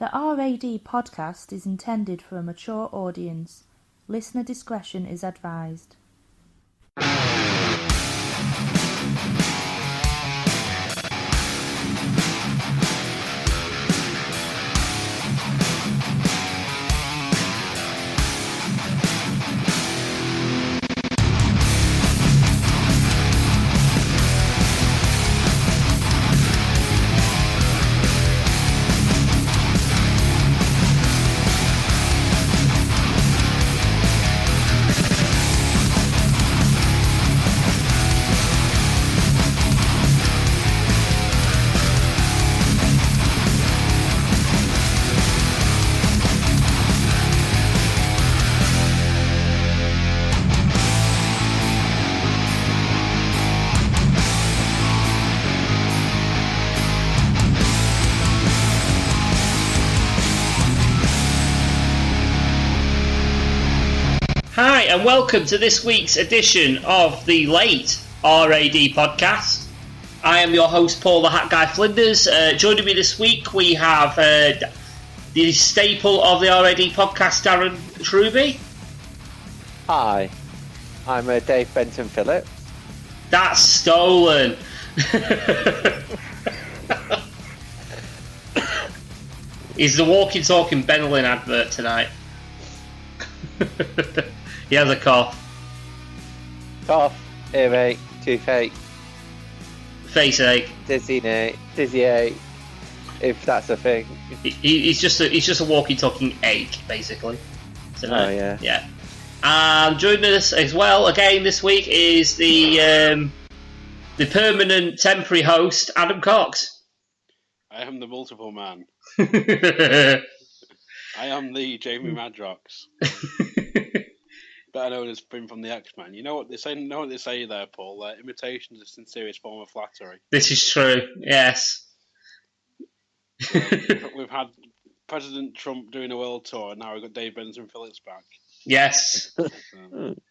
The RAD podcast is intended for a mature audience. Listener discretion is advised. Hi, and welcome to this week's edition of the late RAD podcast. I am your host, Paul the Hat Guy Flinders. Joining me this week, we have the staple of the RAD podcast, Darren Truby. Hi, I'm Dave Benson Phillips. That's stolen. He's the walking, talking Benelin advert tonight. He has a cough. Cough, earache, toothache, Face ache. dizzy ache, if that's a thing. He's just a walking, talking ache, basically. Tonight. Oh yeah. Yeah. And joining us as well again this week is the permanent temporary host, Adam Cox. I am the multiple man. That's I am the Jamie Madrox. Better known as Prim from the X-Men. You know what they say there, Paul? Imitation is a sincerest form of flattery. This is true, yes. We've had President Trump doing a world tour, and now we've got Dave Benson Phillips back. Yes.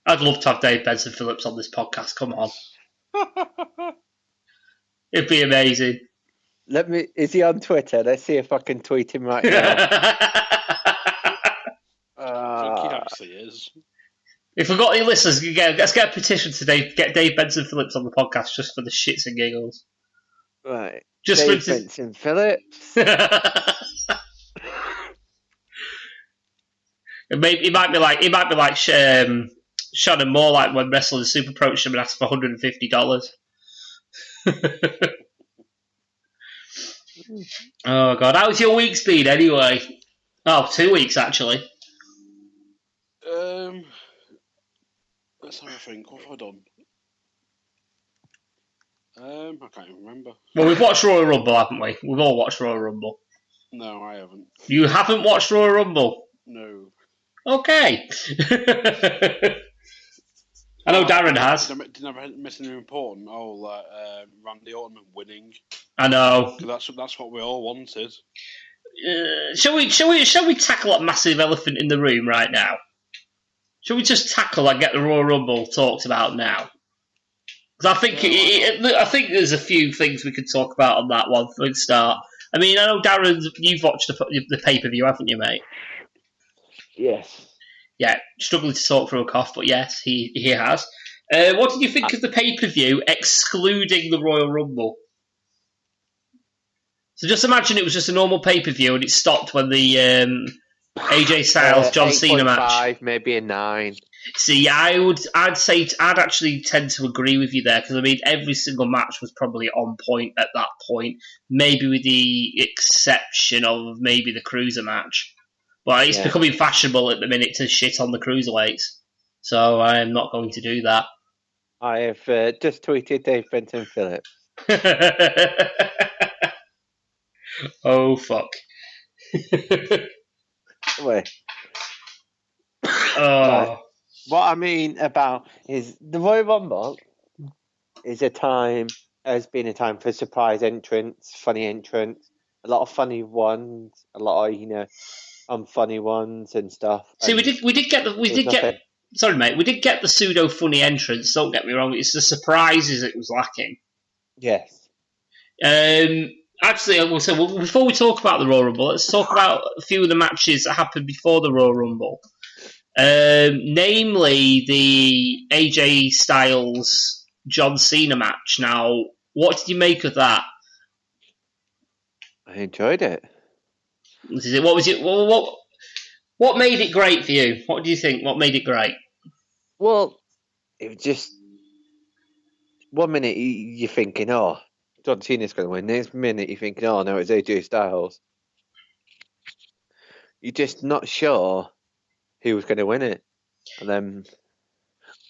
I'd love to have Dave Benson Phillips on this podcast, come on. It'd be amazing. Is he on Twitter? Let's see if I can tweet him right now. I think he actually is. If we've got any listeners, let's get a petition today. Get Dave Benson Phillips on the podcast just for the shits and giggles. Right. Just Dave Benson Phillips. It might be like Shannon Moore, like when wrestling super approached him and asked for $150. Oh god, how's your week's been anyway? Oh, 2 weeks actually. Let's have a think. What have I done? I can't even remember. Well, we've watched Royal Rumble, haven't we? We've all watched Royal Rumble. No, I haven't. You haven't watched Royal Rumble? No. Okay. I know Darren has. Did I miss anything important? Randy Orton winning. I know. That's what we all wanted. Shall we tackle that massive elephant in the room right now? Shall we just tackle and get the Royal Rumble talked about now? Because I think there's a few things we could talk about on that one for a start. I mean, I know Darren, you've watched the pay-per-view, haven't you, mate? Yes. Yeah, struggling to talk through a cough, but yes, he has. What did you think of the pay-per-view, excluding the Royal Rumble? So just imagine it was just a normal pay-per-view and it stopped when the AJ Styles John Cena match. Maybe a 9. See, I'd actually tend to agree with you there because I mean every single match was probably on point at that point, maybe with the exception of maybe the cruiser match. But it's becoming fashionable at the minute to shit on the cruiserweights, so I am not going to do that. I have just tweeted Dave Benson Phillips. Oh fuck. Wait. Oh. What I mean about is the Royal Rumble has been a time for surprise entrants, funny entrants, a lot of funny ones, a lot of unfunny ones and stuff. See, we did get the pseudo funny entrance. Don't get me wrong; it's the surprises it was lacking. Yes. Actually, before we talk about the Royal Rumble, let's talk about a few of the matches that happened before the Royal Rumble. Namely, the AJ Styles John Cena match. Now, what did you make of that? I enjoyed it. What was it? What made it great for you? What do you think? What made it great? Well, it was just 1 minute you're thinking, oh, John Cena's going to win. Next minute you're thinking, oh no, it's AJ Styles. You're just not sure who was going to win it. And then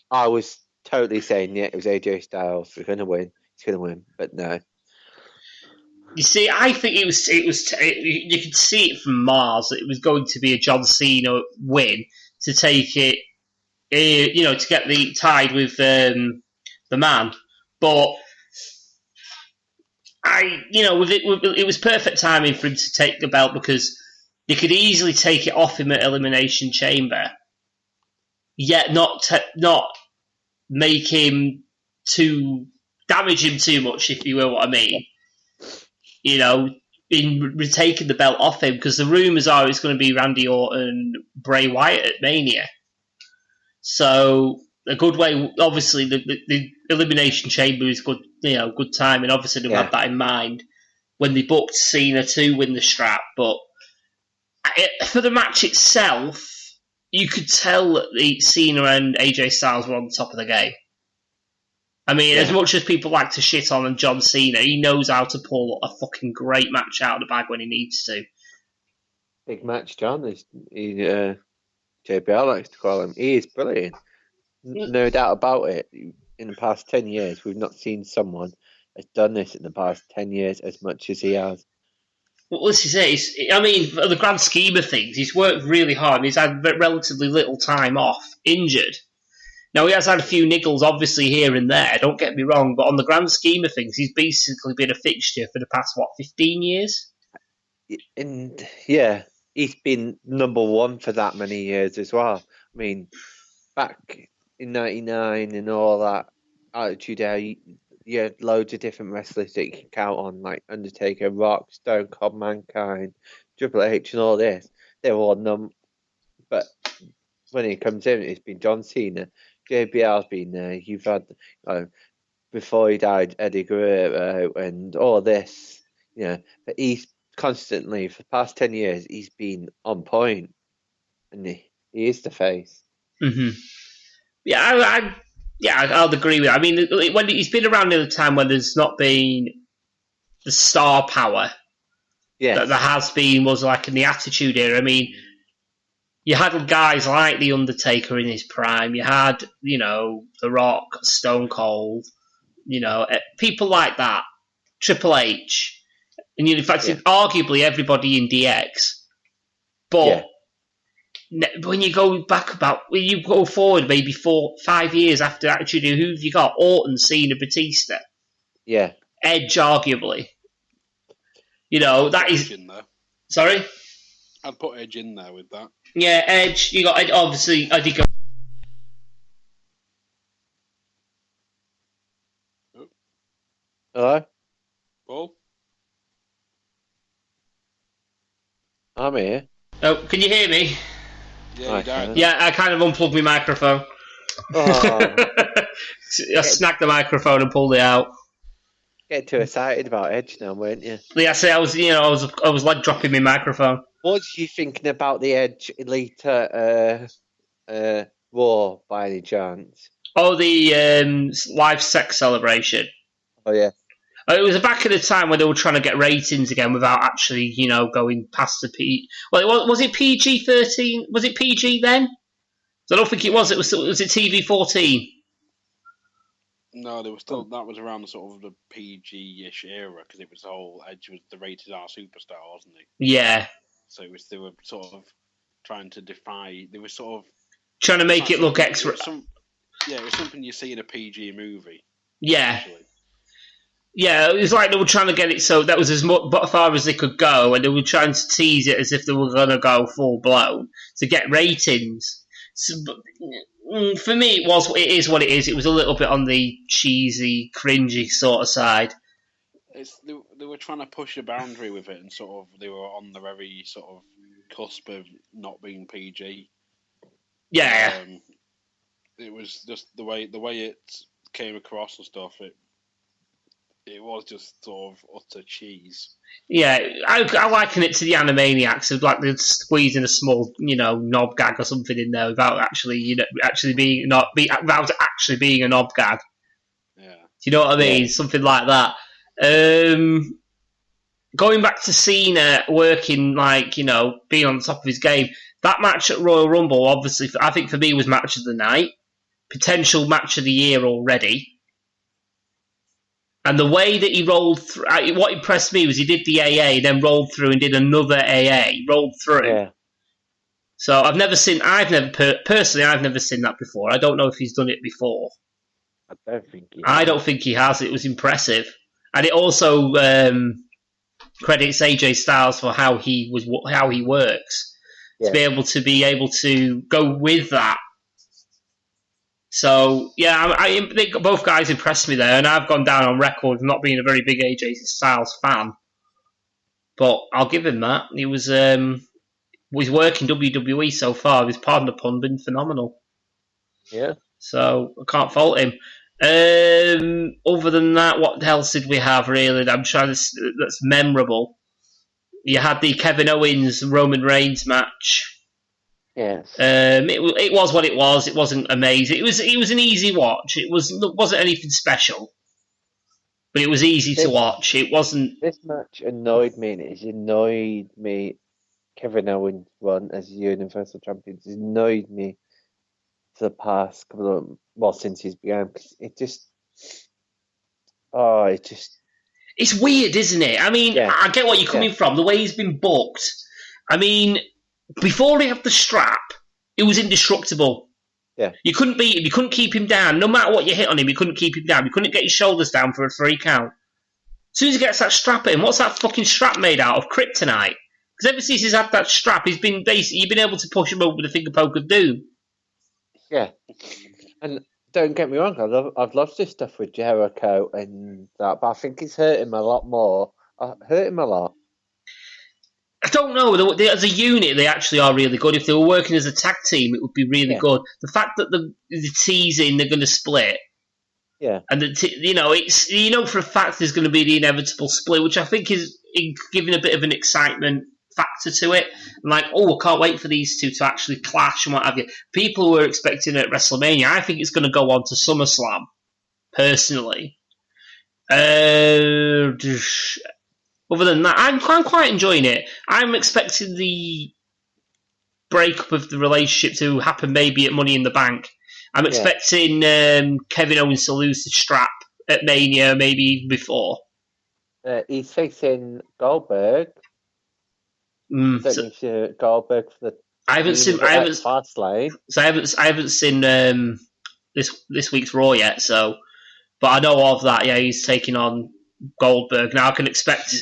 I was totally saying, yeah, it was AJ Styles. We're going to win. He's going to win. But no. You see, I think it was. You could see it from Mars that it was going to be a John Cena win to take it, to get the tied with the man. But it was perfect timing for him to take the belt because they could easily take it off him at Elimination Chamber, yet not make him damage him too much, if you will what I mean. In retaking the belt off him, because the rumours are it's going to be Randy Orton, Bray Wyatt at Mania. So a good way, obviously, the Elimination Chamber is good, good time, and obviously they had that in mind when they booked Cena to win the strap. But for the match itself, you could tell that Cena and AJ Styles were on top of the game. I mean, as much as people like to shit on John Cena, he knows how to pull a fucking great match out of the bag when he needs to. Big match, John. JBL likes to call him. He is brilliant. No doubt about it. In the past 10 years, we've not seen someone has done this in the past 10 years as much as he has. Well, this is it. I mean, for the grand scheme of things, he's worked really hard. He's had relatively little time off, injured. Now, he has had a few niggles, obviously, here and there, don't get me wrong, but on the grand scheme of things, he's basically been a fixture for the past, 15 years? And, yeah, he's been number one for that many years as well. I mean, back in 99 and all that, Attitude Era, you had loads of different wrestlers that you can count on, like Undertaker, Rock, Stone Cold, Mankind, Triple H and all this. They're all but when he comes in, it's been John Cena. JBL's been there. You've had, before he died, Eddie Guerrero and all this. But he's constantly, for the past 10 years, he's been on point. And he is the face. Mm-hmm. Yeah, I'll agree with that. I mean, when he's been around in a time when there's not been the star power that there has been, was like in the Attitude Era. I mean, you had guys like The Undertaker in his prime. You had, The Rock, Stone Cold, people like that, Triple H. And in fact, arguably everybody in DX. But when you go forward maybe 4-5 years after Attitude Era, who have you got? Orton, Cena, Batista. Yeah. Edge, arguably. That is... Sorry? I'd put Edge in there with that. Yeah, Edge. You got Edge, obviously. Eddie go. Hello? Paul? I'm here. Oh, can you hear me? Yeah, you died. Yeah, I kind of unplugged my microphone. Oh. I snagged the microphone and pulled it out. Getting too excited about Edge now, weren't you? Yeah, I was like dropping my microphone. What was you thinking about the Edge Elite Raw by any chance? Oh, the live sex celebration. Oh yeah. It was back in the time when they were trying to get ratings again without actually, going past the P. Well, was it PG-13? Was it PG then? I don't think it was. Was it TV-14? No, there was still that was around the sort of the PG-ish era because it was the whole Edge was the rated R superstar, wasn't he? Yeah. So they were sort of trying to defy. They were sort of trying to make it look extra. It was something you see in a PG movie. Yeah. Actually. Yeah, it was like they were trying to get it so that was as far as they could go, and they were trying to tease it as if they were going to go full blown to get ratings. So, for me, it is what it is. It was a little bit on the cheesy, cringy sort of side. They were trying to push a boundary with it, and sort of they were on the very sort of cusp of not being PG. Yeah. It was just the way it came across and stuff. It was just sort of utter cheese. Yeah, I liken it to the Animaniacs of like they're squeezing a small, knob gag or something in there without actually, without actually being a knob gag. Yeah. Do you know what I mean? Yeah. Something like that. Going back to Cena working, being on the top of his game, that match at Royal Rumble, obviously, I think for me was match of the night, potential match of the year already. And the way that he rolled through, what impressed me was he did the AA, then rolled through and did another AA, rolled through. Yeah. So I've never seen that before. I don't know if he's done it before. I don't think he I don't think he has. It was impressive. And it also credits AJ Styles for how he works. Yeah. To be able to go with that. So, yeah, I think both guys impressed me there, and I've gone down on record of not being a very big AJ Styles fan. But I'll give him that. He was his work in WWE so far, his pardon the pun, been phenomenal. Yeah. So, I can't fault him. Other than that, what else did we have, really? I'm trying to... That's memorable. You had the Kevin Owens-Roman Reigns match. Yes. It was what it was. It wasn't amazing. It was an easy watch. It wasn't anything special, but it was easy to watch. It wasn't. This match annoyed me, and it annoyed me. Kevin Owens' run as Universal Champion has annoyed me for the past couple of since he's began. Cause It's weird, isn't it? I mean, I get what you're coming from. The way he's been booked. I mean, before he had the strap, it was indestructible. Yeah. You couldn't beat him. You couldn't keep him down. No matter what you hit on him, you couldn't keep him down. You couldn't get his shoulders down for a 3 count. As soon as he gets that strap at him, what's that fucking strap made out of? Kryptonite. Because ever since he's had that strap, you've been able to push him over with a finger poke of doom. Yeah. And don't get me wrong, I've loved this stuff with Jericho and that, but I think it's hurt him a lot more. Hurt him a lot. I don't know. As a unit, they actually are really good. If they were working as a tag team, it would be really good. The fact that the teasing they're going to split, and it's for a fact there's going to be the inevitable split, which I think is giving a bit of an excitement factor to it. Like, I can't wait for these two to actually clash and what have you. People were expecting it at WrestleMania. I think it's going to go on to SummerSlam, personally. Other than that, I'm quite enjoying it. I'm expecting the breakup of the relationship to happen maybe at Money in the Bank. I'm expecting Kevin Owens to lose the strap at Mania, maybe even before. He's facing Goldberg. Goldberg for the. I haven't seen Fastlane. So I haven't seen this week's Raw yet. So, but I know of that. Yeah, he's taking on Goldberg. Now I can expect.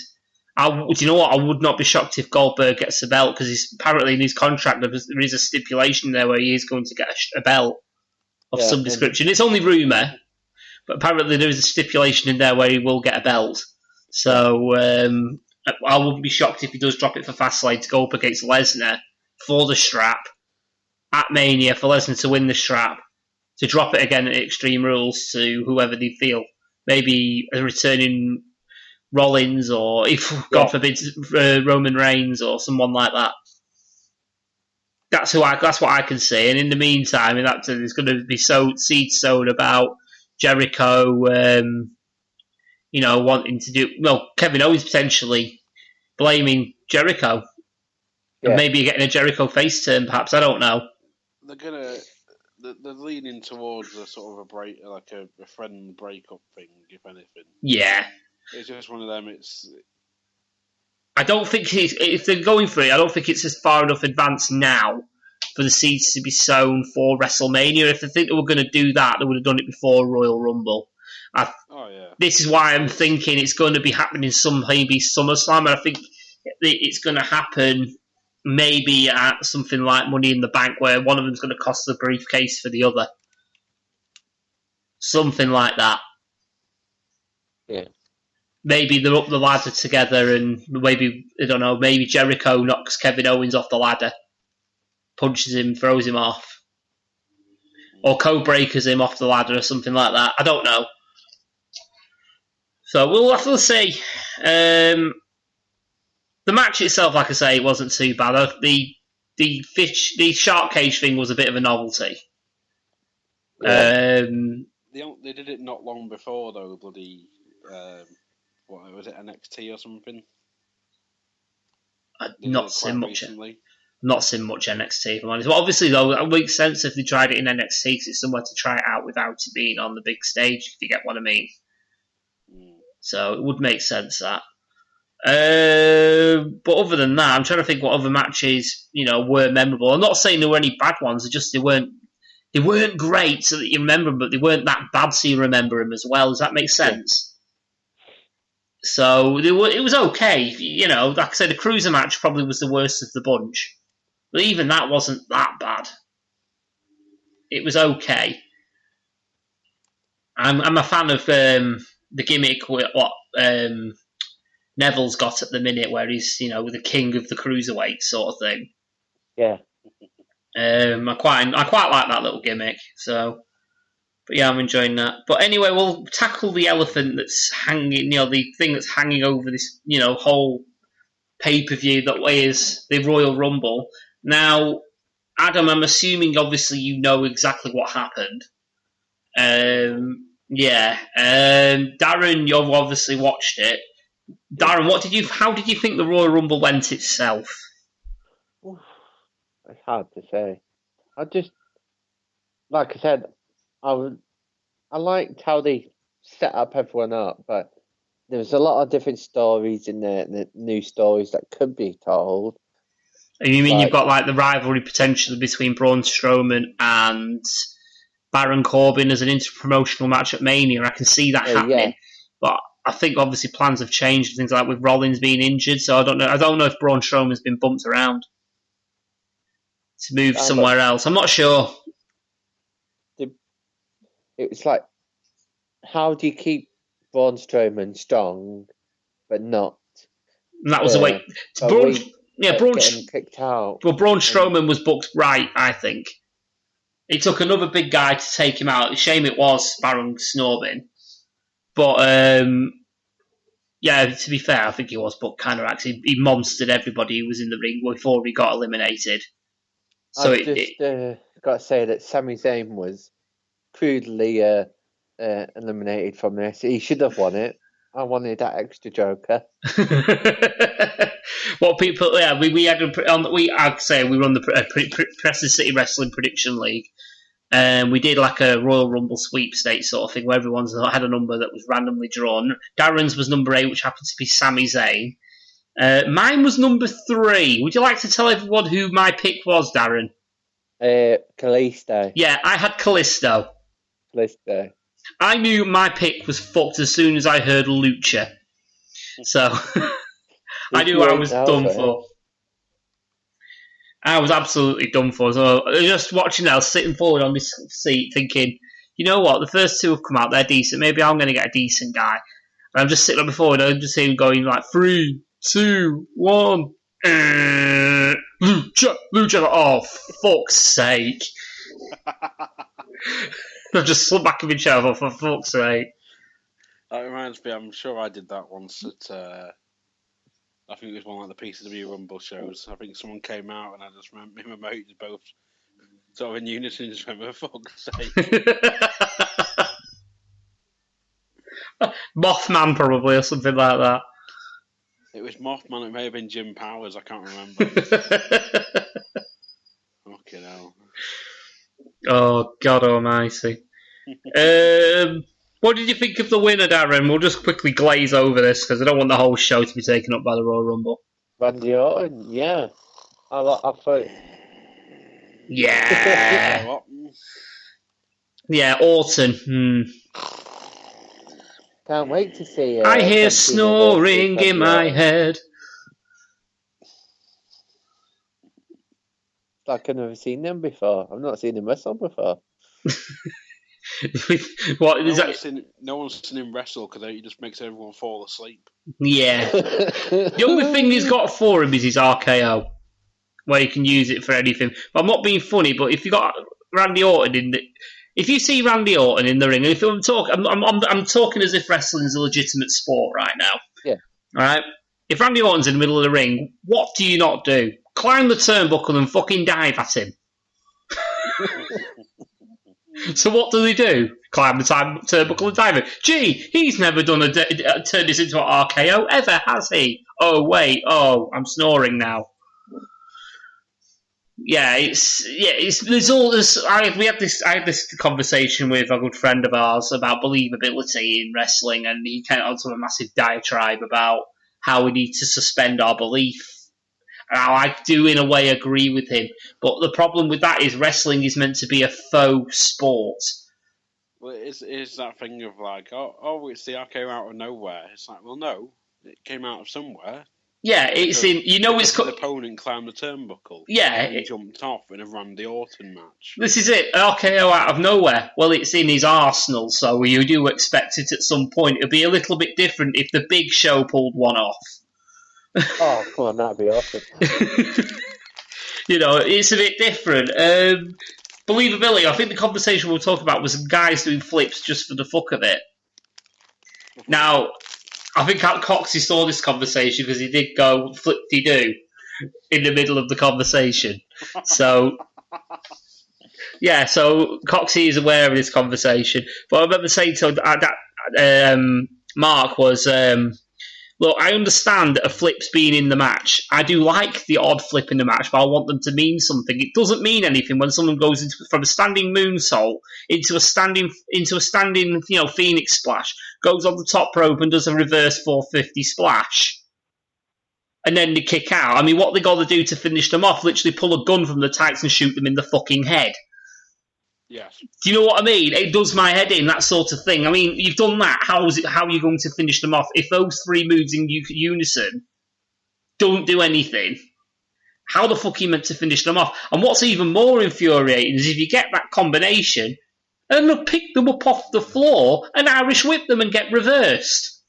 Do you know what? I would not be shocked if Goldberg gets a belt because apparently in his contract there is a stipulation there where he is going to get a belt of some description. It's only rumour, but apparently there is a stipulation in there where he will get a belt. So I wouldn't be shocked if he does drop it for Fastlane to go up against Lesnar for the strap at Mania, for Lesnar to win the strap, to drop it again at Extreme Rules to whoever they feel. Maybe a returning Rollins, or if God forbid Roman Reigns or someone like that. That's what I can see. And in the meantime, there's going to be seeds sown about Jericho, wanting to do Kevin Owens potentially blaming Jericho, and maybe getting a Jericho face turn. Perhaps, I don't know. They're leaning towards a sort of a break, like a friend breakup thing, if anything. Yeah. It's just one of them. I don't think if they're going for it, I don't think it's as far enough advanced now for the seeds to be sown for WrestleMania. If they think they were going to do that, they would have done it before Royal Rumble. This is why I'm thinking it's going to be happening maybe SummerSlam, and I think it's going to happen maybe at something like Money in the Bank, where one of them's going to cost the briefcase for the other. Something like that. Yeah. maybe they're up the ladder together, and maybe I don't know. Maybe Jericho knocks Kevin Owens off the ladder, punches him, throws him off, or co-breakers him off the ladder or something like that. I don't know. So we'll have to see. The match itself, like I say, wasn't too bad. The shark cage thing was a bit of a novelty. Yeah. They did it not long before though. Bloody what was it, NXT or something? Not seen much. Recently. Not seen much NXT, if I'm honest. Well, obviously, though, it makes sense if they tried it in NXT because it's somewhere to try it out without it being on the big stage, if you get what I mean. So it would make sense, that. But other than that, I'm trying to think what other matches, were memorable. I'm not saying there were any bad ones, they weren't great so that you remember them, but they weren't that bad so you remember them as well. Does that make sense? Yeah. So it was okay. Like I said, the Cruiser match probably was the worst of the bunch. But even that wasn't that bad. It was okay. I'm a fan of the gimmick what Neville's got at the minute, where he's the king of the cruiserweight sort of thing. Yeah. I quite like that little gimmick. So, but yeah, I'm enjoying that. But anyway, we'll tackle the elephant that's hanging. The thing that's hanging over this whole pay-per-view that is the Royal Rumble. Now, Adam, I'm assuming obviously you know exactly what happened. Yeah. Darren, you've obviously watched it. Darren, how did you think the Royal Rumble went itself? It's hard to say. Like I said, I liked how they set up everyone up, but there was a lot of different stories in there, the new stories that could be told. You mean you've got the rivalry potentially between Braun Strowman and Baron Corbin as an interpromotional match at Mania? I can see that happening, yeah. But I think obviously plans have changed, things like with Rollins being injured. So I don't know if Braun Strowman's been bumped around to move somewhere else. I'm not sure. It was like, how do you keep Braun Strowman strong, but not? And that was the way. Braun kicked out. Well, Braun Strowman was booked right, I think. It took another big guy to take him out. Shame it was Baron Corbin. But, yeah, to be fair, I think he was booked kind of actually. He monstered everybody who was in the ring before he got eliminated. So I got to say that Sami Zayn was crudely eliminated from this. He should have won it. I wanted that extra joker. What people? Yeah, we had I'd say we run the Preston City Wrestling Prediction League, and we did like a Royal Rumble sweepstakes sort of thing where everyone's had a number that was randomly drawn. Darren's was number 8, which happened to be Sami Zayn. Mine was number 3. Would you like to tell everyone who my pick was, Darren? Kalisto. Yeah, I had Kalisto. I knew my pick was fucked as soon as I heard Lucha. So I knew I was done for. I was absolutely done for. So just watching that, I was sitting forward on this seat thinking, you know what, the first 2 have come out, they're decent. Maybe I'm going to get a decent guy. And I'm just sitting there before and I'm just seeing him going like 3, 2, 1. Lucha. Oh, fuck's sake. I've just slumped back in my chair for fuck's sake. That reminds me, I'm sure I did that once at, I think it was one of the PCW Rumble shows. I think someone came out and I just remember me and my mates both sort of in unison just went, for fuck's sake. Mothman probably, or something like that. It was Mothman, it may have been Jim Powers, I can't remember. Fucking hell. Oh, God almighty. What did you think of the winner, Darren? We'll just quickly glaze over this because I don't want the whole show to be taken up by the Royal Rumble. Randy Orton, yeah. I thought... Yeah. Yeah, Orton. Can't wait to see... I hear snoring in my head. Like I've never seen them before. I've not seen them wrestle before. What is that? No one's seen him wrestle because he just makes everyone fall asleep. Yeah. The only thing he's got for him is his RKO, where you can use it for anything. But I'm not being funny, but if you got Randy Orton if you see Randy Orton in the ring, and if I'm talking as if wrestling is a legitimate sport right now. Yeah. All right. If Randy Orton's in the middle of the ring, what do you not do? Climb the turnbuckle and fucking dive at him. So what do they do? Climb the turnbuckle and dive it. Gee, he's never done turned this into an RKO ever, has he? Oh wait, I'm snoring now. There's all this. I had this conversation with a good friend of ours about believability in wrestling, and he came onto a massive diatribe about how we need to suspend our belief. Now, I do, in a way, agree with him. But the problem with that is wrestling is meant to be a faux sport. Well, it's that thing of like, it's the RKO out of nowhere. It's like, well, no, it came out of somewhere. Yeah, it's the opponent climbed the turnbuckle. Yeah, and jumped off in a Randy Orton match. This is it, RKO out of nowhere. Well, it's in his arsenal, so you do expect it at some point. It'd be a little bit different if the Big Show pulled one off. Oh, come on, that'd be awesome. It's a bit different. Believability, I think the conversation we'll talk about was guys doing flips just for the fuck of it. Now, I think Coxie saw this conversation because he did go flip-de-doo in the middle of the conversation. So, yeah, so Coxie is aware of this conversation. But I remember saying to Mark was... look, I understand a flip's being in the match. I do like the odd flip in the match, but I want them to mean something. It doesn't mean anything when someone goes from a standing moonsault into a standing, Phoenix splash, goes on the top rope and does a reverse 450 splash, and then they kick out. I mean, what they got to do to finish them off? Literally pull a gun from the tights and shoot them in the fucking head. Yes. Do you know what I mean? It does my head in, that sort of thing. I mean, you've done that. How are you going to finish them off? If those three moves in unison don't do anything, how the fuck are you meant to finish them off? And what's even more infuriating is if you get that combination and they'll pick them up off the floor and Irish whip them and get reversed.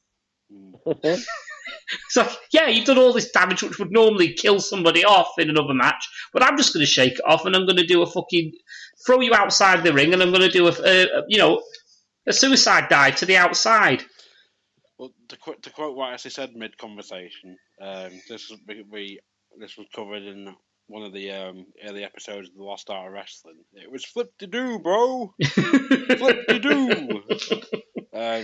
It's like, yeah, you've done all this damage which would normally kill somebody off in another match, but I'm just going to shake it off and I'm going to do a fucking... throw you outside the ring and I'm going to do a suicide dive to the outside. Well, to quote what I actually said mid-conversation, this was covered in one of the early episodes of The Lost Art of Wrestling. It was flip-de-doo, bro! Flip-de-doo!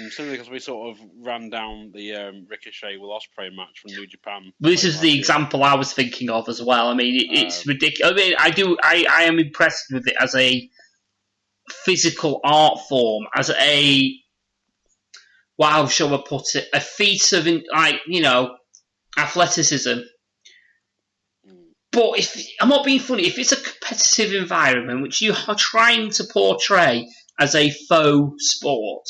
Simply because we sort of ran down the Ricochet Will Ospreay match from New Japan. This is the example I was thinking of as well. I mean, it's ridiculous. I mean, I am impressed with it as a physical art form, as a, how shall I put it, a feat of, athleticism. But I'm not being funny, if it's a competitive environment which you are trying to portray as a faux sport,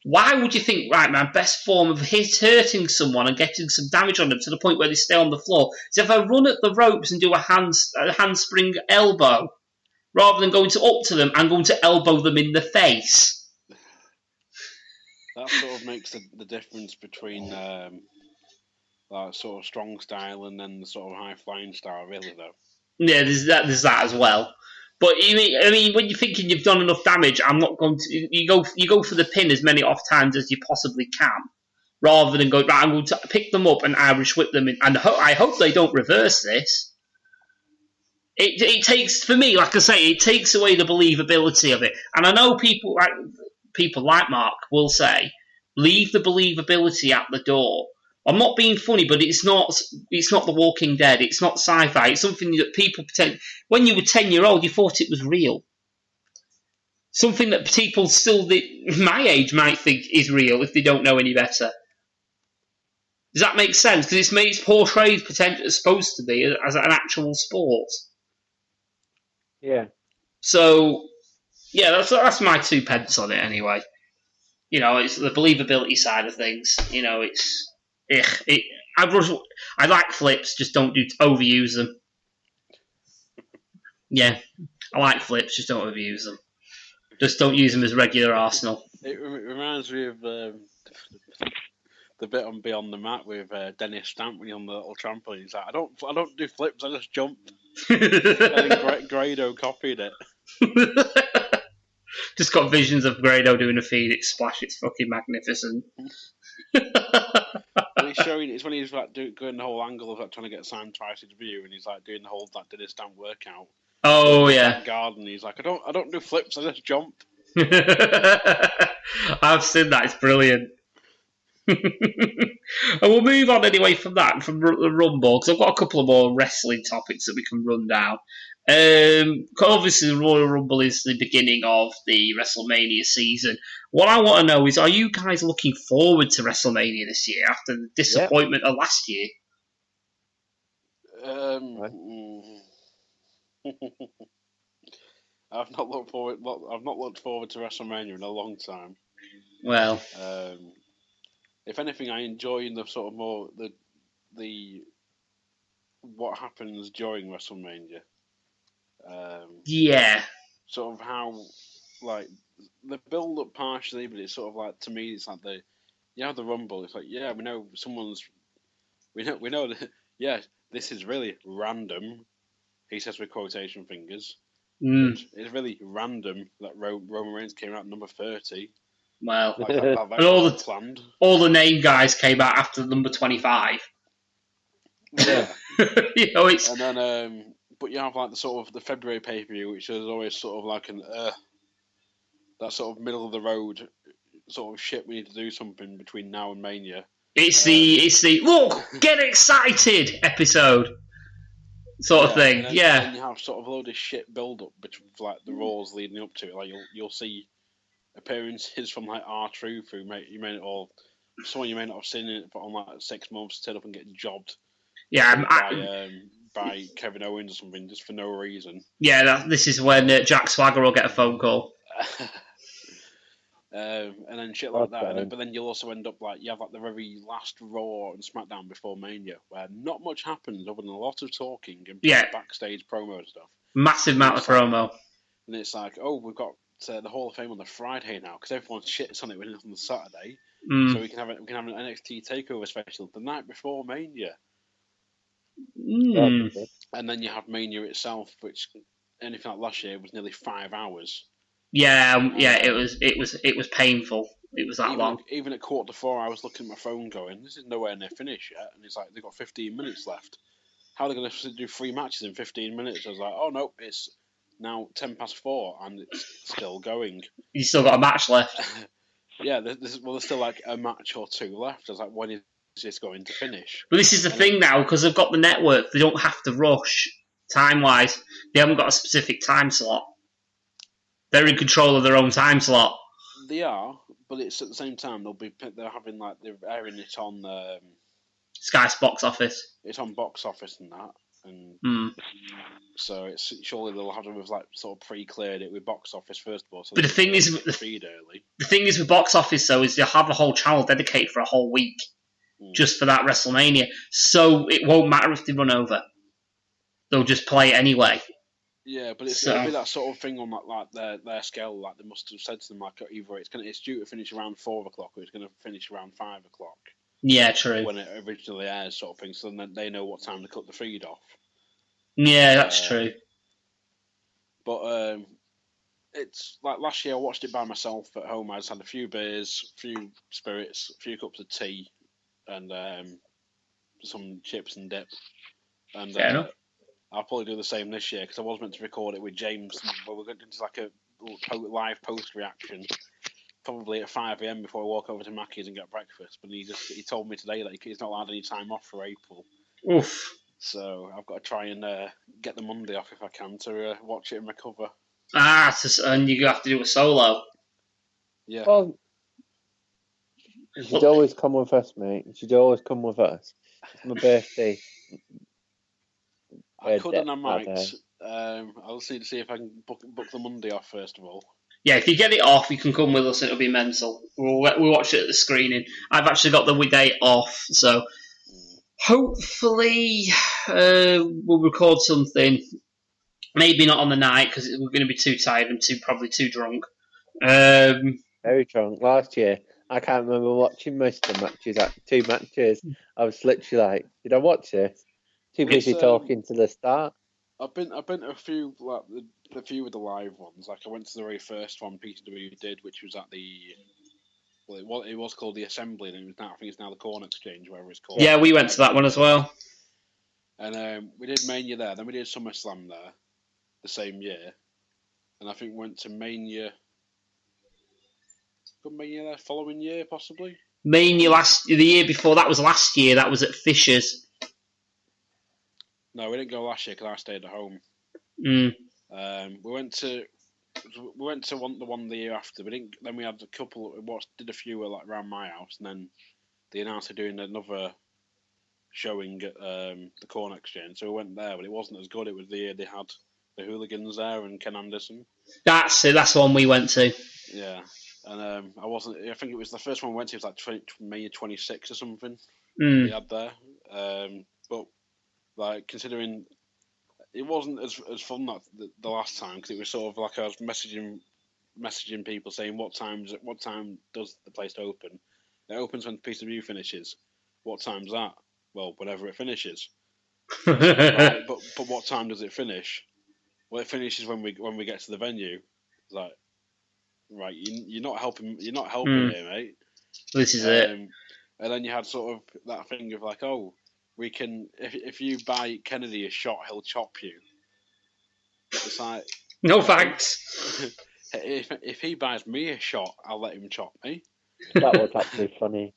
why would you think, right, my best form of hurting someone and getting some damage on them to the point where they stay on the floor is if I run at the ropes and do a handspring elbow, rather than going up to them and going to elbow them in the face? That sort of makes the difference between that sort of strong style and then the sort of high flying style, really, though. Yeah, there's that as well. But I mean, when you're thinking you've done enough damage, I'm not going to. You go for the pin as many off times as you possibly can, rather than go, right, I'm going to pick them up and Irish whip them in, and I hope they don't reverse this. It takes, for me, like I say, it takes away the believability of it. And I know people like Mark will say, leave the believability at the door. I'm not being funny, but it's not The Walking Dead. It's not sci-fi. It's something that people pretend. When you were 10-year-old, you thought it was real. Something that people still, my age, might think is real if they don't know any better. Does that make sense? Because it's portrayed supposed to be as an actual sport. Yeah. So, yeah, that's my 2 pence on it anyway. It's the believability side of things. I like flips, just don't overuse them. Yeah, I like flips, just don't overuse them. Just don't use him as regular Arsenal. It reminds me of the bit on Beyond the Mat with Dennis Stamp when he's on the little trampoline. He's like, I don't do flips, I just jump. I think Grado copied it. Just got visions of Grado doing a Phoenix splash. It's fucking magnificent. It's when he's like going the whole angle of like trying to get signed twice his view, and he's like doing the whole like Dennis Stamp workout. Oh yeah. Garden. He's like, I don't do flips, I just jump. I've seen that. It's brilliant. And we'll move on anyway from that, from the Rumble, because I've got a couple of more wrestling topics that we can run down. Obviously, the Royal Rumble is the beginning of the Wrestlemania season. What I want to know is, are you guys looking forward to Wrestlemania this year after the disappointment of last year? I've not looked forward to WrestleMania in a long time. Well, if anything, I enjoy the sort of more the what happens during WrestleMania. Yeah. Sort of how like the build up partially, but it's sort of like, to me, it's like the Rumble. It's like, yeah, we know that, yeah, this is really random. He says with quotation fingers. It's really random that Roman Reigns came out number 30. Well, like and all the name guys came out after number 25. Yeah. It's and then but you have like the sort of the February pay-per-view, which is always sort of like that sort of middle of the road sort of shit. We need to do something between now and Mania. It's the look, get excited episode sort of thing. And then you have sort of a load of shit build up between like the Raws leading up to it. Like you'll see appearances from like R-Truth, who someone you may not have seen it for on like 6 months, turn up and get jobbed. Yeah, by Kevin Owens or something, just for no reason. Yeah, this is when Jack Swagger will get a phone call. And then shit like that. But then you'll also end up like, you have like the very last Raw and SmackDown before Mania, where not much happens other than a lot of talking and backstage promo and stuff. Massive amount of promo. And it's like, oh, we've got the Hall of Fame on the Friday now, because everyone shits on it when it's on the Saturday. So we can have an NXT takeover special the night before Mania. And then you have Mania itself, which anything like last year was nearly 5 hours. Yeah, it was painful. It was that long. Even at 3:45, I was looking at my phone going, this is nowhere near finished yet. And it's like, they've got 15 minutes left. How are they going to do 3 matches in 15 minutes? I was like, oh no, it's now 4:10 and it's still going. You still got a match left. Yeah, there's still like a match or two left. I was like, when is this going to finish? But this is the thing now, because they've got the network, they don't have to rush time-wise. They haven't got a specific time slot. They're in control of their own time slot. They are, but it's at the same time they're airing it on Sky's box office. It's on box office and that, and so surely they'll have to have like sort of pre-cleared it with box office first of all. So but the thing is, the thing is with box office though, is they'll have a whole channel dedicated for a whole week just for that WrestleMania, so it won't matter if they run over. They'll just play it anyway. Yeah, but it'll be that sort of thing on like their scale. Like they must have said to them, like either it's due to finish around 4 o'clock or it's going to finish around 5 o'clock. Yeah, true. When it originally airs, sort of thing, so then they know what time to cut the feed off. Yeah, that's true. But it's like last year I watched it by myself at home. I just had a few beers, a few spirits, a few cups of tea, and some chips and dip. And fair enough. I'll probably do the same this year because I was meant to record it with James, but we're going to do like a live post reaction, probably at 5 a.m. before I walk over to Mackey's and get breakfast. But he told me today that he's not allowed any time off for April. Oof. So I've got to try and get the Monday off if I can to watch it and recover. And you have to do a solo. Yeah. Well, you should always come with us, mate. You should always come with us. It's my birthday. I could and I might. I'll see if I can book the Monday off first of all. Yeah, if you get it off, you can come with us. It'll be mental. We'll watch it at the screening. I've actually got the day off, so hopefully we'll record something. Maybe not on the night because we're going to be too tired and probably too drunk. Very drunk. Last year, I can't remember watching most of the matches. At 2 matches, I was literally like, "Did I watch this?" Too busy talking to the start. I've been to a few like the few of the live ones. Like I went to the very first one PCW did, which was at the it was called the Assembly, and it was now I think it's now the Corn Exchange, whatever it's called. Yeah, we went to that one as well. And we did Mania there. Then we did SummerSlam there, the same year, and I think we went to Mania. Got Mania there following year, possibly. Mania the year before that was last year. That was at Fisher's. No, we didn't go last year because I stayed at home. Mm. We went to the one the year after. We didn't. Then we had a couple. Did a few like around my house, and then they announced they're doing another showing at the Corn Exchange. So we went there, but it wasn't as good. It was the year they had the Hooligans there and Ken Anderson. That's it. That's the one we went to. Yeah, and I wasn't. I think it was the first one we went to. It was like May 26 or something. Mm. They had there, but. Like considering it wasn't as fun that the last time because it was sort of like I was messaging people saying what time does the place open? It opens when PCW finishes. What time's that? Well, whenever it finishes. Right, but what time does it finish? Well, it finishes when we get to the venue. It's like, right, you're not helping here, mate. This is it. And then you had sort of that thing of like, oh. We can, if you buy Kennedy a shot, he'll chop you. It's like no thanks. If he buys me a shot, I'll let him chop me. That was actually funny.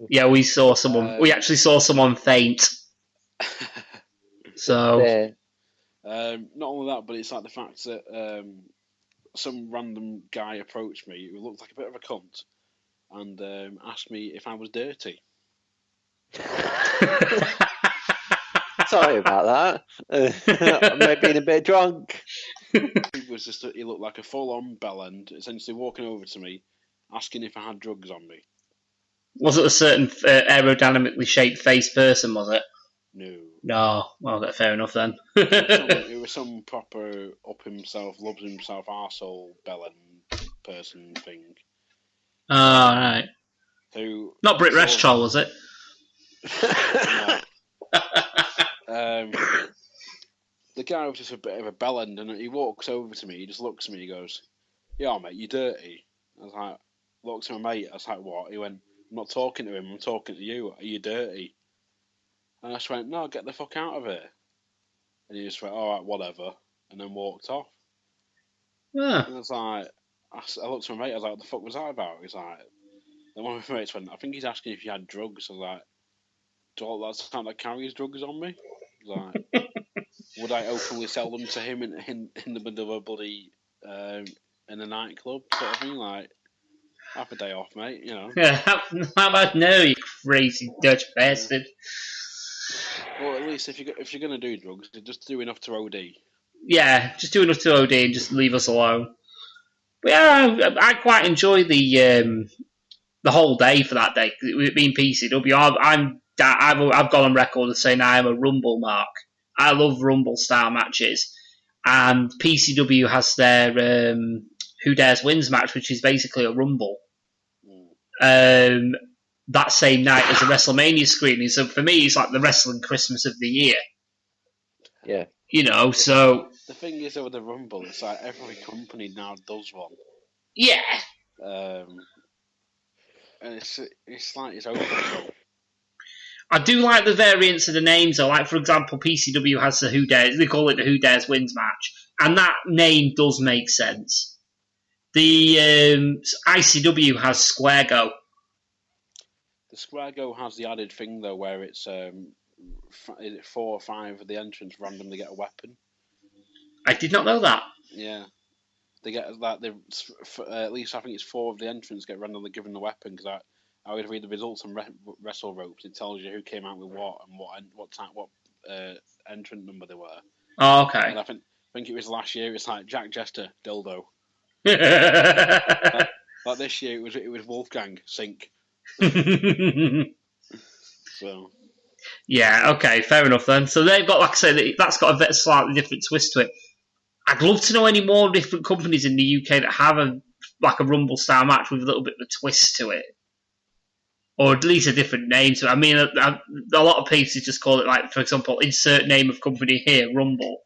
Yeah, we saw someone. We actually saw someone faint. So, not only that, but it's like the fact that some random guy approached me who looked like a bit of a cunt and asked me if I was dirty. Sorry about that. Maybe being a bit drunk. He looked like a full-on bellend, essentially walking over to me, asking if I had drugs on me. Was it a certain aerodynamically shaped face person? Was it? No. Well, fair enough then. It was some proper up himself, loves himself, arsehole bellend person thing. Oh, right. Who? Not Britt Reschol, was it? The guy was just a bit of a bellend, and he walks over to me. He just looks at me. He goes, "Yeah, mate, you dirty." I was like, looks at my mate. I was like, "What?" He went, "I'm not talking to him. I'm talking to you. Are you dirty?" And I just went, "No, get the fuck out of here." And he just went, "All right, whatever," and then walked off. Yeah. And I was like, I looked at my mate. I was like, "What the fuck was that about?" He's like, then one of my mates went, "I think he's asking if you had drugs." I was like, "Do all that sound that carries drugs on me?" Like, would I openly sell them to him in the middle of a bloody in a nightclub sort of thing? Like, have a day off, mate. You know. Yeah. How about no, you crazy Dutch bastard? Well, at least if you're gonna do drugs, just do enough to OD. Yeah, just do enough to OD and just leave us alone. But yeah, I quite enjoy the whole day for that day. It being PCW, I've gone on record as saying I am a Rumble mark. I love Rumble style matches, and PCW has their Who Dares Wins match, which is basically a Rumble. That same night as a WrestleMania screening. So for me, it's like the wrestling Christmas of the year. Yeah. You know, so the thing is with the Rumble, it's like every company now does one. Yeah. And it's like it's open. I do like the variants of the names, though. Like, for example, PCW has the Who Dares, they call it the Who Dares Wins match. And that name does make sense. The ICW has Square Go. The Square Go has the added thing, though, where it's 4 or 5 of the entrants randomly get a weapon. I did not know that. Yeah. They get that. At least I think it's 4 of the entrants get randomly given the weapon, because I would read the results on Wrestle Ropes. It tells you who came out with what and what entrant number they were. Oh, okay. And I think it was last year. It's like Jack Jester, dildo. Like this year, it was Wolfgang, sink. So. Yeah. Okay. Fair enough then. So they've got, like I say, that's got a bit slightly different twist to it. I'd love to know any more different companies in the UK that have a like a Rumble style match with a little bit of a twist to it, or at least a different name to it. I mean, a lot of places just call it, like, for example, insert name of company here, Rumble.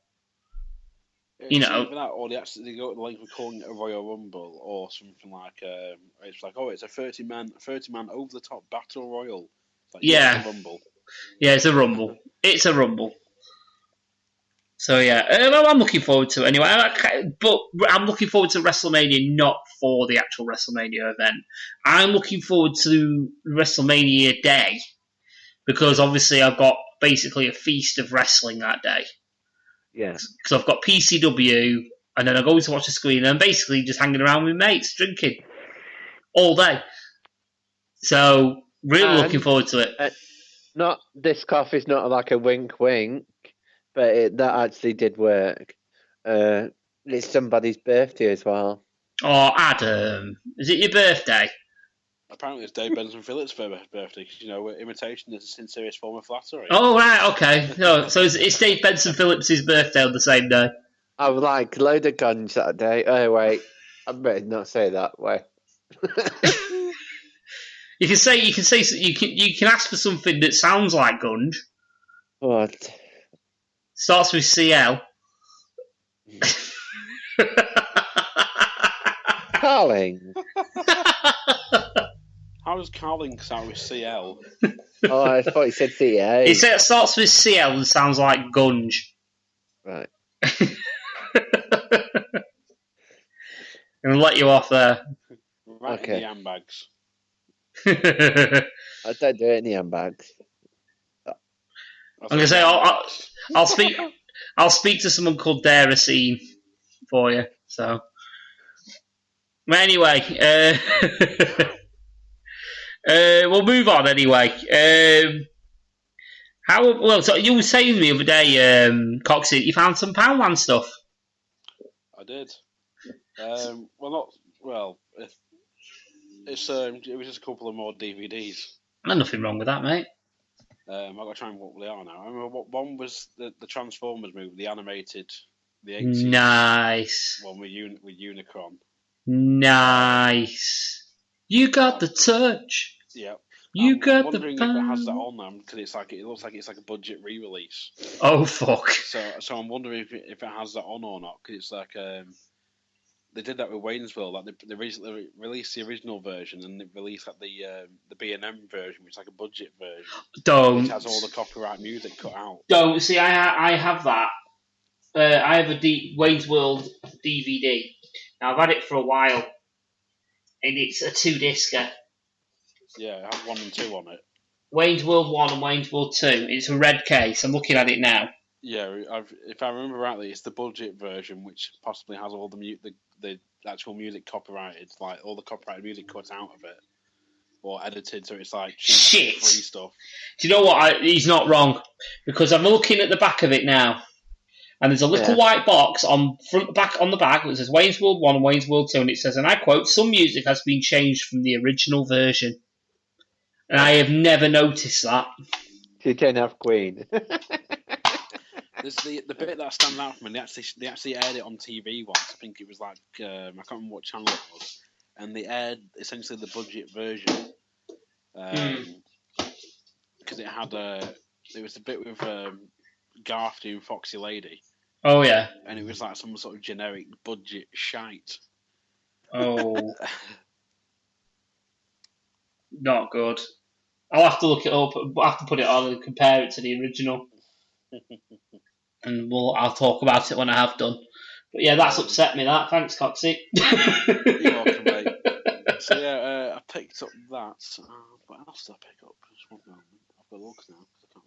You It's know, either that, or they go to the length of calling it a Royal Rumble, or something like it's like, oh, it's a 30-man over the top battle royal. It's like, yeah, it's a Rumble. Yeah, it's a Rumble. It's a Rumble. So yeah, I'm looking forward to it anyway. But I'm looking forward to WrestleMania not for the actual WrestleMania event. I'm looking forward to WrestleMania Day because obviously I've got basically a feast of wrestling that day. Yeah. Because I've got PCW, and then I go to watch the screen, and I'm basically just hanging around with mates, drinking all day. So really looking forward to it. Not this cough is not like a wink, but that actually did work. It's somebody's birthday as well. Oh, Adam, is it your birthday? Apparently, it's Dave Benson Phillips' birthday because imitation is a sincerest form of flattery. Oh right, okay. No, so it's Dave Benson Phillips' birthday on the same day. I was like load of guns that day. Oh wait, I better not say that way. You can ask for something that sounds like Gunge. What? Starts with CL. Carling. How does Carling start with CL? Oh, I thought he said CA. It starts with CL and sounds like Gunge. Right. And let you off there. Right Okay. in the handbags. I don't do it in the handbags. I'm gonna say I'll speak to someone called Darren for you. So, but anyway, we'll move on anyway. So you were saying the other day, Coxie, you found some Poundland stuff. I did. It was just a couple of more DVDs. There's nothing wrong with that, mate. I've got to try and what they are now. I remember one was the Transformers movie, the animated, the 80s Nice. one with Unicron. Nice. You got the touch. Yeah. You got the wondering if it has that on them because it looks like it's like a budget re-release. Oh fuck. So I'm wondering if it has that on or not because it's like they did that with Wayne's World. Like they recently released the original version and they released like the B&M version, which is like a budget version. Which has all the copyright music cut out. Don't see. I have that. I have a Wayne's World DVD. Now I've had it for a while, and it's a 2-discer. Yeah, it has 1 and 2 on it. Wayne's World 1 and Wayne's World 2. It's a red case. I'm looking at it now. Yeah, if I remember rightly, it's the budget version, which possibly has all the actual music copyrighted, like all the copyrighted music cut out of it, or edited, so it's like cheap, free stuff. Do you know what? He's not wrong, because I'm looking at the back of it now, and there's a little white box on the back that says Wayne's World 1 and Wayne's World 2, and it says, and I quote, some music has been changed from the original version. And I have never noticed that. You don't have Queen. There's the bit that stands out for me. They actually aired it on TV once. I think it was like I can't remember what channel it was, and they aired essentially the budget version because it had there was a bit with Garth doing Foxy Lady. Oh yeah, and it was like some sort of generic budget shite. Oh. Not good. I'll have to look it up. I'll have to put it on and compare it to the original. And I'll talk about it when I have done. But yeah, that's upset me, that. Thanks, Coxie. You're welcome, mate. So yeah, I picked up that. What else did I pick up? Just one moment. I've got to look now, because I can't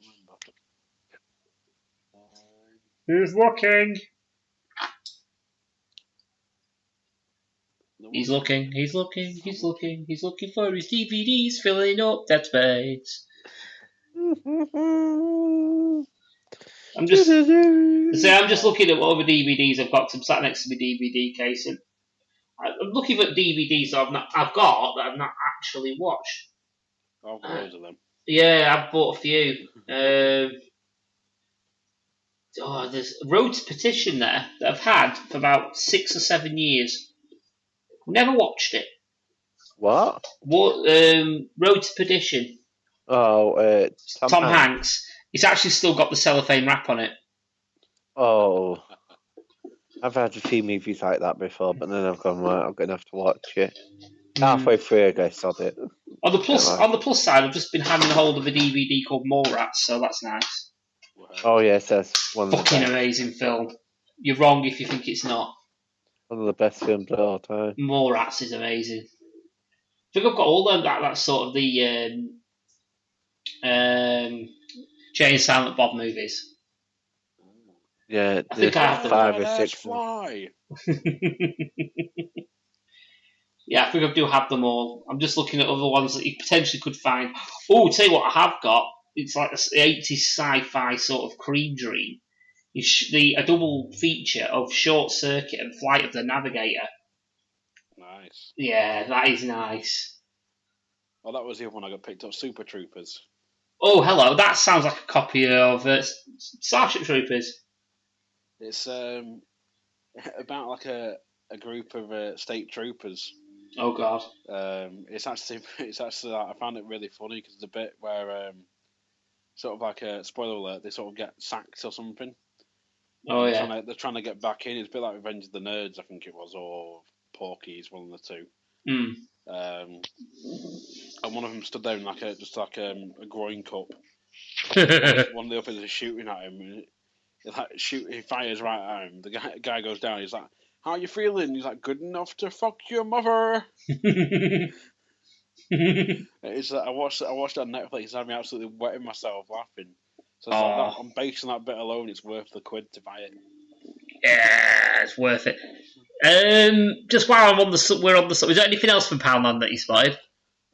remember. Who's looking? He's looking for his DVDs, filling up that space. I'm just looking at what other DVDs I've got. I'm sat next to my DVD case, and I'm looking at DVDs that I've got that I've not actually watched. I've got loads of them. Yeah, I've bought a few. There's Road to Petition there that I've had for about 6 or 7 years. Never watched it. What? Road to Perdition. Oh, Tom Hanks. It's actually still got the cellophane wrap on it. Oh, I've had a few movies like that before, but then I've gone, right, I'm going to have to watch it. Halfway through, I guess, sod it. On the plus side, I've just been having hold of a DVD called Mallrats, so that's nice. Oh, yes, that's one of the Fucking best. amazing film. You're wrong if you think it's not. One of the best films of all time. Mallrats is amazing. I think I've got all them. That's sort of the Jay and Silent Bob movies. Yeah, I think I have them. 5 or 6. Fly. Yeah, I think I do have them all. I'm just looking at other ones that you potentially could find. Oh, tell you what, I have got. It's like the 80s sci-fi sort of cream dream. A double feature of Short Circuit and Flight of the Navigator. Nice. Yeah, that is nice. Oh, that was the other one I got picked up. Super Troopers. Oh, hello. That sounds like a copy of Starship Troopers. It's about like a group of state troopers. Oh God. It's actually I found it really funny because the bit where sort of like a spoiler alert, they sort of get sacked or something. Oh yeah. They're trying to get back in. It's a bit like Revenge of the Nerds, I think it was, or Porky's, one of the two. Mm. And one of them stood there in like a groin cup. One of the others is shooting at him. He fires right at him. The guy goes down. He's like, "How you feeling?" He's like, "Good enough to fuck your mother." It's I watched it on Netflix. I'm absolutely wetting myself laughing. So it's like that, I'm based on that bit alone. It's worth the quid to buy it. Yeah, it's worth it. Just while we're on the. Is there anything else from Poundland that you spotted?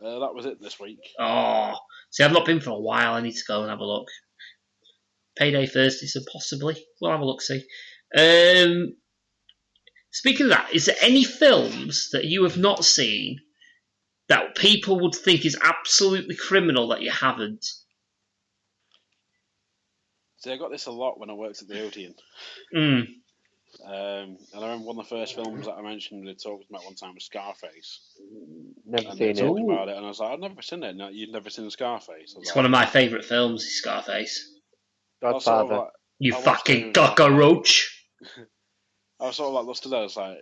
That was it this week. Oh, see, I've not been for a while. I need to go and have a look. Payday Thursday, so possibly we'll have a look. See. Speaking of that, is there any films that you have not seen that people would think is absolutely criminal that you haven't? See, I got this a lot when I worked at the Odeon. And I remember one of the first films that I mentioned they talked about one time was Scarface. Never and seen they talked it. about it, and I was like, I've never seen it. No, you've never seen Scarface? It's one of my favourite films, Scarface. Godfather. Sort of like, You fucking cockroach. I was sort of like lost it. I was like,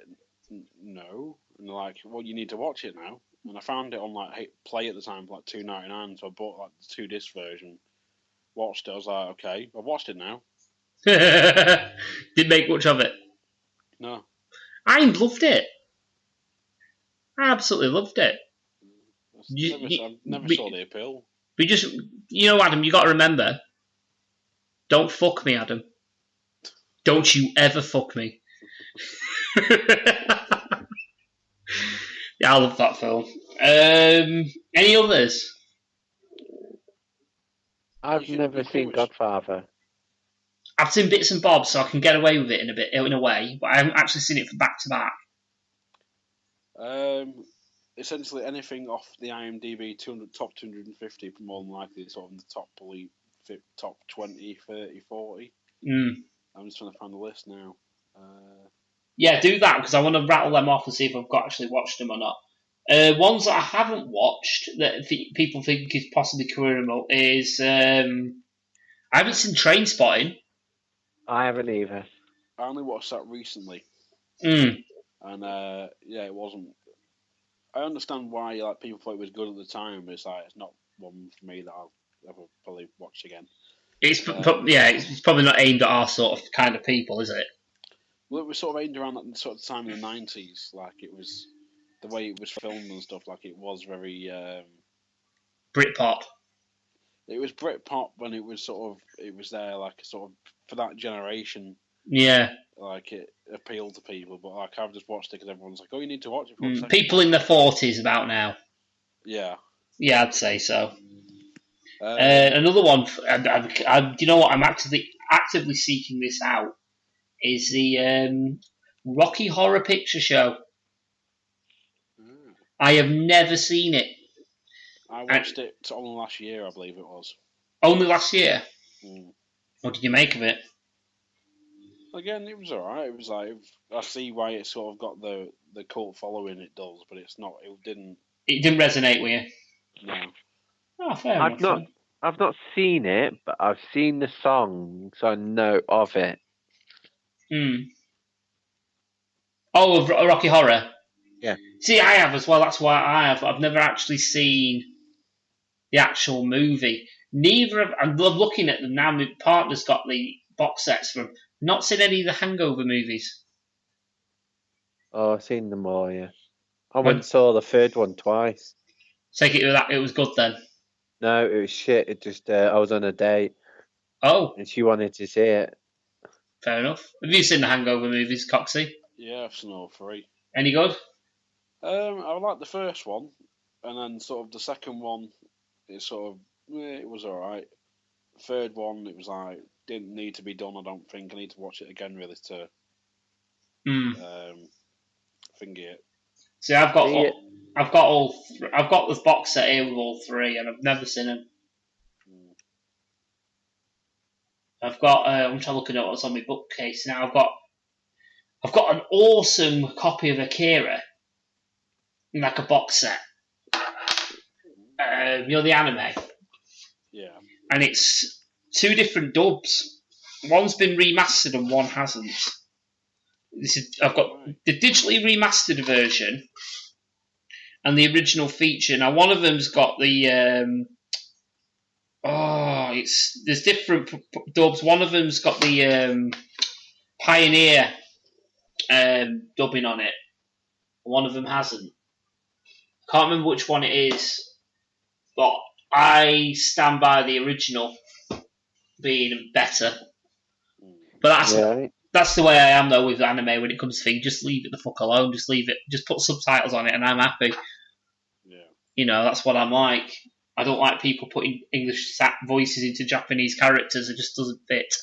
no. And they're like, well, you need to watch it now. And I found it on like Play at the time for like $2.99, so I bought like the 2-disc version. Watched it. I was like, okay, I've watched it now. Didn't make much of it. No. I loved it. I absolutely loved it. I never saw the appeal. We just, Adam, you got to remember, don't fuck me, Adam. Don't you ever fuck me. Yeah, I love that film. Any others? I've never seen Godfather. I've seen bits and bobs, so I can get away with it in a way, but I haven't actually seen it from back to back. Essentially, anything off the IMDb top 250, more than likely it's on the top 20, 30, 40. I'm just trying to find the list now. Yeah, do that, because I want to rattle them off and see if I've actually watched them or not. Ones that I haven't watched that people think is possibly criminal is I haven't seen Trainspotting. I haven't either. I only watched that recently. And it wasn't. I understand why people thought it was good at the time, but it's not one for me that I'll ever probably watch again. It's probably not aimed at our sort of kind of people, is it? Well, it was sort of aimed around that sort of time in the 90s. Like, it was the way it was filmed and stuff. Like, it was very Britpop. It was Britpop when it was there, like, sort of for that generation. Yeah. Like, it appealed to people, but like I've just watched it because everyone's like, "Oh, you need to watch it." People in their 40s about now. Yeah. Yeah, I'd say so. Another one. Do you know what? I'm actively seeking this out. Is the Rocky Horror Picture Show. I have never seen it. I watched it only last year, I believe it was. Only last year? What did you make of it? Again, it was alright. It was like, I see why it sort of got the the cult following it does, but it's not. It didn't. It didn't resonate with you. No. Oh, fair I've enough. not Then. I've not seen it, but I've seen the songs. I know of it. Oh, of Rocky Horror. Yeah. See, I have as well. That's why I have. I've never actually seen the actual movie. Neither of. I'm looking at them now. My partner's got the box sets from. Not seen any of the Hangover movies. Oh, I've seen them all. Yeah. I When went and saw the third one twice. take it that it was good then. No, it was shit. It just I was on a date Oh, and she wanted to see it. fair enough. Have you seen the Hangover movies, Coxie? Yeah, I've seen all three. Any good? I liked the first one, and then sort of the second one, it sort of it was all right. The third one, it was like didn't need to be done. I don't think I need to watch it again really to thingy it. See, I've got The- I've got this box set here with all three, and I've never seen them. I've got. I'm trying to look at what's on my bookcase now. I've got an awesome copy of Akira, in like a box set. The anime, Yeah. and it's two different dubs. One's been remastered and one hasn't. I've got the digitally remastered version and the original feature. Now, one of them's got the there's different dubs. One of them's got the Pioneer dubbing on it. One of them hasn't. Can't remember which one it is, but I stand by the original being better. But that's the way I am though with anime when it comes to things. Just leave it the fuck alone. Just leave it. Just put subtitles on it, and I'm happy. Yeah. That's what I'm like. I don't like people putting English voices into Japanese characters. It just doesn't fit.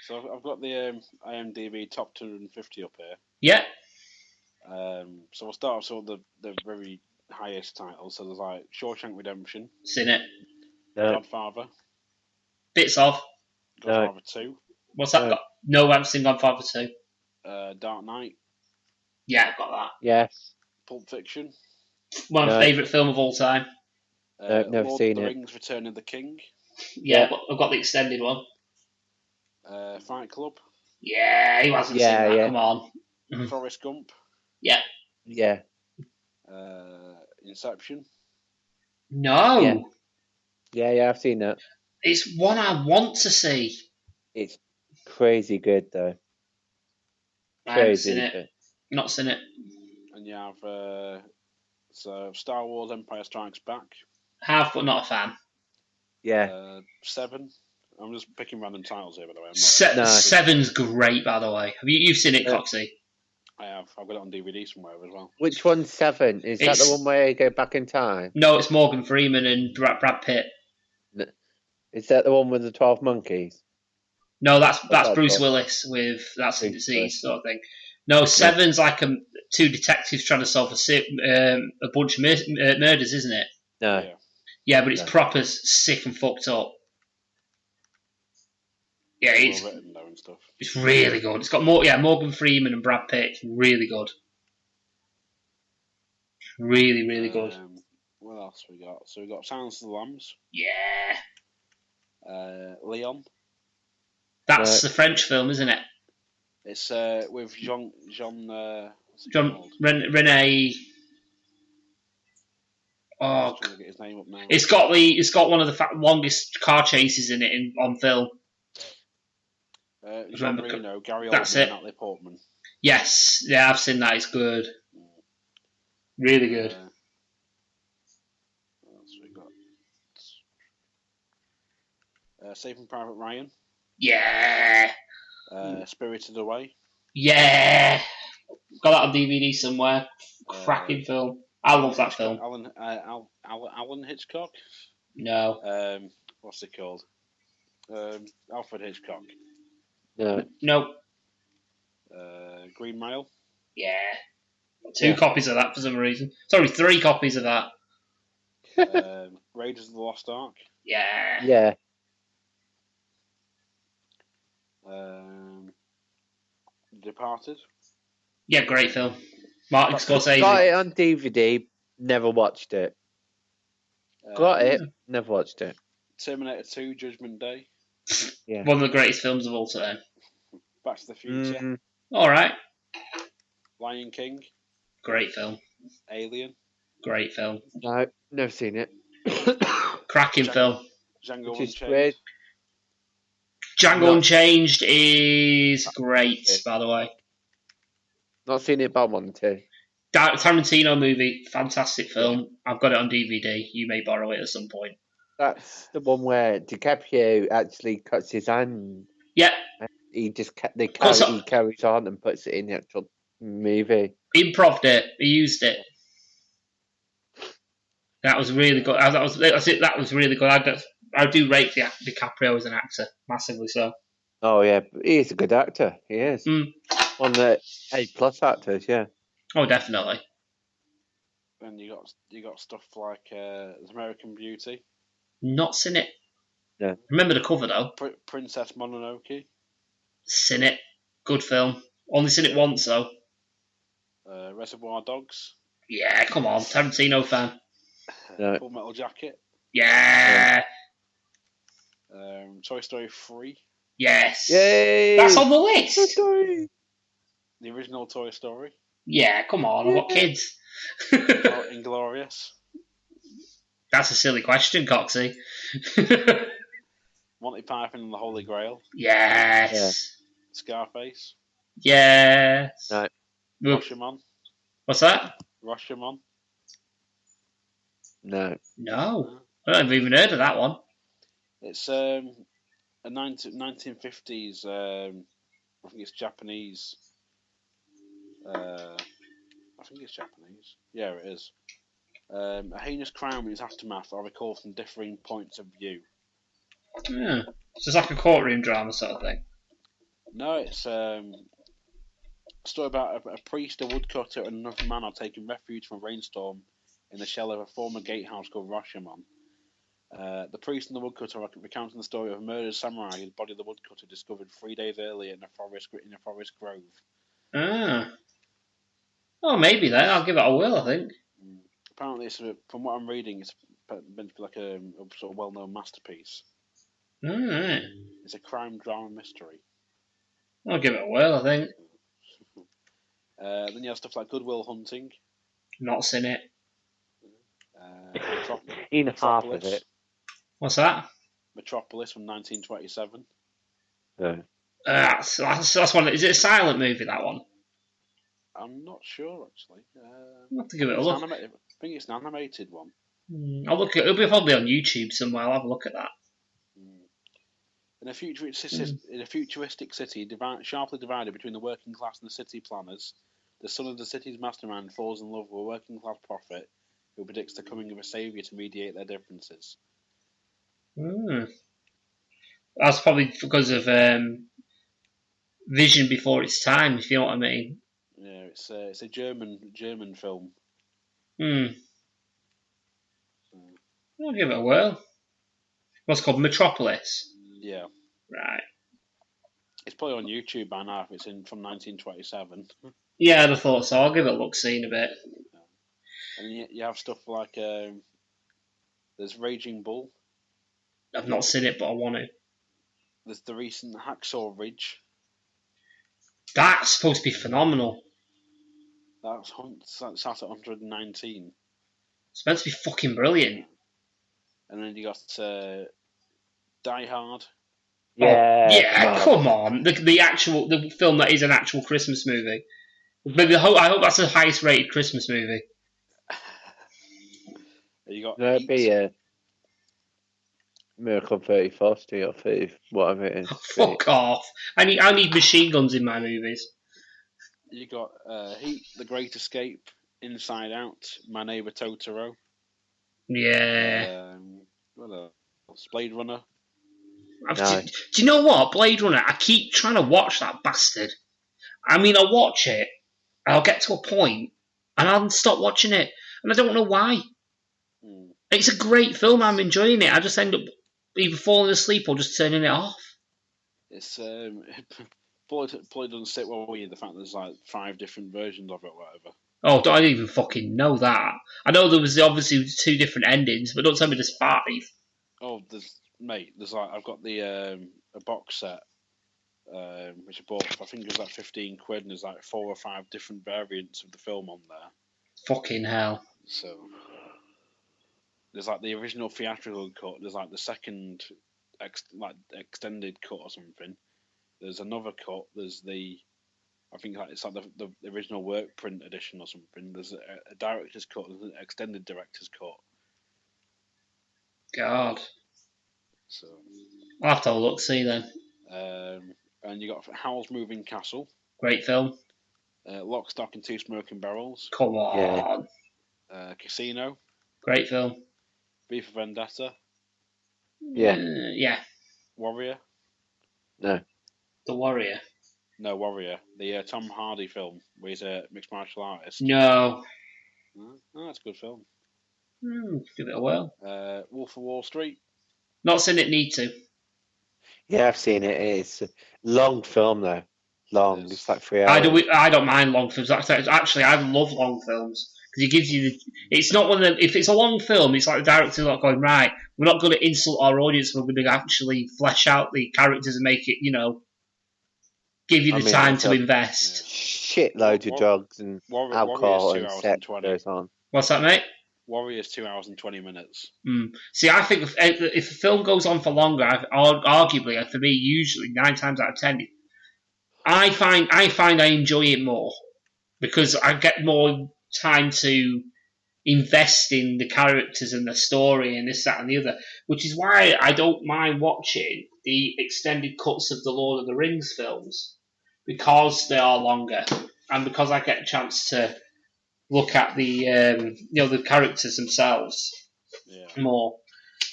So I've got the IMDb top 250 up here. Yeah. So we'll start off with the very highest titles. So there's like Shawshank Redemption, Seen it. Godfather, Bits of. Godfather 2. What's that got? No, I haven't seen Godfather 2. Dark Knight. Yeah, I've got that. Yes. Pulp Fiction. One of my favourite film of all time. Never Lord seen of the it. Rings, Return of the King. Yeah, I've got the extended one. Fight Club. Yeah, who hasn't seen that? Come on. Forrest Gump. Yeah. Yeah. Inception. No. Yeah, I've seen that. It's one I want to see. It's crazy good though. I haven't seen it. Not seen it. And you have so Star Wars Empire Strikes Back. Have, but not a fan. Yeah. 7. I'm just picking random titles here, by the way. Seven's great, by the way. You've seen it, Coxie? I have. I've got it on DVD somewhere as well. Which one's 7? Is that the one where you go back in time? No, it's Morgan Freeman and Brad Pitt. Is that the one with the 12 monkeys? No, that's Bruce Willis with that's the disease sort of thing. No, 7's like two detectives trying to solve a bunch of murders, isn't it? No. Yeah, but it's proper sick and fucked up. Yeah, it's really good. It's got Morgan Freeman and Brad Pitt. It's really good. Really, really good. What else we got? So we got Silence of the Lambs. Yeah. Leon. That's the French film, isn't it? It's with Jean Rene. Oh, trying to get his name up now. It's got one of the longest car chases in it on film. Jean Reno, Gary That's Oldman, it. Natalie Portman. Yes, yeah, I've seen that. It's good. Really good. What else we got? Saving Private Ryan. Yeah. Spirited Away. Yeah. Got that on DVD somewhere. Cracking film. I love that film. Alan Hitchcock. No. What's it called? Alfred Hitchcock. No. Green Mile. Yeah. 2 copies of that for some reason. Sorry, 3 copies of that. Raiders of the Lost Ark. Yeah. Yeah. Departed. Yeah, great film. Martin Got Scorsese. it on DVD, never watched it. Got it, never watched it. Terminator 2, Judgment Day. Yeah. One of the greatest films of all time. Back to the Future. All right. Lion King. Great film. Alien. Great film. No, never seen it. Cracking film. Django Which is Unchained. weird. Django Not- Unchanged is great, by the way. Not seen it, but I want to. Tarantino movie, fantastic film. I've got it on DVD. You may borrow it at some point. That's the one where DiCaprio actually cuts his hand. Yeah. He just he carries on and puts it in the actual movie. Improved it. He used it. That was really good. That was really good. I do rate DiCaprio as an actor massively. So. Oh yeah, he's a good actor. He is one of the A+ actors. Yeah. Oh, definitely. Then you got stuff like American Beauty. Not seen it. Yeah. Remember the cover though. Princess Mononoke. Seen it. Good film. Only seen it once though. Reservoir Dogs. Yeah, come on, Tarantino fan. No. Full Metal Jacket. Yeah. Toy Story 3. Yes. Yay! That's on the list. Toy Story. The original Toy Story. Yeah, come on, I've got kids. Inglorious. That's a silly question, Coxie. Monty Python and the Holy Grail. Yes. Scarface. Yes. No. Rashomon. What's that? Rashomon. No. No. I don't even heard of that one. It's a 1950s. I think it's Japanese. I think it's Japanese. Yeah, it is. A heinous crime and its aftermath are recalled from differing points of view. Yeah. So it's like a courtroom drama sort of thing. No, it's a story about a priest, a woodcutter, and another man are taking refuge from a rainstorm in the shell of a former gatehouse called Rashomon. The priest and the woodcutter are recounting the story of a murdered samurai whose body the woodcutter discovered 3 days earlier in a forest grove. Ah. Oh, maybe then. I'll give it a whirl, I think. Apparently, from what I'm reading, it's meant to be like a sort of well-known masterpiece. Alright. It's a crime drama mystery. I'll give it a whirl, I think. Then you have stuff like Good Will Hunting. Not seen it. Seen half of it. What's that? Metropolis from 1927. No. That's one. Is it a silent movie, that one? I'm not sure, actually. I'll have to give it a look. I think it's an animated one. I'll look at. It'll be probably on YouTube somewhere. I'll have a look at that. In a futuristic city sharply divided between the working class and the city planners, the son of the city's mastermind falls in love with a working class prophet who predicts the coming of a saviour to mediate their differences. That's probably because of vision before its time, if you know what I mean. Yeah, it's a German film. I'll give it a whirl. What's it called? Metropolis. Yeah. Right. It's probably on YouTube by now if it's from 1927. Yeah, I'd have thought so. I'll give it a look, see in a bit. And you have stuff like there's Raging Bull. I've not seen it, but I want to. There's the recent Hacksaw Ridge. That's supposed to be phenomenal. That's sat at 119. It's meant to be fucking brilliant. And then you got Die Hard. Yeah. Yeah, come on. The film that is an actual Christmas movie. Maybe I hope that's the highest rated Christmas movie. You got That'd be a Miracle on 34th Street or 30, whatever it is. Fuck off. I need machine guns in my movies. You got Heat, The Great Escape, Inside Out, My Neighbor Totoro. Yeah. What else? Blade Runner. Do you know what? Blade Runner, I keep trying to watch that bastard. I mean, I'll watch it, and I'll get to a point, and I'll stop watching it, and I don't know why. It's a great film, I'm enjoying it. I just end up either falling asleep or just turning it off. It's Probably doesn't sit well with you, the fact there's like 5 different versions of it or whatever. Oh, I didn't even fucking know that. I know there was obviously 2 different endings, but don't tell me there's 5. Oh, there's like I've got the a box set which I bought. I think it was like 15 quid, and there's like 4 or 5 different variants of the film on there. Fucking hell. So there's like the original theatrical cut. There's like the second extended cut or something. There's another cut. There's I think it's like the original work print edition or something. There's a director's cut. There's an extended director's cut. God. So I'll have to have a look, see then. And you got Howl's Moving Castle. Great film. Lock, Stock and Two Smoking Barrels. Come on. Yeah. Casino. Great film. V for Vendetta. Yeah. Yeah. Warrior. No. The Warrior. No, Warrior. The Tom Hardy film where he's a mixed martial artist. No. Oh, that's a good film. Give it a whirl. Wolf of Wall Street. Not seen it, need to. Yeah, I've seen it. It's a long film though. Long. It's like 3 hours. I don't mind long films. Actually, I love long films because it gives you the. It's not one of them. If it's a long film, it's like the director's not going right. We're not going to insult our audience. We're going to actually flesh out the characters and make it, give you the time to invest. Shitloads of drugs and alcohol and sex goes on. What's that, mate? Warrior's 2 hours and 20 minutes. See, I think if a film goes on for longer, arguably, for me, usually 9 times out of 10, I find I enjoy it more because I get more time to invest in the characters and the story and this, that, and the other. Which is why I don't mind watching the extended cuts of the Lord of the Rings films because they are longer and because I get a chance to look at the the characters themselves more.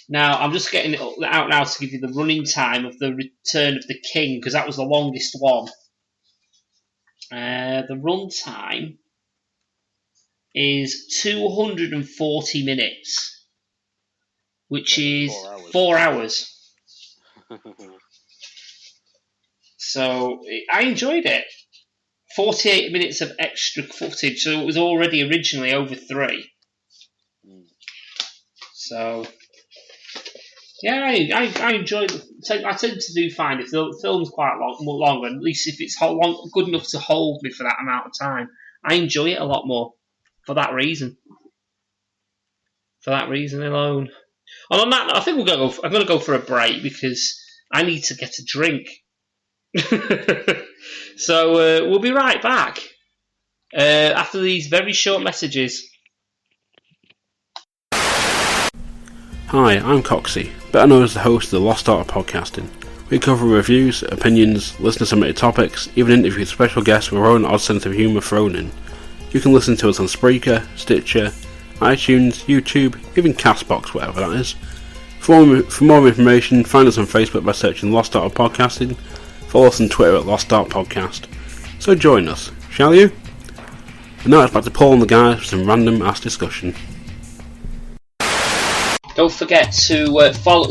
Now I'm just getting it out now to give you the running time of the Return of the King because that was the longest one. The run time is 240 minutes, which is 4 hours. So I enjoyed it. 48 minutes of extra footage, so it was already originally over 3. So, yeah, I enjoy it. I tend to find if the film's quite long, at least if it's good enough to hold me for that amount of time, I enjoy it a lot more for that reason. For that reason alone. And on that, I think I'm going to go for a break because I need to get a drink. So we'll be right back after these very short messages. Hi, I'm Coxie, better known as the host of the Lost Art of Podcasting. We cover reviews, opinions, listener-submitted topics, even interview special guests with our own odd sense of humour thrown in. You can listen to us on Spreaker, Stitcher, iTunes, YouTube, even Castbox, whatever that is. For more information, find us on Facebook by searching Lost Art of Podcasting. Follow us on Twitter at Lost Art Podcast. So join us, shall you? And now it's back to Paul and the guys for some random ass discussion. Don't forget to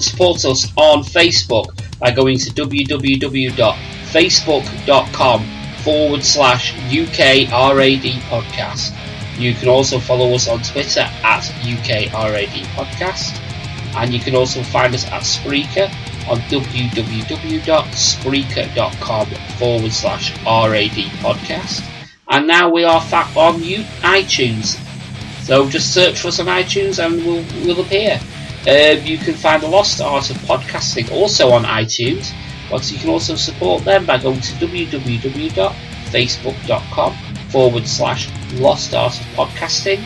support us on Facebook by going to www.facebook.com/UKRAD podcast. You can also follow us on Twitter at UKRAD podcast. And you can also find us at Spreaker on www.spreaker.com/RAD podcast. And now we are on iTunes. So just search for us on iTunes and we'll appear. You can find the Lost Art of Podcasting also on iTunes. But you can also support them by going to www.facebook.com/Lost Art of Podcasting.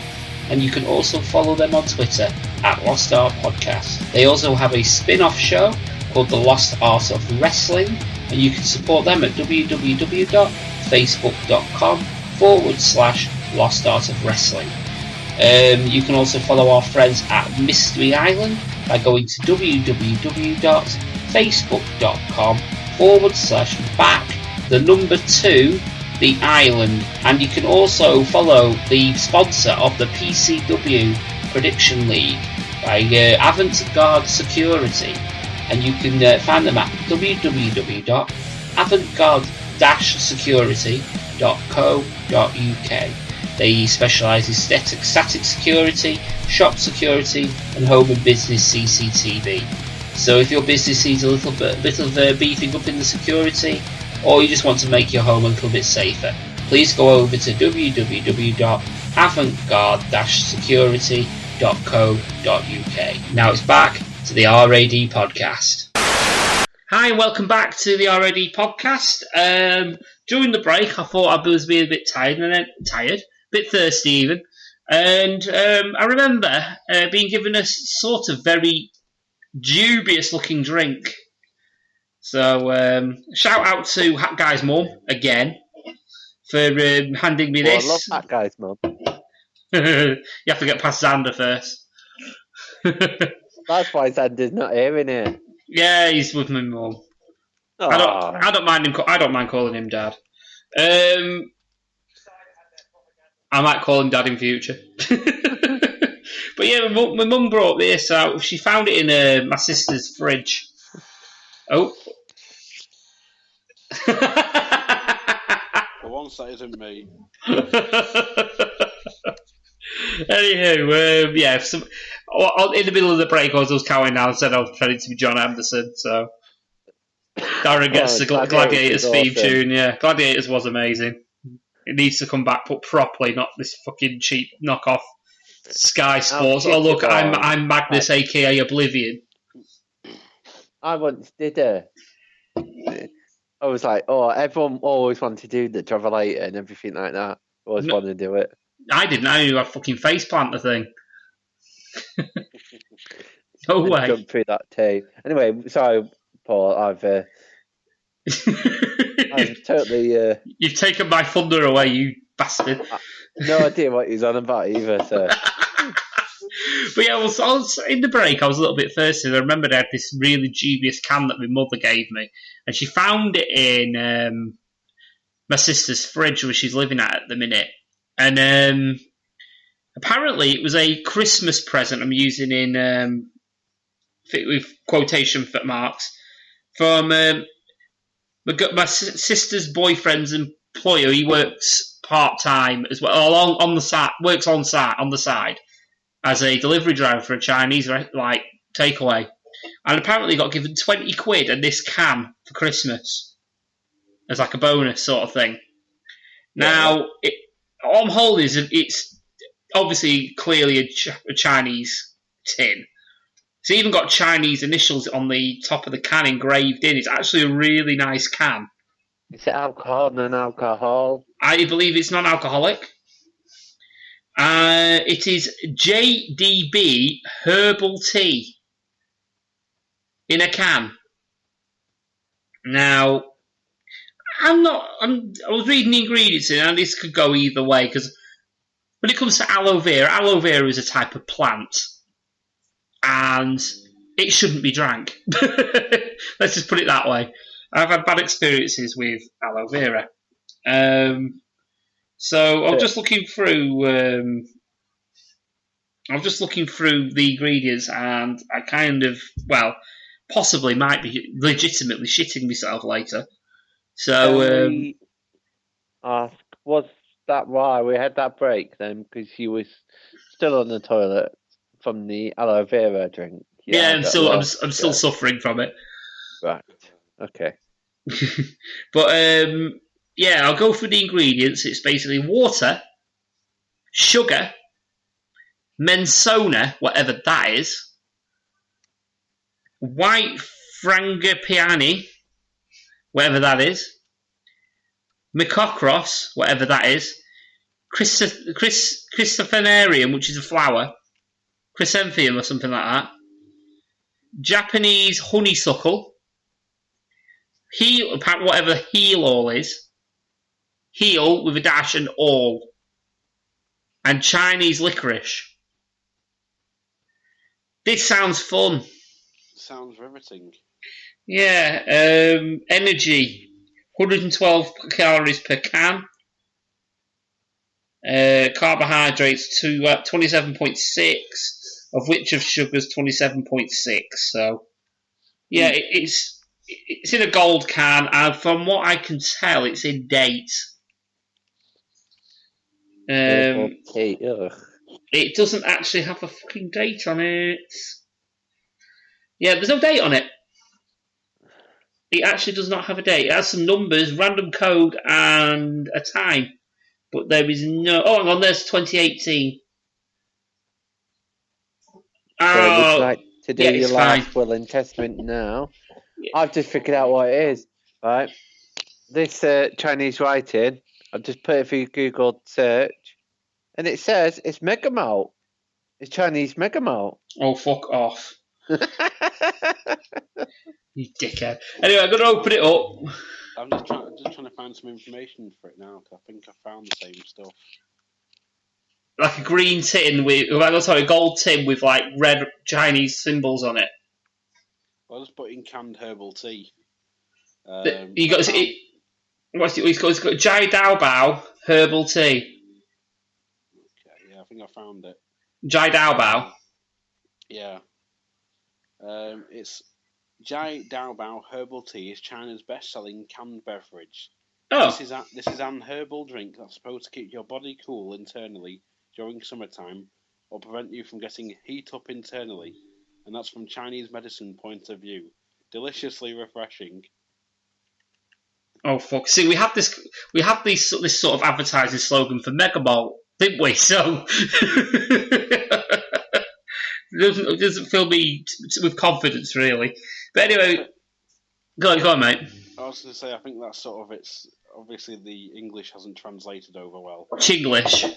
And you can also follow them on Twitter at Lost Art Podcast. They also have a spin-off show called The Lost Art of Wrestling, and you can support them at www.facebook.com/Lost Art of Wrestling. You can also follow our friends at Mystery Island by going to www.facebook.com/back2 the island, and you can also follow the sponsor of the PCW Prediction League by Avant-Garde Security, and you can find them at www.avantgarde home-security.co.uk. They specialise in static security, shop security, and home and business CCTV. So if your business needs a little bit of beefing up in the security, or you just want to make your home a little bit safer, please go over to www.avantgarde-security.co.uk. Now it's back to the RAD podcast. Hi, and welcome back to the RAD podcast. During the break, I thought I was being a bit tired, a bit thirsty even, and I remember being given a sort of very dubious-looking drink. So, shout out to Hat Guy's mum again for handing me this. I love Hat Guy's mum. You have to get past Xander first. That's why Xander's not hearing it. Yeah, he's with my mum. I don't mind him. I don't mind calling him Dad. I might call him Dad in future. But yeah, my mum brought this out. She found it in my sister's fridge. Oh. For once, that isn't me. Anywho, yeah. In the middle of the break, I was counting down and said I was pretending to be John Anderson. So Darren gets the Gladiators theme tune. Yeah, Gladiators was amazing. It needs to come back, but properly, not this fucking cheap knockoff Sky Sports. Oh look, I'm Magnus, aka Oblivion. I once did I was like, everyone always wanted to do the Travelator and everything like that. Always wanted to do it. I didn't. I knew I'd fucking faceplant the thing. No way. Jump through that tape. Anyway, sorry, Paul. I've totally. You've taken my thunder away, you bastard. No idea what he's on about either. So. But yeah, I was in the break. I was a little bit thirsty. I remembered I had this really dubious can that my mother gave me, and she found it in my sister's fridge where she's living at the minute. And apparently, it was a Christmas present. I'm using in with quotation marks from my sister's boyfriend's employer. He works part time as well, on the side. Works on the side as a delivery driver for a Chinese takeaway, and apparently got given 20 quid and this can for Christmas as like a bonus sort of thing. Now, all I'm holding is it's obviously clearly a Chinese tin. It's even got Chinese initials on the top of the can engraved in. It's actually a really nice can. Is it alcohol, non-alcohol? I believe it's non-alcoholic. It is JDB herbal tea in a can. Now, I was reading the ingredients in, and this could go either way, because when it comes to aloe vera is a type of plant, and it shouldn't be drank. Let's just put it that way. I've had bad experiences with aloe vera. So I'm just looking through the ingredients, and I possibly might be legitimately shitting myself later. So was that why we had that break then? Because you was still on the toilet from the aloe vera drink. Yeah, I'm still suffering from it. Right. Okay. But yeah, I'll go through the ingredients. It's basically water, sugar, mensona, whatever that is, white frangipani, whatever that is, micocross, whatever that is, Christophanarium, which is a flower, chrysanthemum or something like that, Japanese honeysuckle, whatever heel all is, heel with a dash and all, and Chinese licorice. This sounds fun. Sounds riveting. Yeah, energy, 112 calories per can. Carbohydrates to 27.6, of which of sugar's 27.6. So, yeah, it's It's in a gold can, and from what I can tell, it's in date. Okay, ugh. It doesn't actually have a fucking date on it. Yeah, there's no date on it. It actually does not have a date. It has some numbers, random code, and a time. But there is no... Oh, hang on, there's 2018. So would you like to do yeah, your it's last fine. will and testament now? Yeah. I've just figured out what it is, right? This Chinese writing, I've just put it through Google search, and it says it's Megamalt. It's Chinese Megamalt. Oh, fuck off. You dickhead. Anyway, I'm going to open it up. I'm just trying to find some information for it now, because I think I found the same stuff. Like a green tin with... Sorry, gold tin with, like, red Chinese symbols on it. I'll just put in canned herbal tea. You got... He's got Jai Dao Bao herbal tea. Okay, yeah, I think I found it. Jai Dao Bao. Yeah. It's Jai Dao Bao herbal tea is China's best-selling canned beverage. Oh. This is an herbal drink that's supposed to keep your body cool internally during summertime, or prevent you from getting heat up internally, and that's from Chinese medicine point of view. Deliciously refreshing. Oh fuck! See, we had this sort of advertising slogan for Megamalt, didn't we? So it doesn't fill me with confidence, really. But anyway, go on, mate. I was going to say, I think that's sort of it's. Obviously, the English hasn't translated over well. Chinglish.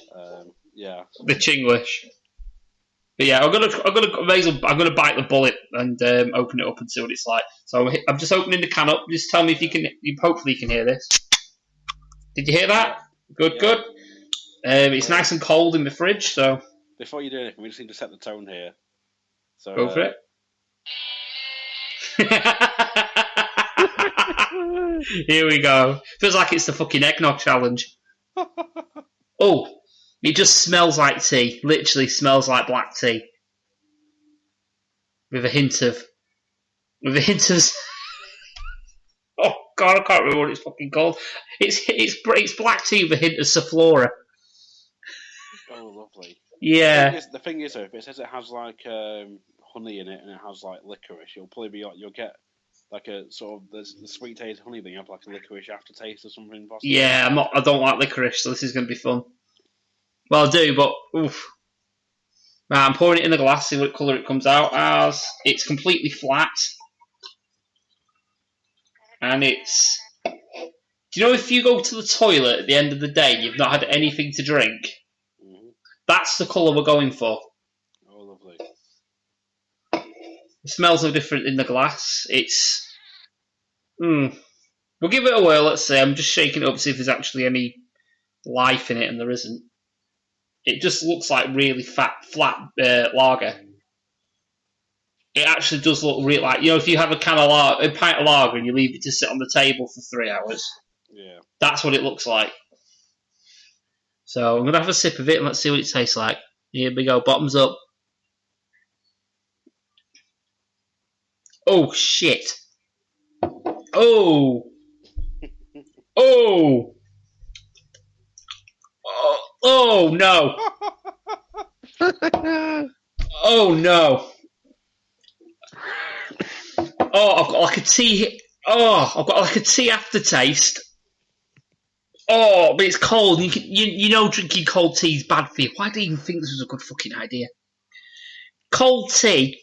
Yeah. The Chinglish. But yeah, I'm gonna bite the bullet and open it up and see what it's like. So I'm just opening the can up. Just tell me if you can. Hopefully, you can hear this. Did you hear that? Good, Yeah. good. It's nice and cold in the fridge, so. Before you do anything, we just need to set the tone here. So Go for it. Here we go. Feels like it's the fucking eggnog challenge. Oh, it just smells like tea. Literally smells like black tea. With a hint of... Oh god, I can't remember what it's fucking called. It's black tea with a hint of Sephora. Oh, lovely. Yeah. The thing is, though, if it says it has like honey in it and it has like licorice, it'll probably be like you'll get like a sort of the sweet taste honey, then you have like a licorice aftertaste or something. Possibly. Yeah, I don't like licorice, so this is going to be fun. Well, I do, but oof. Right, I'm pouring it in a glass, see what colour it comes out as. It's completely flat. And it's... Do you know if you go to the toilet at the end of the day and you've not had anything to drink? Mm-hmm. That's the colour we're going for. Oh, lovely. The smells are different in the glass. It's... We'll give it a whirl, let's see. I'm just shaking it up to see if there's actually any life in it, and there isn't. It just looks like really flat lager. It actually does look real, like, you know, if you have a pint of lager and you leave it to sit on the table for 3 hours. Yeah. That's what it looks like. So I'm gonna have a sip of it and let's see what it tastes like. Here we go, bottoms up. Oh shit. Oh. Oh. Oh no. Oh no. Oh, I've got like a tea. Oh, I've got like a tea aftertaste. Oh, but it's cold. You know drinking cold tea is bad for you. Why do you even think this was a good fucking idea? Cold tea.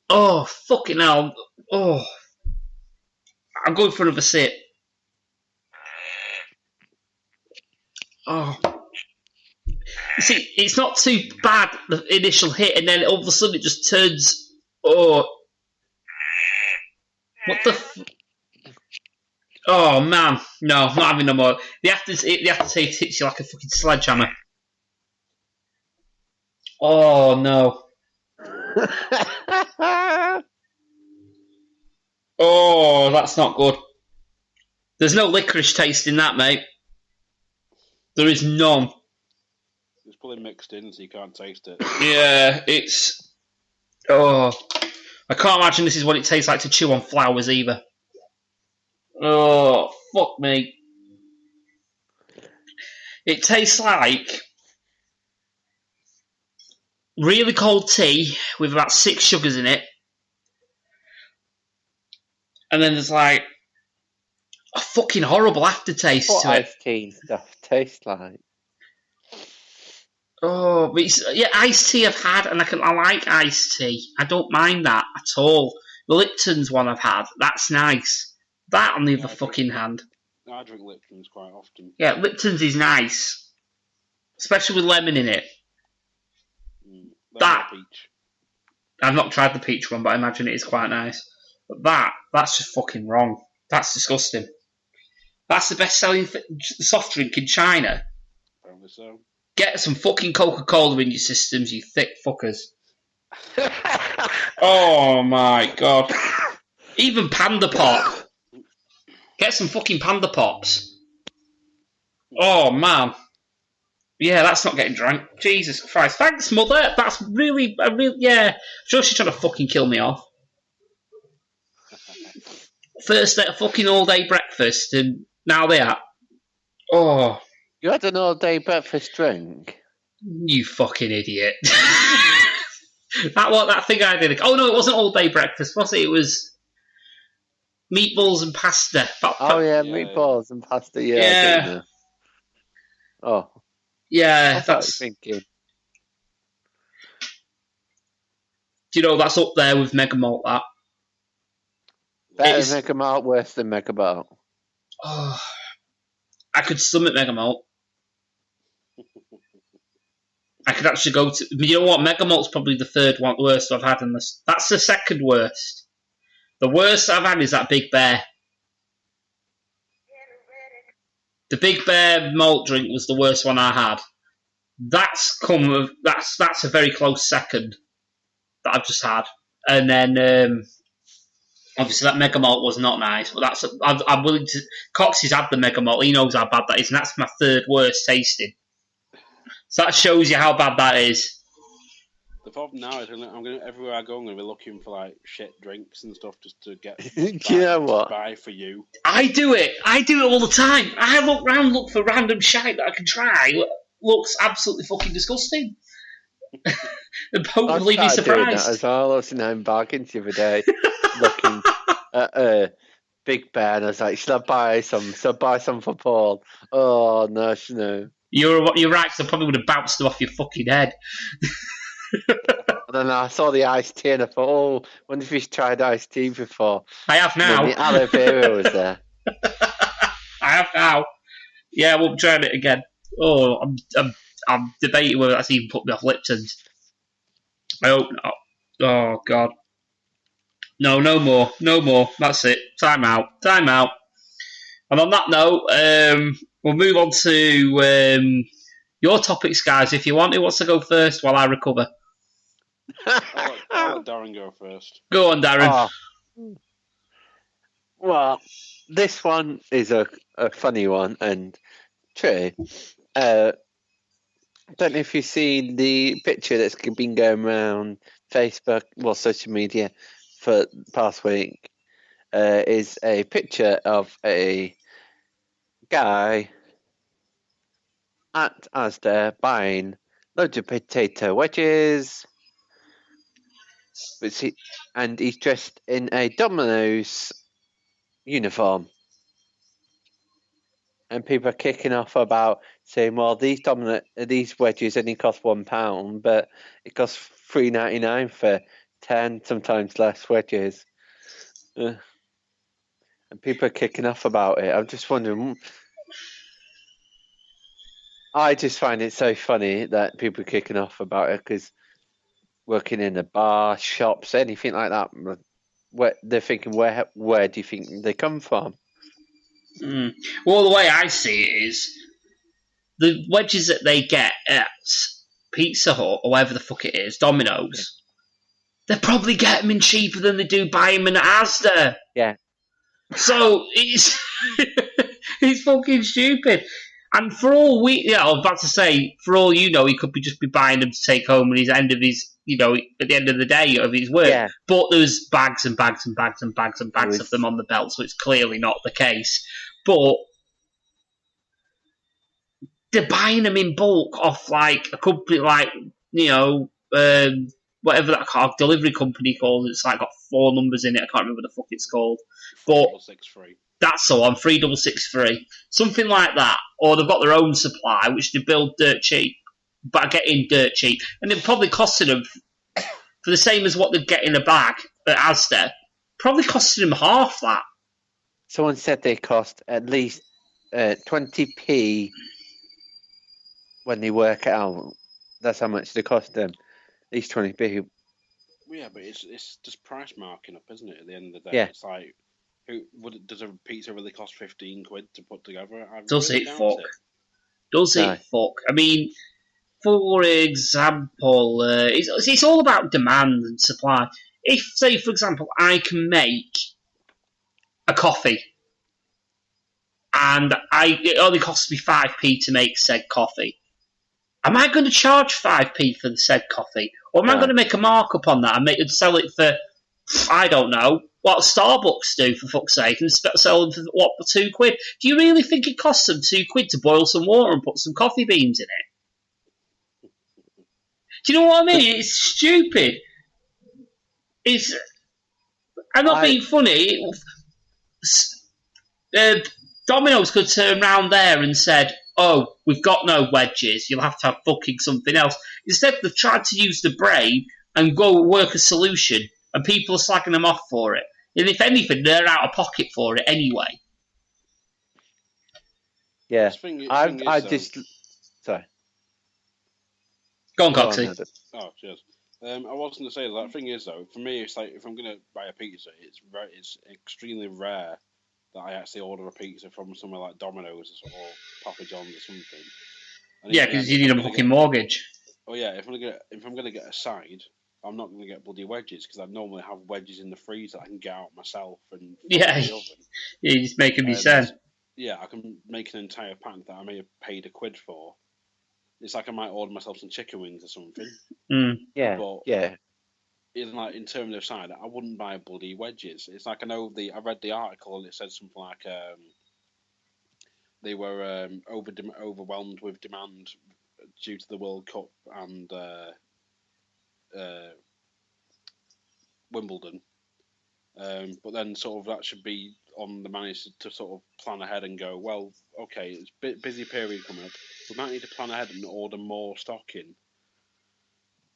Oh, fucking hell. Oh. I'm going for another sip. Oh. You see, it's not too bad, the initial hit, and then all of a sudden it just turns... Oh. What the... Oh, man. No, not having no more. The aftertaste hits you like a fucking sledgehammer. Oh, no. Oh, that's not good. There's no licorice taste in that, mate. There is none. It's probably mixed in, so you can't taste it. Yeah, it's... Oh. I can't imagine this is what it tastes like to chew on flowers either. Oh, fuck me. It tastes like really cold tea with about 6 sugars in it. And then there's like a fucking horrible aftertaste What to it. iced tea and stuff tastes like? Oh, but iced tea I've had, and I like iced tea. I don't mind that at all. The Lipton's one I've had, that's nice. That on the other fucking hand. I drink Lipton's quite often. Yeah, Lipton's is nice. Especially with lemon in it. That, peach. I've not tried the peach one, but I imagine it is quite nice. But that's just fucking wrong. That's disgusting. That's the best-selling soft drink in China. Probably so. Get some fucking Coca-Cola in your systems, you thick fuckers. Oh my god. Even Panda Pop. Get some fucking Panda Pops. Oh man. Yeah, that's not getting drank. Jesus Christ. Thanks, Mother. That's really, yeah. I'm sure she's trying to fucking kill me off. First at a fucking all-day breakfast, and now they are. Oh. You had an all-day breakfast drink? You fucking idiot. That thing I did. Oh no, it wasn't all-day breakfast, was it? It was meatballs and pasta. Meatballs and pasta, yeah. Oh. Yeah, that's thinking. Do you know that's up there with Mega Malt, that? Better than Mega Malt, worse than Mega Malt. Oh, I could stomach Mega Malt. I could actually go to... You know what? Mega Malt's probably the third one worst I've had in this. That's the second worst. The worst I've had is that Big Bear. The Big Bear malt drink was the worst one I had. That's a very close second that I've just had. And then obviously that Mega Malt was not nice, but I'm willing to. Cox has had the Mega Malt. He knows how bad that is, and that's my third worst tasting. So that shows you how bad that is. The problem now is everywhere I go, I'm going to be looking for like shit drinks and stuff just to get. Do you know what? Buy for you. I do it all the time. I look for random shite that I can try. Looks absolutely fucking disgusting. And hopefully be surprised. Doing that as well. I was in bargains the other day, looking at a Big Bear, and I was like, "Should I buy some? Should I buy some for Paul?" Oh no. You're right. Because I probably would have bounced them off your fucking head. And then I saw the iced tea, and I thought, "Oh, wonder if he's tried iced tea before." I have now. And the aloe vera was there. I have now. Yeah, I won't try it again. Oh, I'm debating whether that's even put me off Lipton's. I hope not. Oh God. No more. That's it. Time out. And on that note, we'll move on to your topics, guys. If you want, who wants to go first while I recover? I'll let Darren go first. Go on, Darren. Oh. Well, this one is a funny one and true. Don't know if you've seen the picture that's been going around Facebook, social media for the past week. Is a picture of a guy at Asda buying loads of potato wedges, and he's dressed in a Domino's uniform. And people are kicking off about saying, well, these wedges only cost £1, but it costs $3.99 for 10, sometimes less wedges. And people are kicking off about it. I'm just wondering. I just find it so funny that people are kicking off about it, because working in a bar, shops, anything like that, they're thinking, where do you think they come from? Well, the way I see it is the wedges that they get at Pizza Hut or whatever the fuck it is, Domino's, they probably get them in cheaper than they do buy them in Asda. Yeah. So it's fucking stupid. And for all I was about to say, for all you know, he could just be buying them to take home at at the end of the day of his work. Yeah. But there's bags and bags and bags and bags and bags of them on the belt, so it's clearly not the case. But they're buying them in bulk off like a company like whatever that delivery company called. It's like got 4 numbers in it. I can't remember what the fuck it's called. But 3663. that's the one, 3663. Something like that. Or they've got their own supply, which they build dirt cheap, but are getting dirt cheap. And it probably costing them, for the same as what they get in a bag at Asda, probably costing them half that. Someone said they cost at least 20p when they work it out. That's how much they cost them. At least 20p. Well, yeah, but it's just price marking up, isn't it? At the end of the day, Yeah. It's like, does a pizza really cost 15 quid to put together? Does really it, doubt fuck? it. Does No. it, fuck? I mean, for example, it's all about demand and supply. If, say, for example, I can make a coffee, and it only costs me 5p to make said coffee, am I going to charge 5p for the said coffee? Or am I No. going to make a markup on that and sell it for, I don't know, what Starbucks do, for fuck's sake, and sell them for, for 2 quid? Do you really think it costs them 2 quid to boil some water and put some coffee beans in it? Do you know what I mean? It's stupid. I'm not being funny. Domino's could turn round there and said, "Oh, we've got no wedges. You'll have to have fucking something else." Instead, they've tried to use the brain and go work a solution, and people are slagging them off for it. And if anything, they're out of pocket for it anyway. Yeah. I just Sorry. Go on, Coxie. Oh, cheers. I was going to say that thing is though. For me, it's like if I'm going to buy a pizza, it's extremely rare that I actually order a pizza from somewhere like Domino's or Papa John's or something. And Yeah, because you need a fucking mortgage. Oh yeah, if I'm gonna get a side, I'm not gonna get bloody wedges because I normally have wedges in the freezer I can get out myself and Yeah, in the oven. You're just making me sad. Yeah, I can make an entire pack that I may have paid £1 for. It's like I might order myself some chicken wings or something. Yeah, But yeah. in terms of side, I wouldn't buy bloody wedges. It's like I read the article and it said something like they were overwhelmed with demand due to the World Cup and Wimbledon. But then sort of that should be on the manager to sort of plan ahead and go, well, okay, it's a busy period coming up. We might need to plan ahead and order more stock in.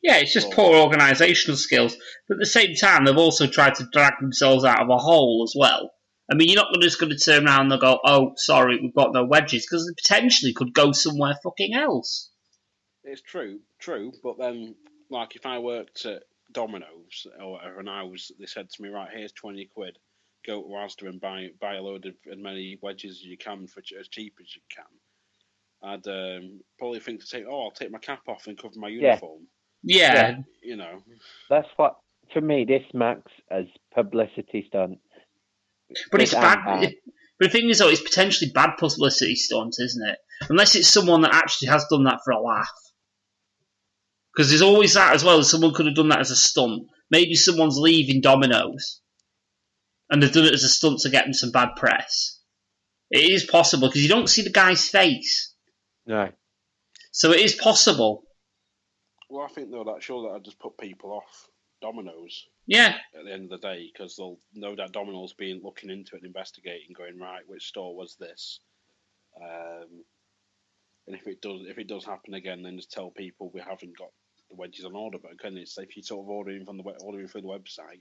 Yeah, it's just poor organisational skills. But at the same time, they've also tried to drag themselves out of a hole as well. I mean, you're not just going to turn around and go, "Oh, sorry, we've got no wedges," because they potentially could go somewhere fucking else. It's true. But then, like, if I worked at Domino's they said to me, right, here's 20 quid, go to Asda and buy a load of as many wedges as you can for as cheap as you can. I'd probably think to say, I'll take my cap off and cover my uniform. Yeah. You know. That's what, for me, this marks as publicity stunt. But it's bad. But the thing is, though, it's potentially bad publicity stunt, isn't it? Unless it's someone that actually has done that for a laugh. Because there's always that as well. Someone could have done that as a stunt. Maybe someone's leaving Domino's, and they've done it as a stunt to get them some bad press. It is possible, because you don't see the guy's face. No. So it is possible. Well, I think, though, that I'd just put people off Domino's. Yeah. At the end of the day, because they'll know that Domino's being looking into it and investigating, going, right, which store was this? And if it does happen again, then just tell people we haven't got the wedges on order. But again, it's if you're sort of ordering through the website,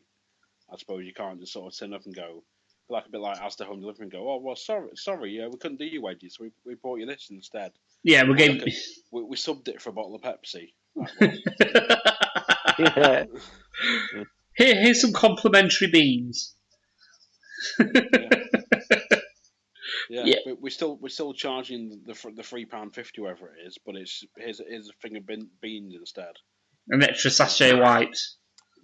I suppose you can't just sort of turn up and go, like a bit like Asda Home Delivery and go, oh well, sorry, we couldn't do your wedges, so we bought you this instead. Yeah, we subbed it for a bottle of Pepsi. Yeah. Here's some complimentary beans. Yeah. But we're still charging the £3.50 whatever it is, but here's a thing of beans instead. An extra sachet wipes.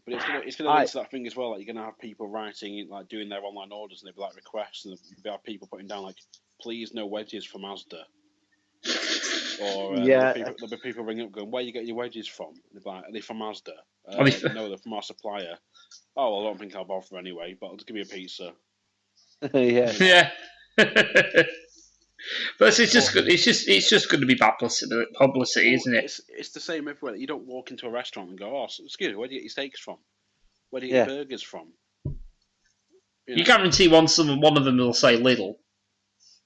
But it's going to lead to that thing as well. Like you're going to have people writing, like doing their online orders, and they'll be like requests, and there'll be people putting down like, "Please no wedges from Asda." Or Yeah. there'll be people ringing up going, "Where you get your wedges from?" And they're like, "Are they from Asda?" No, they're from our supplier. Oh, well, I don't think I'll bother anyway, but I'll just give me a pizza. Yeah. Yeah. But it's just good. It's just going to be bad publicity, isn't it? It's the same everywhere. You don't walk into a restaurant and go, "Oh, excuse me, where do you get your steaks from? Where do you get Yeah. your burgers from?" You guarantee one of them will say Lidl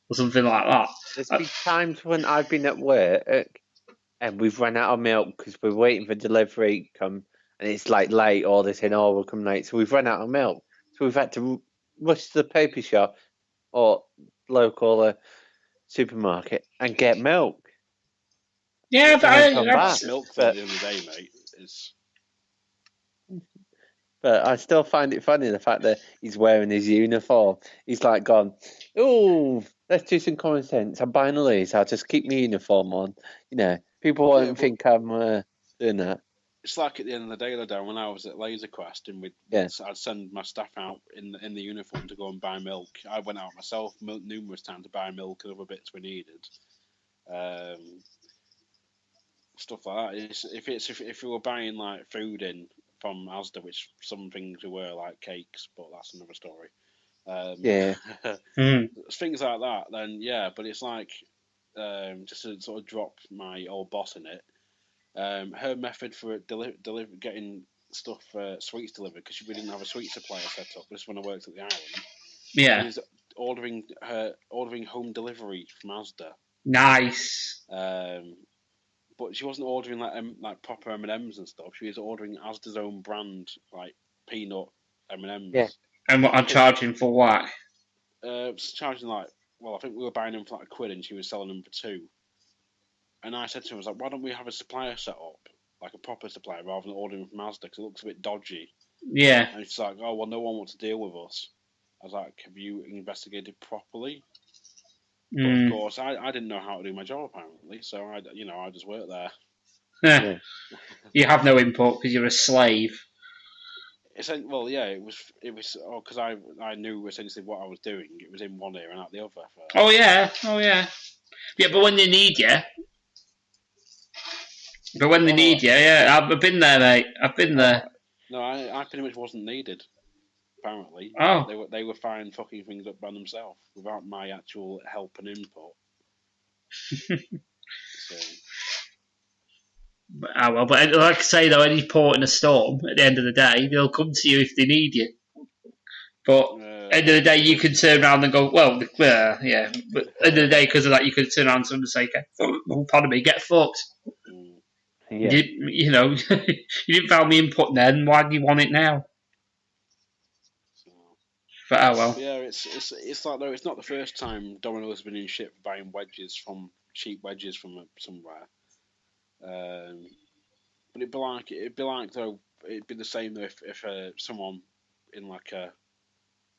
or something like that. There's been times when I've been at work and we've run out of milk because we're waiting for delivery to come, and it's like late, or they're saying, "Oh, we'll come late," so we've run out of milk. So we've had to rush to the paper shop or local supermarket and get milk. Yeah, Milk though, at the end of the day, mate, is. But I still find it funny the fact that he's wearing his uniform. He's like gone, "Oh, let's do some common sense. I'm buying all these. I'll just keep my uniform on." People won't think I'm doing that. It's like at the end of the day, though, when I was at Laser Quest and I'd send my staff out in the uniform to go and buy milk. I went out myself numerous times to buy milk and other bits we needed. Stuff like that. If we were buying like food in from Asda, which some things we were like cakes, but that's another story. Things like that. Then yeah, but it's like just to sort of drop my old boss in it. Her method for getting stuff sweets delivered, because we didn't have a sweet supplier set up. This is when I worked at the island. Yeah. Was ordering home delivery from Asda. Nice. But she wasn't ordering like proper M&Ms and stuff. She was ordering Asda's own brand, like peanut M&Ms. Yeah. And what I'm charging for what? Charging I think we were buying them for like £1, and she was selling them for £2. And I said to her, I was like, "Why don't we have a supplier set up, like a proper supplier, rather than ordering from Asda, because it looks a bit dodgy." Yeah. And she's like, "Oh, well, no one wants to deal with us." I was like, "Have you investigated properly?" But of course, I didn't know how to do my job apparently, so I just worked there. Yeah. You have no input because you're a slave. It was because I knew essentially what I was doing. It was in one ear and out the other. Oh yeah. Yeah, but when they need you. Yeah, I've been there, mate. I've been there. No, I pretty much wasn't needed. Apparently, they were fine fucking things up by themselves without my actual help and input. So. But like I say though, any port in a storm, at the end of the day, they'll come to you if they need you. But at the end of the day, you can turn around and go, well, yeah. But at the end of the day, because of that, you can turn around to someone and say, pardon me, get fucked. Yeah. You didn't value me input then. Why do you want it now? But oh well. Yeah, it's like though it's not the first time Domino's has been in shit for buying cheap wedges from somewhere. But it'd be the same though if someone in like a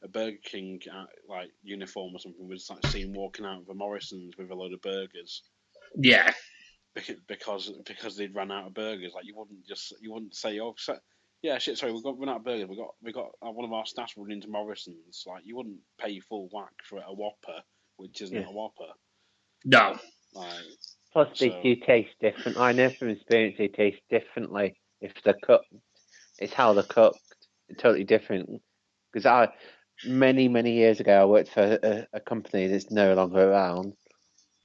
Burger King like uniform or something was like seen walking out of a Morrison's with a load of burgers. Yeah. Because they'd run out of burgers. Like you wouldn't say, "Oh, yeah, shit. Sorry, we've run out of burgers. We got one of our staff running into Morrison's." Like you wouldn't pay full whack for a Whopper, which isn't a Whopper. No. Plus, they do taste different. I know from experience they taste differently if they're cooked. It's how they're cooked. It's totally different. Because many years ago, I worked for a company that's no longer around.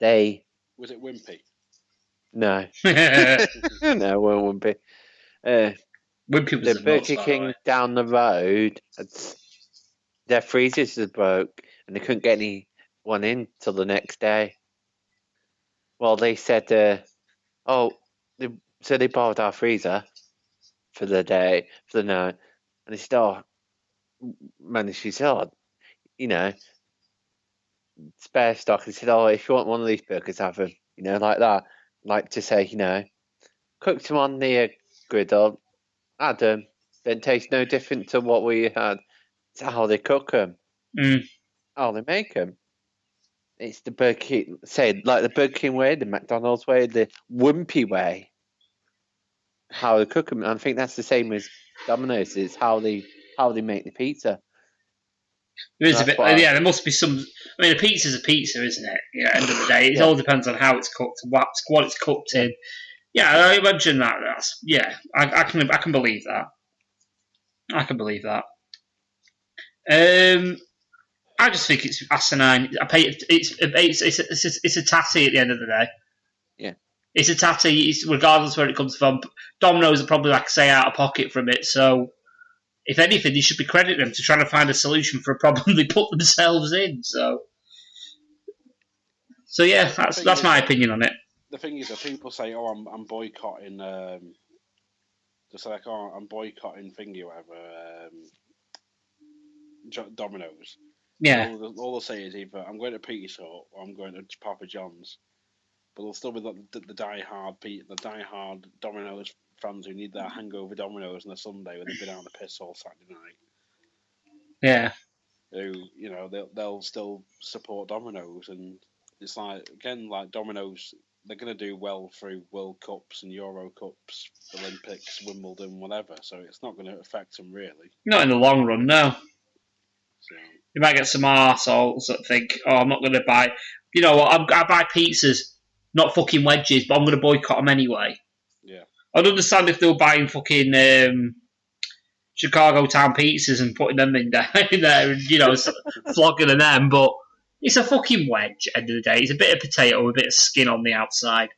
Was it Wimpy? No. No, it weren't Wimpy. Wimpy was the Burger King down the road, their freezers had broke and they couldn't get anyone in till the next day. Well, they said, so they borrowed our freezer for the day, for the night, and they said, "Oh, man," she said, spare stock. They said, "Oh, if you want one of these burgers, have them," like that. Like to say, cooked them on the griddle, add them, then taste no different to what we had. It's how they cook them, how they make them. It's the Burger King, like the Burger King way, the McDonald's way, the Wimpy way. How they cook them, and I think that's the same as Domino's. It's how they make the pizza. There is a That's bit. why- Yeah, there must be some. I mean, a pizza's a pizza, isn't it? Yeah, at the end of the day, it all depends on how it's cooked, what it's cooked in. Yeah, I imagine that. I can believe that. I can believe that. I just think it's asinine. It's a tatty at the end of the day. Yeah. It's a tatty. It's, regardless where it comes from. Domino's are probably, like I say, out of pocket from it. So, if anything, they should be crediting them to trying to find a solution for a problem they put themselves in. So yeah, that's my opinion on it. The thing is that people say, "Oh, I'm boycotting," just like, "Oh, I'm boycotting thingy or whatever." Domino's. Yeah. All they'll say is either I'm going to Pizza Hut or I'm going to Papa John's, but they'll still be the die-hard Domino's fans who need their hangover Domino's on a Sunday when they've been out on the piss all Saturday night. Yeah. Who they'll still support Domino's, and it's like again like Domino's, they're going to do well through World Cups and Euro Cups, Olympics, Wimbledon, whatever. So it's not going to affect them really. Not in the long run, no. So. You might get some arseholes that think, "Oh, I'm not going to buy." You know what? I buy pizzas, not fucking wedges, but I'm going to boycott them anyway. Yeah. I'd understand if they were buying fucking Chicago Town pizzas and putting them in there and flogging them, but it's a fucking wedge. At the end of the day, it's a bit of potato with a bit of skin on the outside.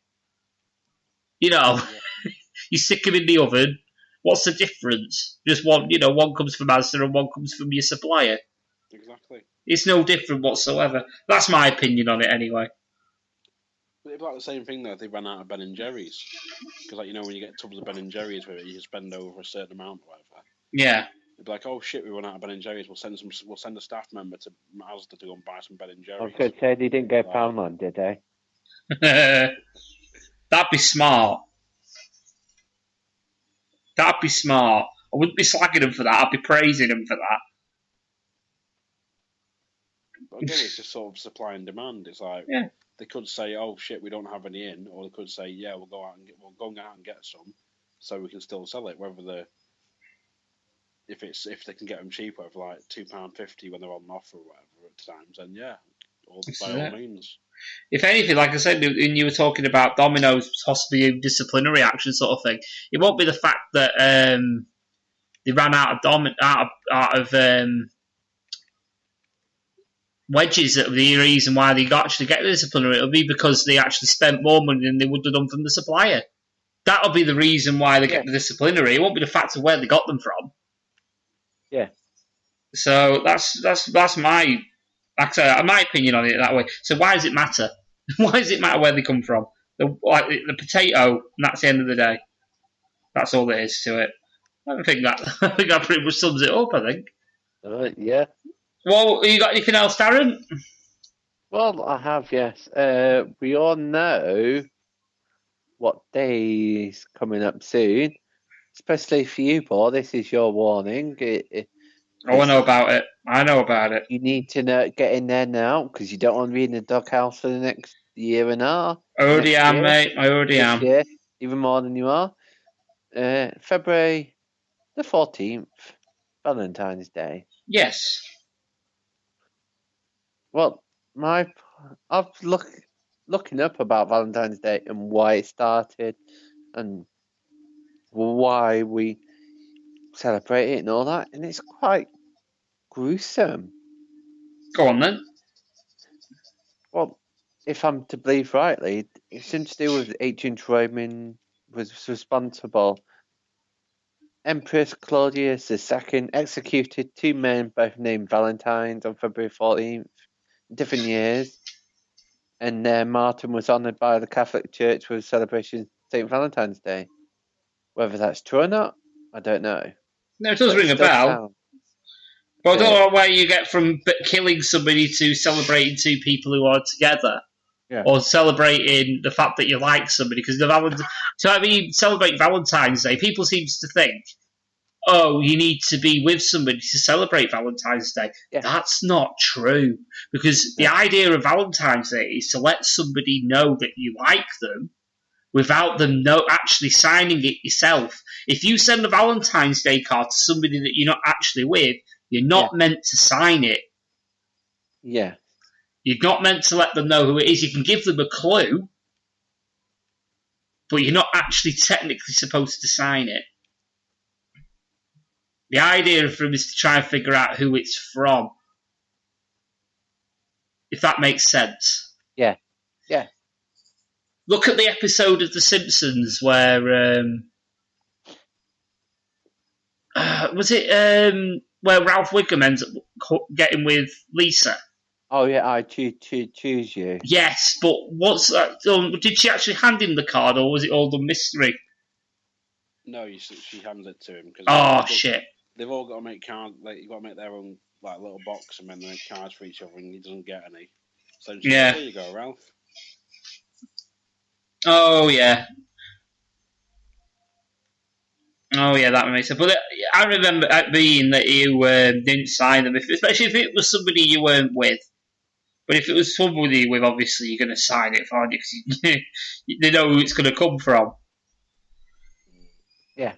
You stick them in the oven. What's the difference? Just one comes from Asda and one comes from your supplier. Exactly. It's no different whatsoever. That's my opinion on it, anyway. But it'd be like the same thing though if they ran out of Ben and Jerry's, because when you get tubs of Ben and Jerry's with it, you spend over a certain amount or whatever. Yeah. It'd be like, "Oh shit, we run out of Ben and Jerry's. We'll send a staff member to Asda to go and buy some Ben and Jerry's." I was going to say they didn't go Poundland, did they? That'd be smart. That'd be smart. I wouldn't be slagging them for that. I'd be praising them for that. But again, it's just sort of supply and demand. It's like they could say, "Oh shit, we don't have any in," or they could say, "Yeah, we'll go out and get some, so we can still sell it." Whether if they can get them cheaper for like £2.50 when they're on offer or whatever at times, then by all means. If anything, like I said, when you were talking about Domino's possibly a disciplinary action sort of thing, it won't be the fact that they ran out of wedges that were the reason why they actually get the disciplinary. It'll be because they actually spent more money than they would have done from the supplier. That'll be the reason why they get the disciplinary. It won't be the fact of where they got them from. Yeah. So that's my opinion on it that way. So why does it matter? Why does it matter where they come from? The potato, and that's the end of the day. That's all there is to it. I think that pretty much sums it up. I think. Yeah. Well, you got anything else, Darren? Well, I have, yes. We all know what day's coming up soon, especially for you, Paul. This is your warning. I know about it. I know about it. You need to get in there now because you don't want to be in the doghouse for the next year and a half. I already am, mate. I already am. Year, even more than you are. February the 14th, Valentine's Day. Yes. Well, I've looking up about Valentine's Day and why it started and why we celebrate it and all that, and it's quite gruesome. Go on then. Well, if I'm to believe rightly, it's something to do with ancient Roman was responsible. Empress Claudius II executed two men, both named Valentines, on February 14th, different years, and their martyrdom was honoured by the Catholic Church with celebration of St. Valentine's Day. Whether that's true or not, I don't know. No, it does ring a bell. But I don't know where you get from killing somebody to celebrating two people who are together. Yeah. Or celebrating the fact that you like somebody. Because you celebrate Valentine's Day, people seem to think, oh, you need to be with somebody to celebrate Valentine's Day. Yeah. That's not true. Because the idea of Valentine's Day is to let somebody know that you like them without them actually signing it yourself. If you send a Valentine's Day card to somebody that you're not actually with, You're not meant to sign it. Yeah. You're not meant to let them know who it is. You can give them a clue, but you're not actually technically supposed to sign it. The idea for him is to try and figure out who it's from. If that makes sense. Yeah. Yeah. Look at the episode of The Simpsons where was it where Ralph Wiggum ends up getting with Lisa? Oh yeah, I choose you. Yes, but what's that? Did she actually hand him the card, or was it all done mystery? No, she hands it to him. Cause shit! They've all got to make cards. Like, you've got to make their own like little box and then they make cards for each other, and he doesn't get any. So she's like, here you go, Ralph. Oh yeah. Oh yeah, that makes sense. But I remember it being that you didn't sign them, especially if it was somebody you weren't with. But if it was somebody with, obviously you're going to sign it for you because they know who it's going to come from. Yeah.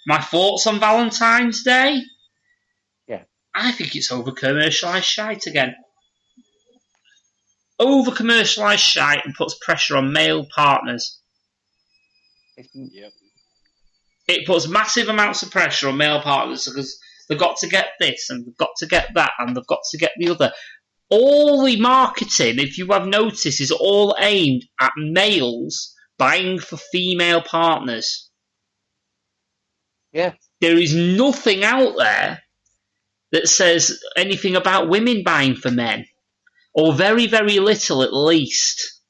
My thoughts on Valentine's Day? Yeah. I think it's over-commercialised shite again. Over-commercialised shite and puts pressure on male partners. Yep. It puts massive amounts of pressure on male partners because they've got to get this and they've got to get that and they've got to get the other. All the marketing, if you have noticed, is all aimed at males buying for female partners. Yeah. There is nothing out there that says anything about women buying for men. Or very, very little at least.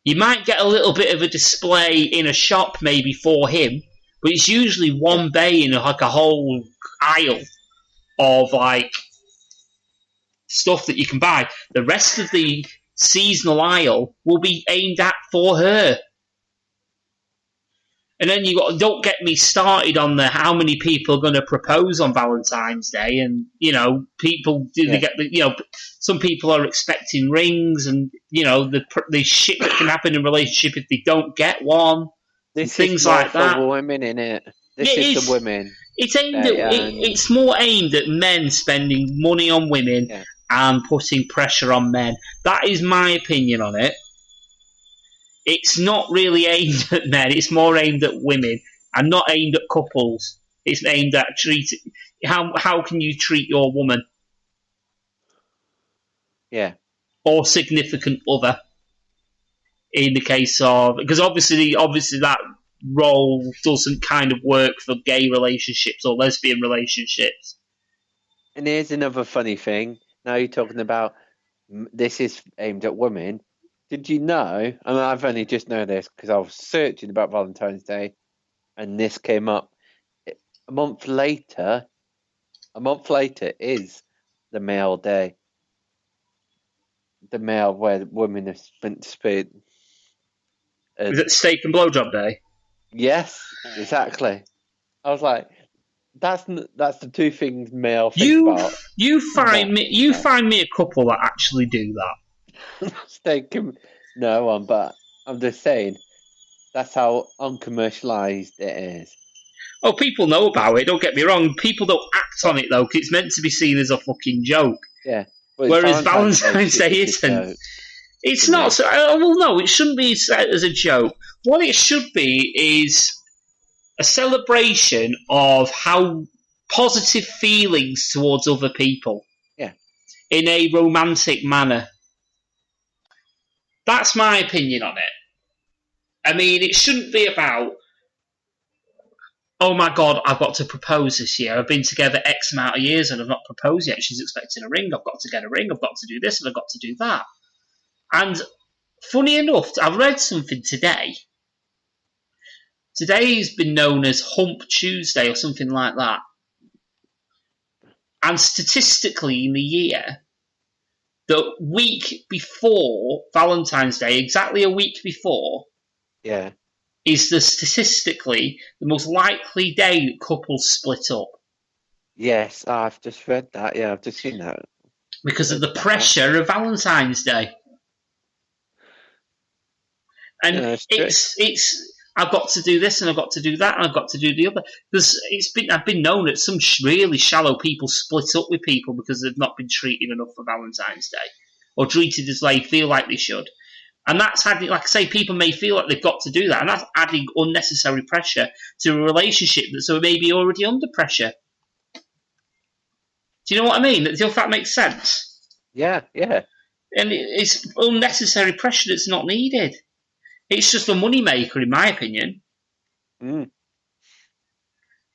You might get a little bit of a display in a shop maybe for him, but it's usually one bay in like a whole aisle of like stuff that you can buy. The rest of the seasonal aisle will be aimed at for her. And then don't get me started on how many people are going to propose on Valentine's Day, and people they get some people are expecting rings, and the shit that can happen in a relationship if they don't get one. This things is more like that. For women, innit? This is the women. It's aimed it's more aimed at men spending money on women and putting pressure on men. That is my opinion on it. It's not really aimed at men. It's more aimed at women, and not aimed at couples. It's aimed at how can you treat your woman, or significant other. In the case of, because obviously that role doesn't kind of work for gay relationships or lesbian relationships. And here's another funny thing. Now you're talking about this is aimed at women. Did you know, and I've only just known this because I was searching about Valentine's Day and this came up. A month later is the male day. The male where women are meant to spend. Is it steak and blowjob day? Yes, exactly. I was like, that's the two things male think about. You find me a couple that actually do that. No one, but I'm just saying that's how uncommercialized it is. Oh, people know about it, don't get me wrong. People don't act on it though, because it's meant to be seen as a fucking joke. Yeah. Whereas Valentine's Day isn't. It's not. Well, no, it shouldn't be set as a joke. What it should be is a celebration of how positive feelings towards other people. Yeah. In a romantic manner. That's my opinion on it. I mean, it shouldn't be about, oh my God, I've got to propose this year. I've been together X amount of years and I've not proposed yet. She's expecting a ring. I've got to get a ring. I've got to do this and I've got to do that. And funny enough, I've read something today. Today's been known as Hump Tuesday or something like that. And statistically in the year, the week before Valentine's Day, exactly a week before, is statistically the most likely day that couples split up. Yes, I've just read that. Yeah, I've just seen that. Because of the pressure of Valentine's Day. And it's I've got to do this and I've got to do that and I've got to do the other. I've been known that some really shallow people split up with people because they've not been treated enough for Valentine's Day or treated as they feel like they should. And that's adding, like I say, people may feel like they've got to do that, and that's adding unnecessary pressure to a relationship that's maybe already under pressure. Do you know what I mean? Do you know if that makes sense? Yeah. And it's unnecessary pressure that's not needed. It's just a moneymaker, in my opinion. Mm.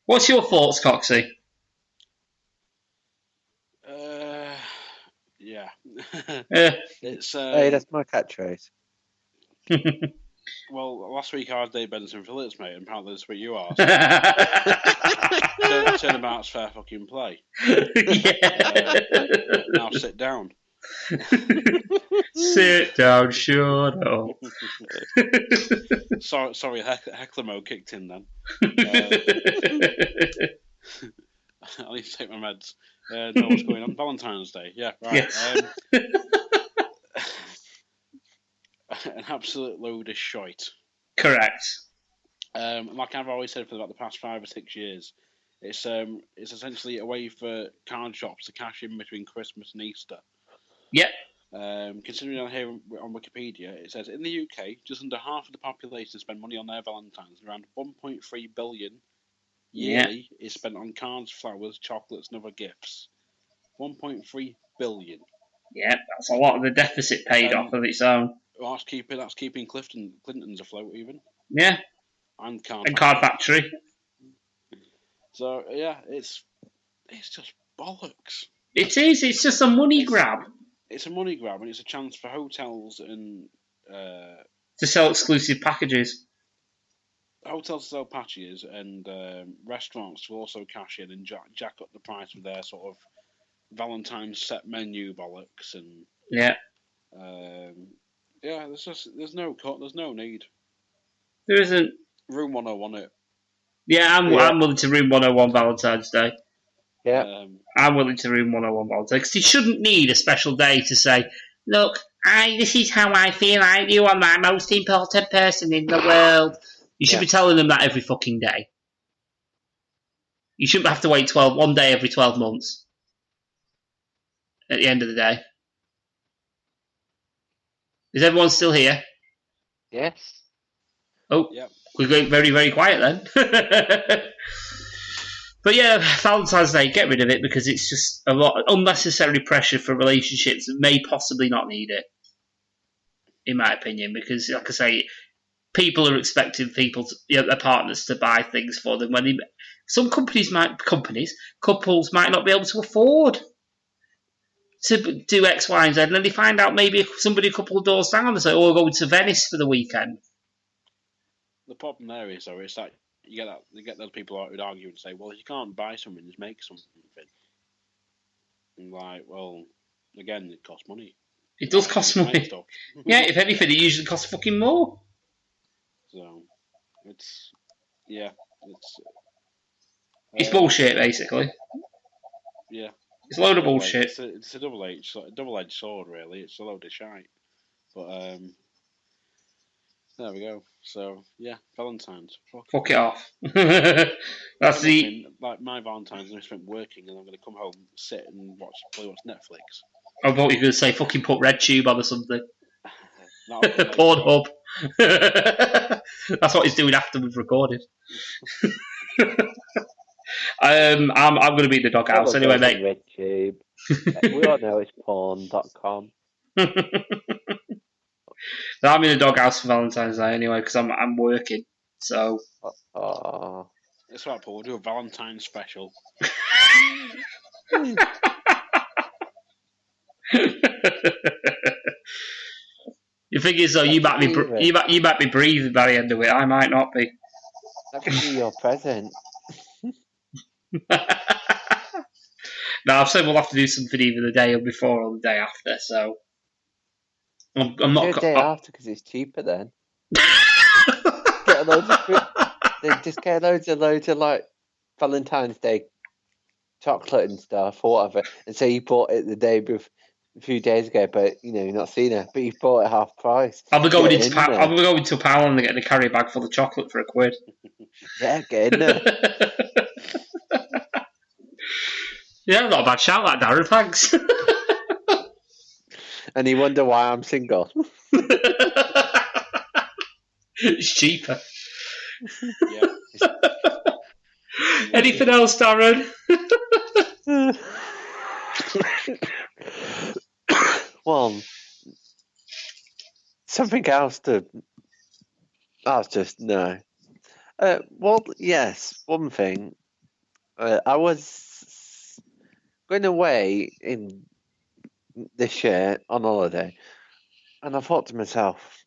What's your thoughts, Coxie? Yeah. It's Hey, that's my catchphrase. Well, last week I was Dave Benson Phillips, mate, and apparently this week you are. So turnabout's fair fucking play. Now sit down. Sit down, shut up. Sorry, heckler mode kicked in then. I need to take my meds. Know what's going on. Valentine's Day, yeah, right. Yeah. An absolute load of shite. Correct. Like I've always said for about the past 5 or 6 years, it's essentially a way for card shops to cash in between Christmas and Easter. Yep. Considering on here on Wikipedia, it says in the UK, just under half of the population spend money on their Valentines. Around 1.3 billion yearly is spent on cards, flowers, chocolates, and other gifts. 1.3 billion. Yeah, that's a lot of the deficit paid off of its own. Well, that's keeping Clinton's afloat even. Yeah. And Card Factory. So yeah, it's just bollocks. It is. It's just a money grab. It's a money grab, and it's a chance for hotels and to sell exclusive packages. Hotels to sell packages and restaurants to also cash in and jack up the price of their sort of Valentine's set menu bollocks and yeah. There's no cut. There's no need. There isn't. Room 101 it. Yeah, I'm willing to room 101 Valentine's Day. Yeah. I'm willing to room 101 Valentine's Day because you shouldn't need a special day to say, look, this is how I feel. You are my most important person in the world. You should be telling them that every fucking day. You shouldn't have to wait one day every 12 months. At the end of the day. Is everyone still here? Yes. Oh, yep. We're going very, very quiet then. But yeah, Valentine's Day, get rid of it because it's just a lot of unnecessary pressure for relationships that may possibly not need it, in my opinion. Because, like I say, people are expecting their partners to buy things for them when some couples might not be able to afford to do X, Y, and Z, and then they find out maybe somebody a couple of doors down and say, "Oh, we're going to Venice for the weekend." The problem there is, though, it's that you get those people out who'd argue and say, "Well, if you can't buy something, just make something." And like, well, again, it costs money. It does cost money. Yeah, if anything, it usually costs fucking more. So, it's bullshit, basically. Yeah. It's a load of bullshit. It's a double-edged sword, really. It's a load of shite. But there we go. So yeah, Valentine's. Fuck it off. That's like my Valentine's. I spent working, and I'm going to come home, sit and watch Netflix. I thought you were going to say fucking put RedTube on or something. Pornhub. That's what he's doing after we've recorded. I'm going to be in the doghouse anyway, mate. RedTube. We all know it's porn.com. So I'm in the doghouse for Valentine's Day anyway because I'm working. So. That's right, Paul. We'll do a Valentine's special. The thing is, though, you might be breathing by the end of it. I might not be. That could be your present. No, I've said we'll have to do something either the day or before or the day after. So I'm not. The day after because it's cheaper then. Just get loads of like Valentine's Day chocolate and stuff or whatever, and say you bought it the day a few days ago, but you've not seen her. But you've bought it half price. I'll be going Get in there. I'll be going to Poundland and getting a carry bag full of chocolate for £1. Yeah, get in there. Yeah, not a bad shout, that Darren. Thanks. And you wonder why I'm single. It's cheaper. Yeah. Anything else, Darren? Well, something else to. I was just no. Well, yes, one thing. I was going away in this year on holiday, and I thought to myself,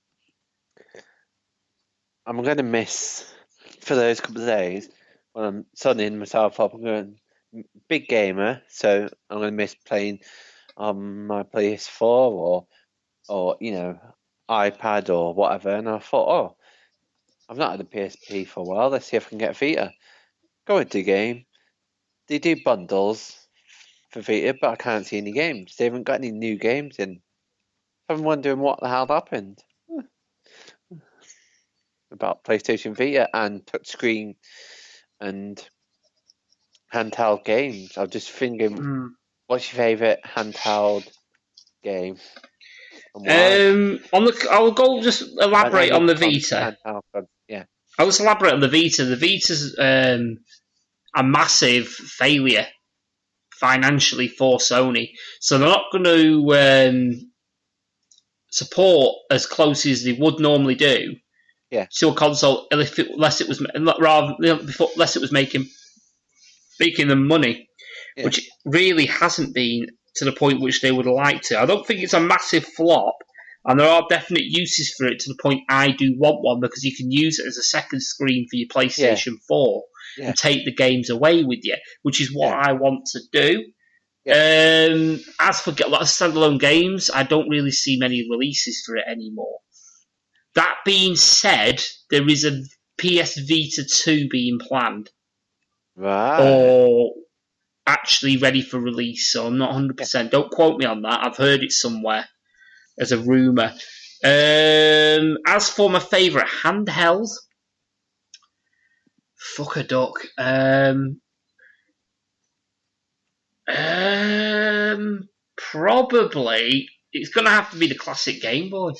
I'm going to miss for those couple of days when I'm sunning myself up. I'm going big gamer, so I'm going to miss playing on my PS4 or iPad or whatever. And I thought, oh, I've not had a PSP for a while. Let's see if I can get Vita. Go into the game. They do bundles for Vita, but I can't see any games. They haven't got any new games in. I'm wondering what the hell happened about PlayStation Vita and touchscreen and handheld games. I'm just thinking, what's your favourite handheld game? And why? I'll go just elaborate on the Vita. Yeah. I'll just elaborate on the Vita. The Vita's a massive failure financially for Sony, so they're not going to support as closely as they would normally do to a console unless it was making them money, which really hasn't been to the point which they would like to. I don't think it's a massive flop, and there are definite uses for it to the point I do want one, because you can use it as a second screen for your PlayStation 4 and take the games away with you, which is what I want to do. As for standalone games, I don't really see many releases for it anymore. That being said, there is a PS Vita 2 being planned. Right. Or actually ready for release, so I'm not 100%. Don't quote me on that. I've heard it somewhere as a rumour. As for my favourite handheld, fuck a duck. Probably it's going to have to be the classic Game Boy.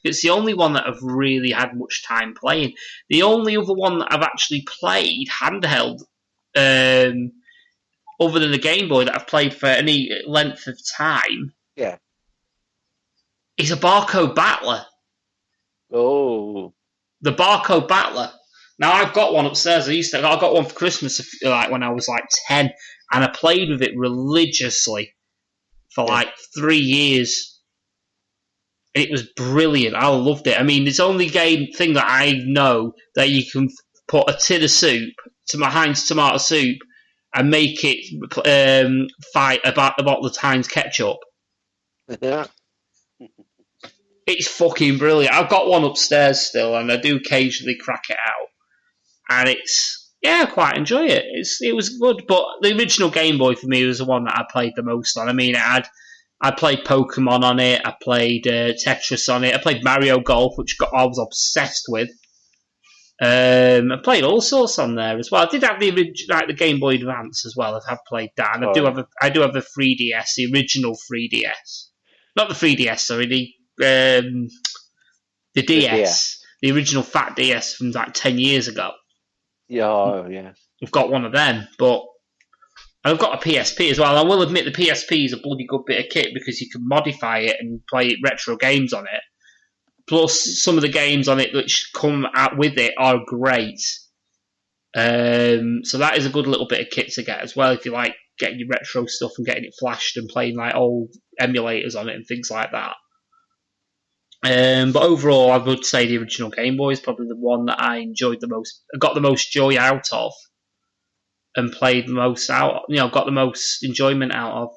It's the only one that I've really had much time playing. The only other one that I've actually played handheld, other than the Game Boy, that I've played for any length of time, is a Barcode Battler. Oh, the Barcode Battler. Now I've got one upstairs. I got one for Christmas, like when I was like 10, and I played with it religiously for like 3 years. It was brilliant. I loved it. I mean, it's the only thing that I know that you can put a tin of soup, to my Heinz tomato soup, and make it fight about the Heinz ketchup. Yeah. It's fucking brilliant. I've got one upstairs still, and I do occasionally crack it out. And I quite enjoy it. It was good, but the original Game Boy for me was the one that I played the most on. I mean, I played Pokemon on it, I played Tetris on it, I played Mario Golf, which I was obsessed with. I played all sorts on there as well. I did have the Game Boy Advance as well. I have played that, and I do have a 3DS, the original 3DS, not the 3DS, sorry, the DS, the original Fat DS from like 10 years ago. Yeah. I've got one of them, but I've got a PSP as well. I will admit the PSP is a bloody good bit of kit because you can modify it and play retro games on it. Plus, some of the games on it which come out with it are great. So that is a good little bit of kit to get as well if you like getting your retro stuff and getting it flashed and playing like old emulators on it and things like that. But overall, I would say the original Game Boy is probably the one that I enjoyed the most, got the most joy out of, and played the most out. Got the most enjoyment out of.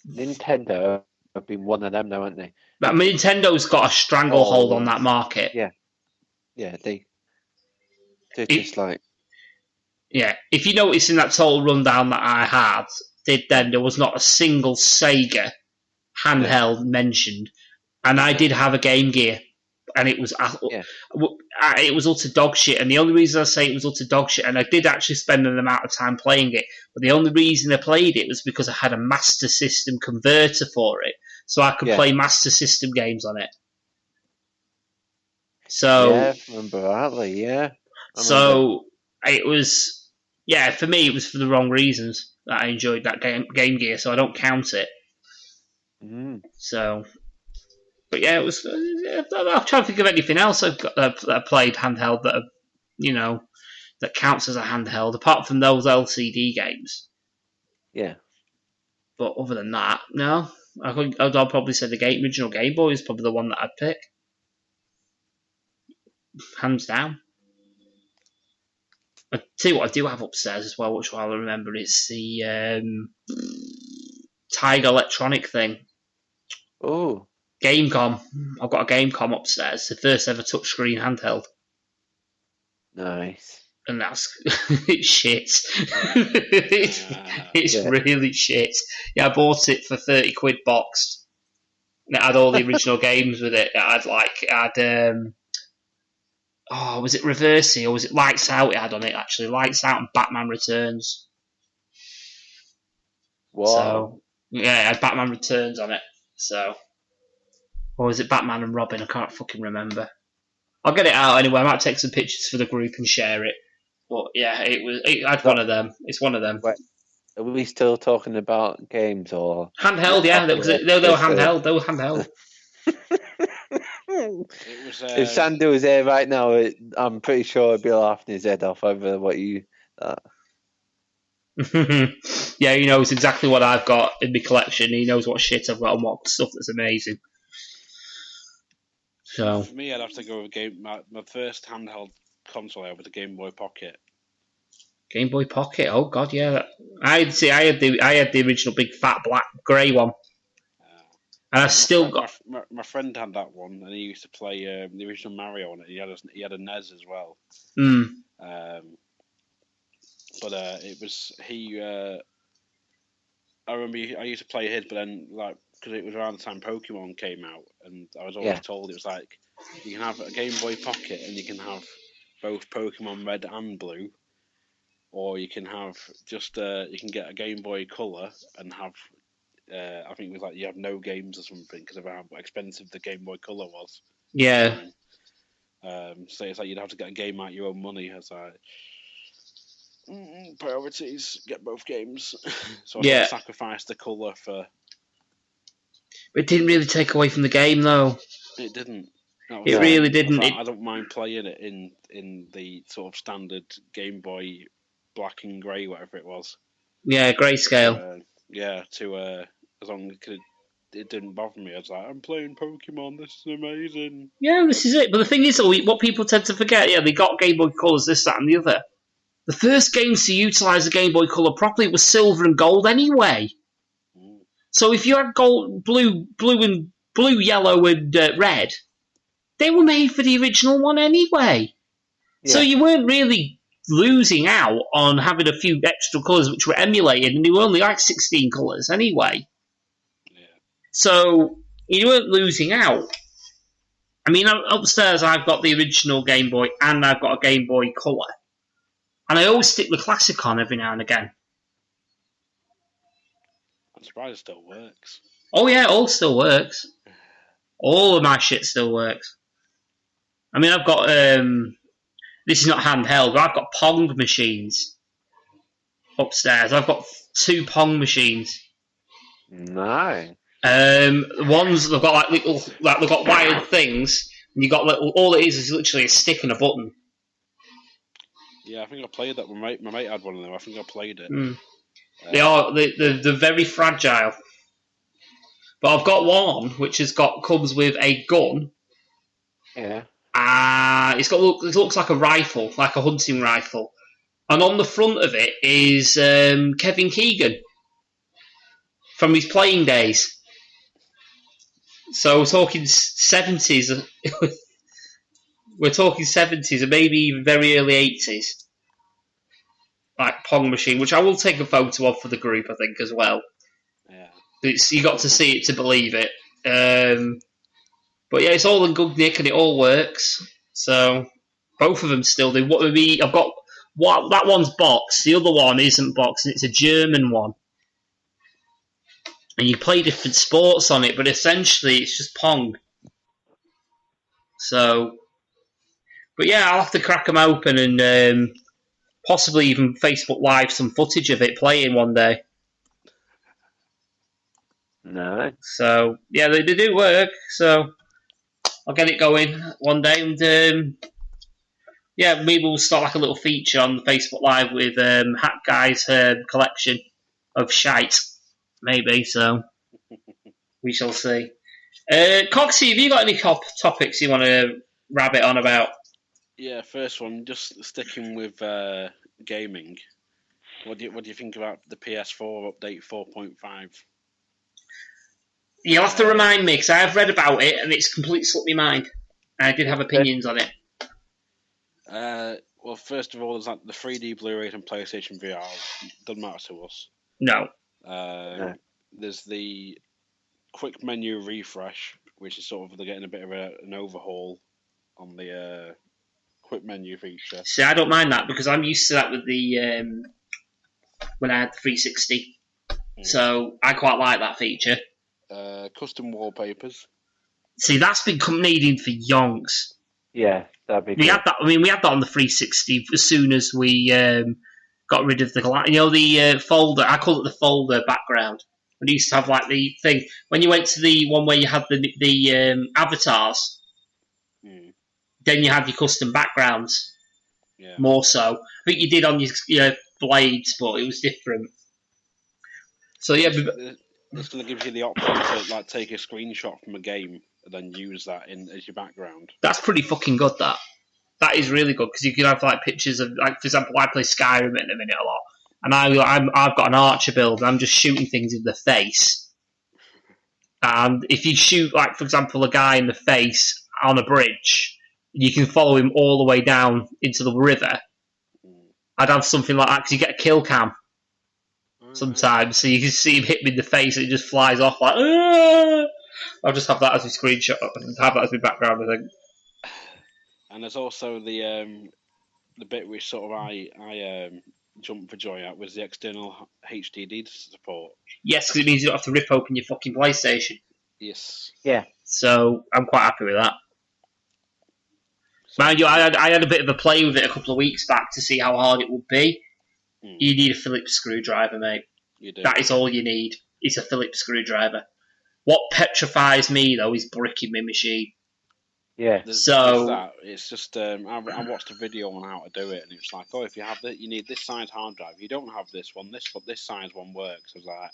Nintendo have been one of them, though, haven't they? But Nintendo's got a stranglehold on that market. Yeah, they're just like. Yeah, if you notice in that total rundown that I had, there was not a single Sega handheld mentioned, and I did have a Game Gear, and it was utter dog shit. And the only reason I say it was utter dog shit, and I did actually spend an amount of time playing it, but the only reason I played it was because I had a Master System converter for it, so I could play Master System games on it. So yeah, I remember rightly, yeah. So it was, for me, it was for the wrong reasons that I enjoyed that Game Gear, so I don't count it. So, but yeah, it was. I'm trying to think of anything else that I played handheld that, that counts as a handheld, apart from those LCD games. Yeah. But other than that, no. I'd probably say the original Game Boy is probably the one that I'd pick. Hands down. I tell you what I do have upstairs as well, which I'll remember, is the Tiger Electronic thing. Oh. Gamecom. I've got a Gamecom upstairs, the first ever touchscreen handheld. Nice. And that's it's shit. it's really shit. Yeah, I bought it for 30 quid boxed. And it had all the original games with it. Was it Reversi or was it Lights Out it had on it, actually? Lights Out and Batman Returns. Wow. So, yeah, it had Batman Returns on it. So, or was it Batman and Robin? I can't fucking remember. I'll get it out anyway. I might take some pictures for the group and share it. But yeah, it had one of them. It's one of them. Wait, are we still talking about games or handheld? Yeah, they were handheld. They were handheld. If Sandu was here right now, I'm pretty sure he'd be laughing his head off over what you. Yeah, he knows exactly what I've got in my collection. He knows what shit I've got and what stuff that's amazing. So for me, I'd have to go with my first handheld console over the Game Boy Pocket. Game Boy Pocket. Oh god, yeah. I had the original big fat black grey one. And I've still got. My friend had that one, and he used to play the original Mario on it. He had a NES as well. But it was he. I remember I used to play his, but then because it was around the time Pokemon came out, and I was always told it was like you can have a Game Boy Pocket and you can have both Pokemon Red and Blue, or you can have just you can get a Game Boy Color and have. I think it was like you have no games or something because of how expensive the Game Boy Color was. Yeah. So it's like you'd have to get a game out your own money. It's like priorities, get both games. So I sacrificed the colour for. It didn't really take away from the game, though. It didn't. It really didn't. I don't mind playing it in the sort of standard Game Boy black and grey, whatever it was. Yeah, grayscale. As long as it didn't bother me. I was like, I'm playing Pokemon, this is amazing. Yeah, this is it. But the thing is, what people tend to forget, they got Game Boy Colors, this, that, and the other. The first games to utilise the Game Boy Color properly was silver and gold anyway. So if you had gold, blue, yellow, and red, they were made for the original one anyway. Yeah. So you weren't really losing out on having a few extra colours which were emulated, and they were only like 16 colours anyway. So you weren't losing out. I mean, upstairs I've got the original Game Boy and I've got a Game Boy Color. And I always stick the Classic on every now and again. I'm surprised it still works. Oh yeah, it all still works. All of my shit still works. I mean, I've got, this is not handheld, but I've got Pong machines upstairs. I've got 2 Pong machines. Nice. Ones they've got they've got wired things, and you got all it is literally a stick and a button. Yeah, I think I played that. My mate had one of them. I think I played it. They're very fragile. But I've got one which comes with a gun. Yeah. It looks like a rifle, like a hunting rifle, and on the front of it is Kevin Keegan from his playing days. So we're talking 70s. We're talking 70s and maybe even very early 80s. Like Pong machine, which I will take a photo of for the group, I think, as well. Yeah. You got to see it to believe it. But yeah, it's all in good nick and it all works. So both of them still do. What maybe I've got that one's boxed. The other one isn't boxed, and it's a German one. And you play different sports on it, but essentially it's just Pong. So, but yeah, I'll have to crack them open and possibly even Facebook Live some footage of it playing one day. No. So yeah, they do work. So I'll get it going one day, and yeah, maybe we'll start like a little feature on Facebook Live with Hat Guy's collection of shite, maybe. So we shall see. Coxie, have you got any topics you want to rabbit on about? Yeah, first one, just sticking with gaming. What do you think about the PS4 update 4.5? You'll have to remind me, because I have read about it, and it's completely slipped my mind. I did have opinions on it. Well, first of all, there's like the 3D Blu-rays and PlayStation VR. Doesn't matter to us. No. There's the quick menu refresh, which is sort of they're getting a bit of an overhaul on the quick menu feature. See, I don't mind that, because I'm used to that with the when I had the 360. So I quite like that feature. Custom wallpapers. See, that's been needed for yonks. Yeah, that'd be good. We had that. I mean, we had that on the 360 as soon as we got rid of the the folder. I call it the folder background. We used to have like the thing when you went to the one where you had the avatars. Then you had your custom backgrounds. Yeah. More so, I think you did on your blades, but it was different. So yeah, it's going to give you the option to like take a screenshot from a game and then use that as your background. That's pretty fucking good. That is really good, because you can have like pictures of, like, for example, I play Skyrim in a minute a lot, and I've got an archer build, and I'm just shooting things in the face. And if you shoot, like, for example, a guy in the face on a bridge, you can follow him all the way down into the river. I'd have something like that, because you get a kill cam sometimes, so you can see him hit me in the face and it just flies off like, Aah! I'll just have that as a screenshot and have that as my background, I think. And there's also the bit which sort of I jumped for joy at was the external HDD support. Yes, because it means you don't have to rip open your fucking PlayStation. Yes. Yeah. So I'm quite happy with that. Mind you, I had a bit of a play with it a couple of weeks back to see how hard it would be. You need a Phillips screwdriver, mate. You do. That is all you need. It's a Phillips screwdriver. What petrifies me, though, is bricking my machine. Yeah. There's that. It's just I watched a video on how to do it, and it's like, oh, if you have that, you need this size hard drive. You don't have this one. This size one works. I was like,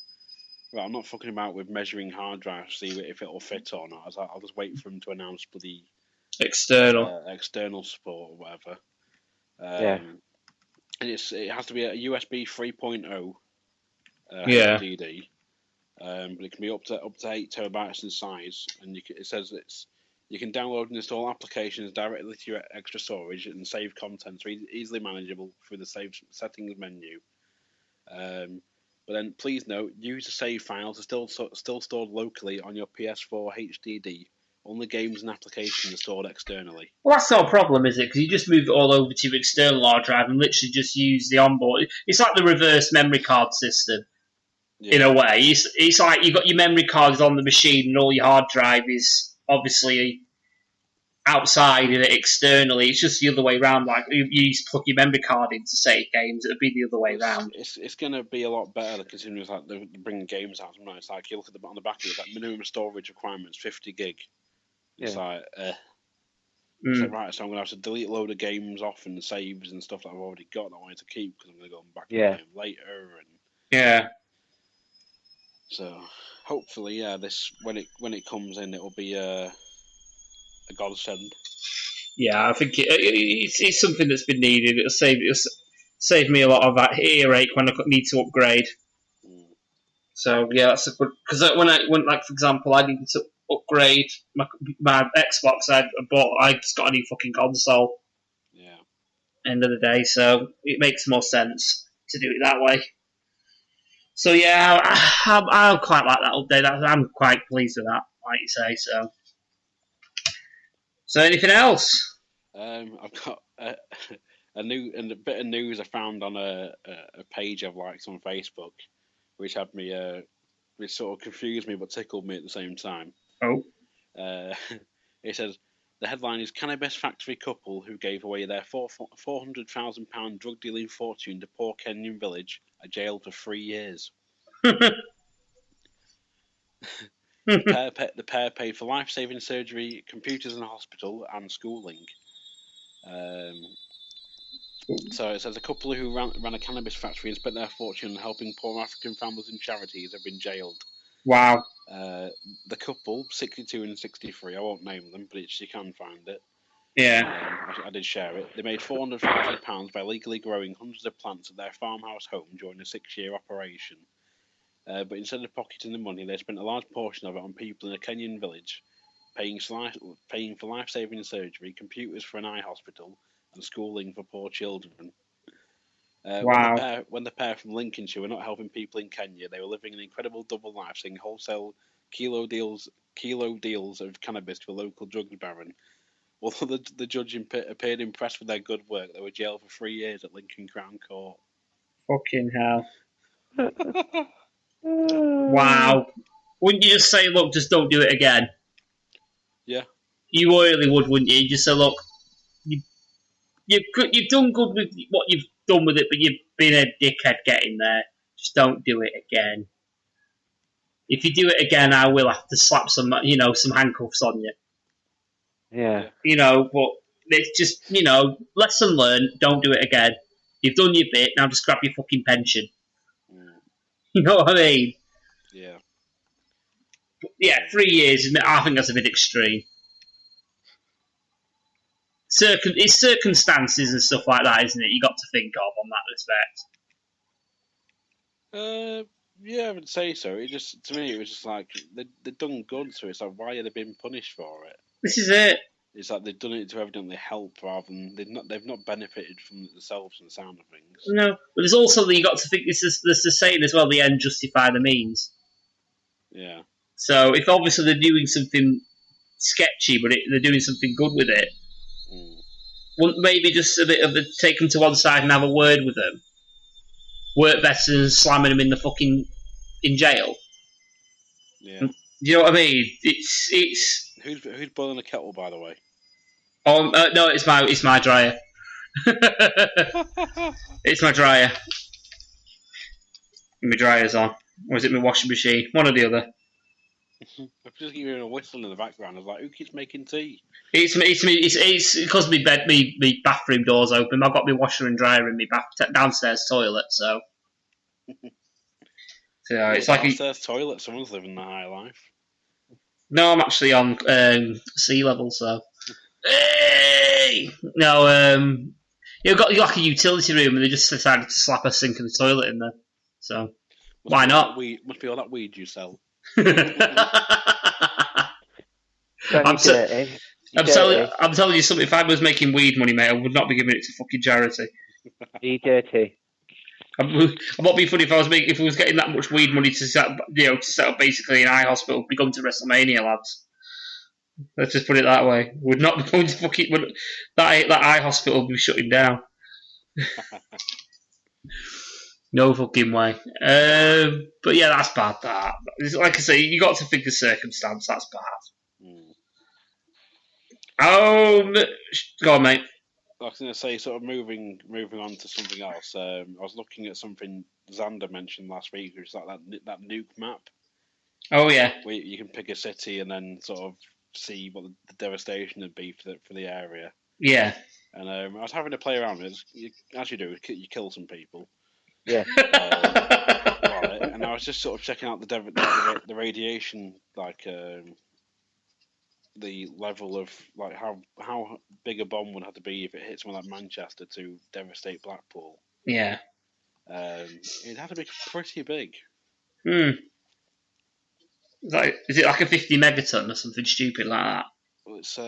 right, I'm not fucking about with measuring hard drives to see if it'll fit or not. I was like, I'll just wait for them to announce bloody external support or whatever. Yeah. And it has to be a USB 3.0 HDD, but it can be up to 8 terabytes in size, and it says you can download and install applications directly to your extra storage and save content, so easily manageable through the save settings menu. But then please note, user save files are still stored locally on your PS4 HDD. Only games and applications are stored externally. Well, that's not a problem, is it? Because you just move it all over to your external hard drive and literally just use the onboard. It's like the reverse memory card system, in a way. It's like you've got your memory cards on the machine and all your hard drive is obviously outside of it externally. It's just the other way around. Like you plug your memory card into save games, it would be the other way around. It's going to be a lot better considering like they're bringing games out. It's like you look on the back of it, like minimum storage requirements 50 gig. It's like, it's like, right, so I'm going to have to delete a load of games off and saves and stuff that I've already got that I wanted to keep because I'm going to go back to them later. Yeah. So hopefully, this when it comes in, it'll be a godsend. Yeah, I think it's something that's been needed. It'll save me a lot of that earache when I need to upgrade. So yeah, that's a good, because when like for example, I needed to upgrade my Xbox. I just got a new fucking console. Yeah. End of the day, so it makes more sense to do it that way. So yeah, I quite like that update. I'm quite pleased with that, like you say. So anything else? I've got a bit of news I found on a page I've liked on Facebook, which had me which sort of confused me but tickled me at the same time. Oh, Uh, it says the headline is Cannabis Factory couple who gave away their £400,000 drug dealing fortune to poor Kenyan village are jailed for 3 years. The pair paid for life-saving surgery, computers in a hospital, and schooling. So it says a couple who ran a cannabis factory and spent their fortune helping poor African families and charities have been jailed. wow. The couple, 62 and 63, I won't name them, but you can find it. Yeah. I did share it. They made £400,000 by legally growing hundreds of plants at their farmhouse home during a 6-year operation. But instead of pocketing the money, they spent a large portion of it on people in a Kenyan village, paying for life-saving surgery, computers for an eye hospital, and schooling for poor children. Wow. When the pair from Lincolnshire were not helping people in Kenya, they were living an incredible double life, selling wholesale kilo deals of cannabis to a local drugs baron. Although the judge appeared impressed with their good work, they were jailed for 3 years at Lincoln Crown Court. Fucking hell. Wow. Wouldn't you just say, look, just don't do it again? Yeah. You really would, wouldn't you? You just say, look, you've done good with what you've done with it, but you've been a dickhead getting there. Just don't do it again. If you do it again, I will have to slap some handcuffs on you. Yeah. But it's just, lesson learned, don't do it again. You've done your bit, now just grab your fucking pension. You know what I mean? Yeah. But yeah, 3 years, I think that's a bit extreme. It's circumstances and stuff like that, isn't it? You got to think of on that respect. Yeah, I would say so. To me, it was just like they've done good, so it's like, why are they being punished for it? This is it. It's like they've done it to evidently help rather than they've not benefited from it themselves and the sound of things. No, but there's also you got to think there's the saying as well: the end justify the means. Yeah. So if obviously they're doing something sketchy, but they're doing something good with it, wouldn't maybe just a bit of take them to one side and have a word with them? Work better than slamming them in jail. Yeah. Do you know what I mean? It's who's boiling the kettle, by the way? Oh no, it's my dryer. It's my dryer. My dryer's on. Or is it my washing machine? One or the other. I'm just hearing a whistle in the background. I was like, who keeps making tea? It's because my bathroom door's open. I've got my washer and dryer in my downstairs toilet, so. It's like downstairs toilet. Someone's living the high life. No, I'm actually on sea level, so. Hey! No, you've got like a utility room, and they just decided to slap a sink in the toilet in there. So why not? Must be all that weed you sell. I'm telling you something. If I was making weed money, mate, I would not be giving it to fucking charity. Be dirty. I'm not being funny. If I was getting that much weed money to set up basically an eye hospital, be going to Wrestlemania, lads. Let's just put it that way. Would not be going to fucking that eye hospital would be shutting down. No fucking way. But yeah, that's bad. That, like I say, you got to think of circumstance. That's bad. Go on, mate. I was going to say, sort of moving on to something else. I was looking at something Xander mentioned last week, which is like that nuke map. Oh yeah. Where you can pick a city and then sort of see what the devastation would be for the area. Yeah. And I was having to play around with it. As you do, you kill some people. Yeah. And I was just sort of checking out the radiation, like the level of like how big a bomb would have to be if it hit someone like Manchester to devastate Blackpool. Yeah. It'd have to be pretty big. Is it like a 50 megaton or something stupid like that? Well, it's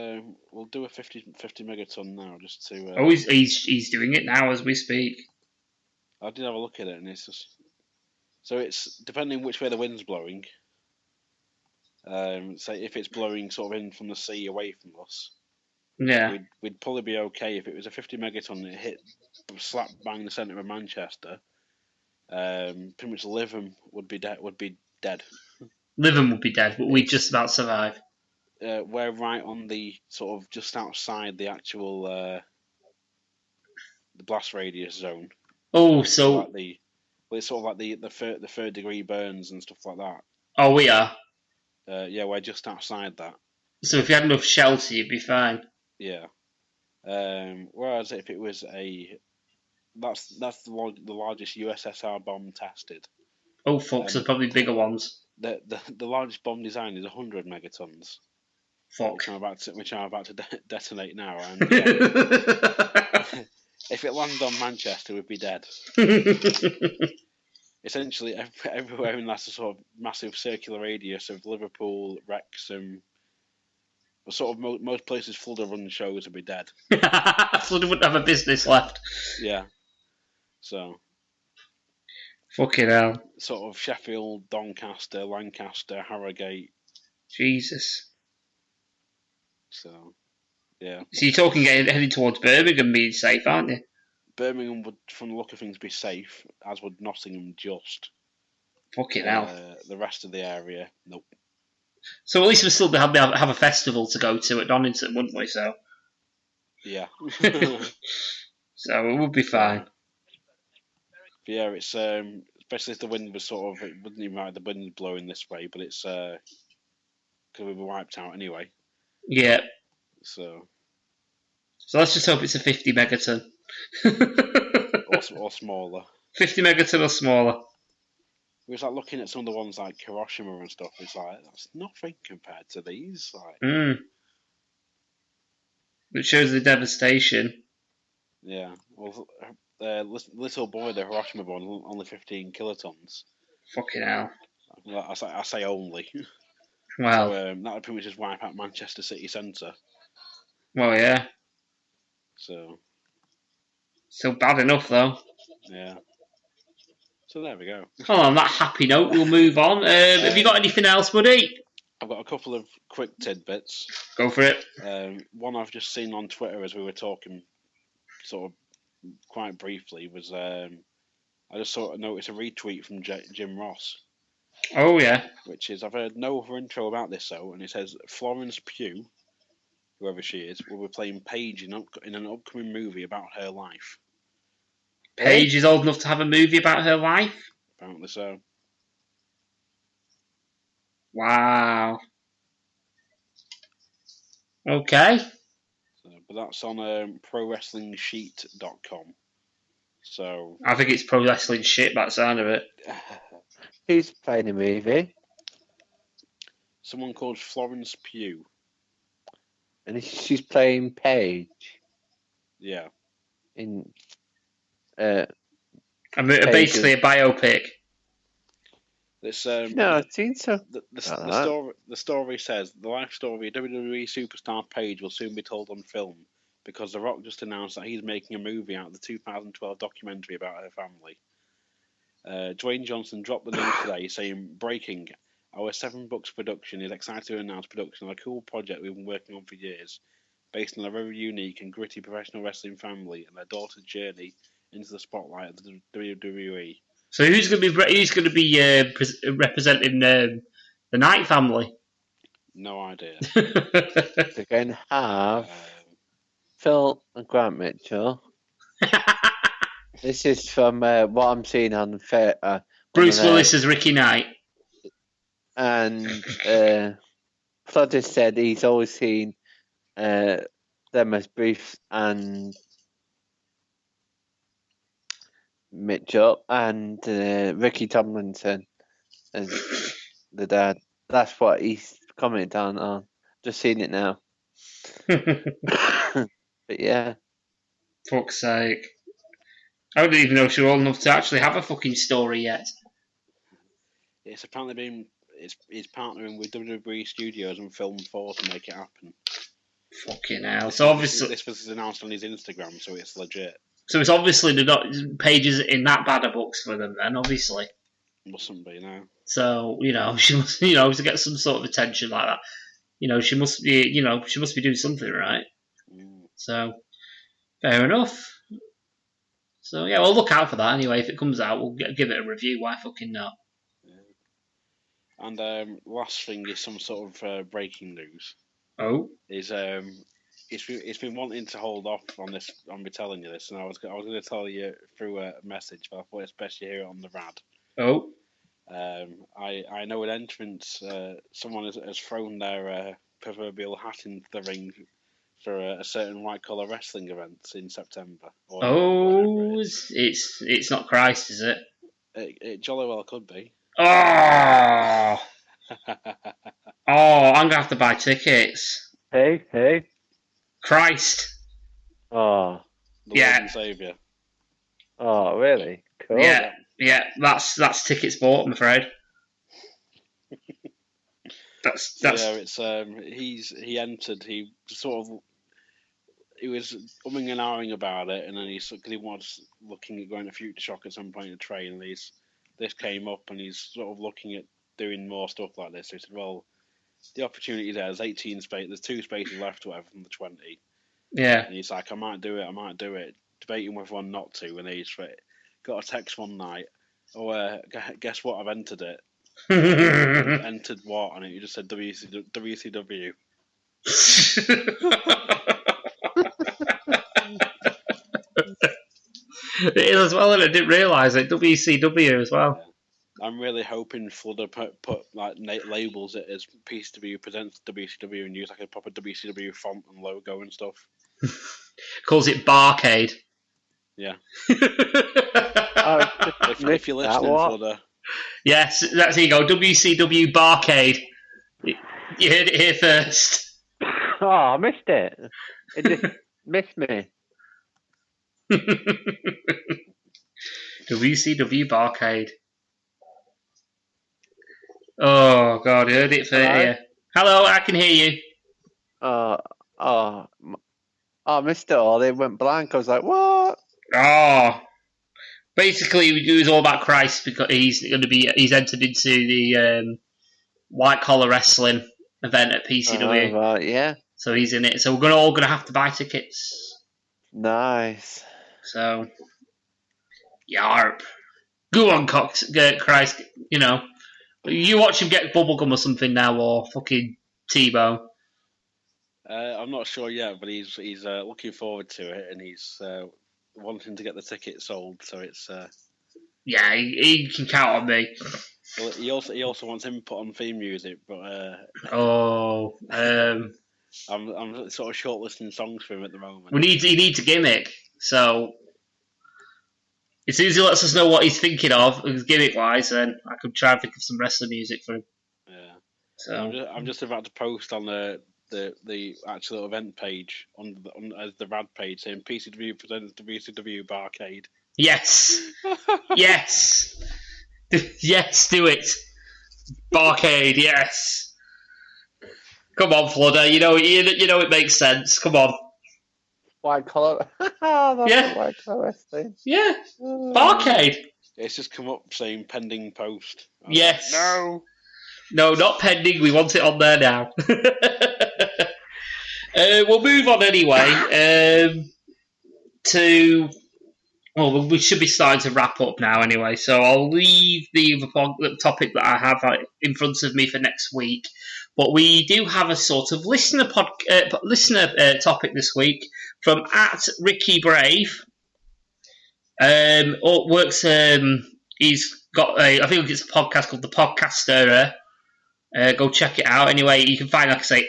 we'll do a 50 megaton now just to. He's doing it now as we speak. I did have a look at it, and it's just So it's depending which way the wind's blowing. Say if it's blowing sort of in from the sea away from us, Yeah. we'd probably be okay. If it was a 50 megaton that hit slap bang in the centre of Manchester, pretty much Lytham would be dead. Lytham would be dead, but we'd just about survive. We're right on the sort of just outside the actual the blast radius zone. Oh, so it's sort of like the third degree burns and stuff like that. Oh, we are. Yeah, we're just outside that. So if you had enough shelter, you'd be fine. Yeah. Whereas if it was that's the largest USSR bomb tested. Oh fuck, so probably bigger ones. The largest bomb design is 100 megatons. Fuck. Which I'm about to detonate now. And if it landed on Manchester, we'd be dead. Essentially, everywhere in that sort of massive circular radius of Liverpool, Wrexham, sort of most places Fludder run shows would be dead. Fludder wouldn't have a business left. Yeah. So. Fucking hell. Sort of Sheffield, Doncaster, Lancaster, Harrogate. Jesus. So, yeah. So you're talking heading towards Birmingham being safe, aren't you? Birmingham would, from the look of things, be safe, as would Nottingham just. Fucking hell. The rest of the area, nope. So at least we'll still have a festival to go to at Donington, wouldn't we? So. Yeah. So it would be fine. But yeah, it's especially if the wind was sort of, it wouldn't even matter the wind blowing this way, but it's because we were wiped out anyway. Yeah. So let's just hope it's a 50 megaton. or smaller. 50 megaton or smaller. It was like looking at some of the ones like Hiroshima and stuff. It's like that's nothing compared to these. Like, it shows the devastation. Yeah. Well, little boy, the Hiroshima one, only 15 kilotons. Fucking hell. I say only. Wow. So, that would pretty much just wipe out Manchester city centre. Well, yeah. So. Still bad enough, though. Yeah. So there we go. Well, on that happy note, we'll move on. Have you got anything else, buddy? I've got a couple of quick tidbits. Go for it. One I've just seen on Twitter as we were talking, sort of quite briefly, was I just sort of noticed a retweet from Jim Ross. Oh yeah. Which is, I've heard no other intro about this though, and it says Florence Pugh, whoever she is, will be playing Paige in an upcoming movie about her life. Paige is old enough to have a movie about her life? Apparently so. Wow. Okay. But that's on ProWrestlingSheet.com. So I think it's pro wrestling shit, that sound of it. Who's playing a movie? Someone called Florence Pugh. And she's playing Paige. Yeah. In basically a biopic. This no, I've seen so. The story says the life story of WWE superstar Paige will soon be told on film because The Rock just announced that he's making a movie out of the 2012 documentary about her family. Dwayne Johnson dropped the news today saying, "Breaking, our 7 Bucks production is excited to announce production of a cool project we've been working on for years, based on a very unique and gritty professional wrestling family and their daughter's journey into the spotlight of the WWE." So who's going to be representing the Knight family? No idea. They're going to have Phil and Grant Mitchell. This is from what I'm seeing on Bruce Willis as Ricky Knight. And Fludder said he's always seen them as Bruce and Mitchell and Ricky Tomlinson as the dad. That's what he's commented on. Just seen it now. But yeah. Fuck's sake. I didn't even know she was old enough to actually have a fucking story yet. It's apparently been... It's partnering with WWE Studios and Film 4 to make it happen. Fucking hell. So obviously... This was announced on his Instagram, so it's legit. So it's obviously they're not... Pages in that bad a books for them then, obviously. Mustn't be, no. So, she must, to get some sort of attention like that. She must be, she must be doing something right. Mm. So, fair enough. So, yeah, we'll look out for that anyway. If it comes out, we'll give it a review. Why fucking not? Yeah. And last thing is some sort of breaking news. Oh? Is it's been wanting to hold off on this, on me telling you this, and I was going to tell you through a message, but I thought it's best you hear it on the rad. Oh? I know an entrance. Someone has thrown their proverbial hat into the ring for a certain white collar wrestling event in September. Or Oh, it's not Christ, is it? It jolly well could be. Oh! Oh, I'm going to have to buy tickets. Hey. Christ. Oh. The Lord and Saviour. Oh, really? Cool. Yeah, that's tickets bought, I'm afraid. That's Yeah, it's he entered. He was umming and ahhing about it, and then he was looking at going to Future Shock at some point to train, and this came up, and he's sort of looking at doing more stuff like this. So he said, "Well, the opportunity there's 18 space. There's 2 spaces left, or whatever, from the 20." Yeah. And he's like, "I might do it." Debating whether or not to, and he's got a text one night. Oh, guess what? I've entered it. Entered what? And it just said WCW. It is as well, and I didn't realise it. WCW as well. Yeah. I'm really hoping Fludder put like labels it as PCW presents WCW and use like a proper WCW font and logo and stuff. Calls it Barcade. Yeah. If you're listening, Fludder. Yes, that's here you go. WCW Barcade. You heard it here first. Oh, I missed it. It just missed me. WCW Barcade. Oh God, I heard it for here. Hello, I can hear you. I missed it all. It went blank. I was like, what? Oh. Basically, it was all about Christ because he's entered into the white collar wrestling event at PCW. Right, yeah. So he's in it. So we're all going to have to buy tickets. Nice. So, yarp. Go on, Cox. Christ, you watch him get bubblegum or something now, or fucking Tebow. I'm not sure yet, but he's looking forward to it, and he's wanting to get the ticket sold. So it's yeah, he can count on me. Well, he also wants input on theme music, but I'm sort of shortlisting songs for him at the moment. He needs a gimmick, so as soon as he lets us know what he's thinking of, gimmick wise, then I could try and think of some wrestling music for him. Yeah. So I'm just about to post on the actual event page on as the rad page saying PCW presents WCW Barcade. Yes, yes, yes, do it, Barcade. Yes, come on, Fludder. You know it makes sense. Come on. White collar. Yeah. White collar wrestling. Yeah. Barcade. It's just come up saying pending post. Yes. No, not pending. We want it on there now. We'll move on anyway. Well, we should be starting to wrap up now anyway, so I'll leave the other topic that I have in front of me for next week. But we do have a sort of listener topic this week from @RickyBrave. He's got I think it's a podcast called The Podcaster. Go check it out. Anyway, you can find, like I say,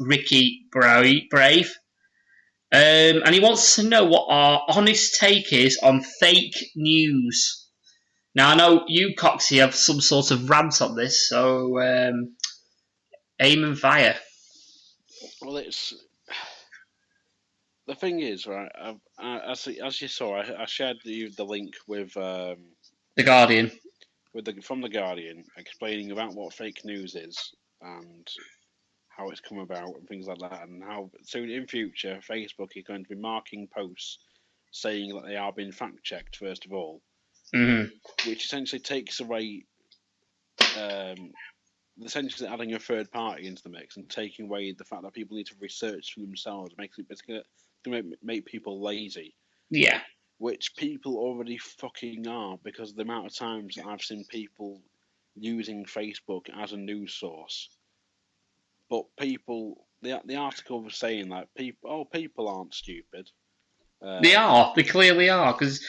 @RickyBrave. And he wants to know what our honest take is on fake news. Now, I know you, Coxie, have some sort of rant on this, so aim and fire. Well, the thing is, right? As you saw, I shared the link with The Guardian. From The Guardian, explaining about what fake news is and how it's come about and things like that, and how soon in future Facebook is going to be marking posts saying that they are being fact checked first of all, mm-hmm. which essentially takes away essentially adding a third party into the mix and taking away the fact that people need to research for themselves makes it basically make people lazy. Yeah. Which people already fucking are, because the amount of times I've seen people using Facebook as a news source. But people, the article was saying that people aren't stupid. They are. They clearly are. Because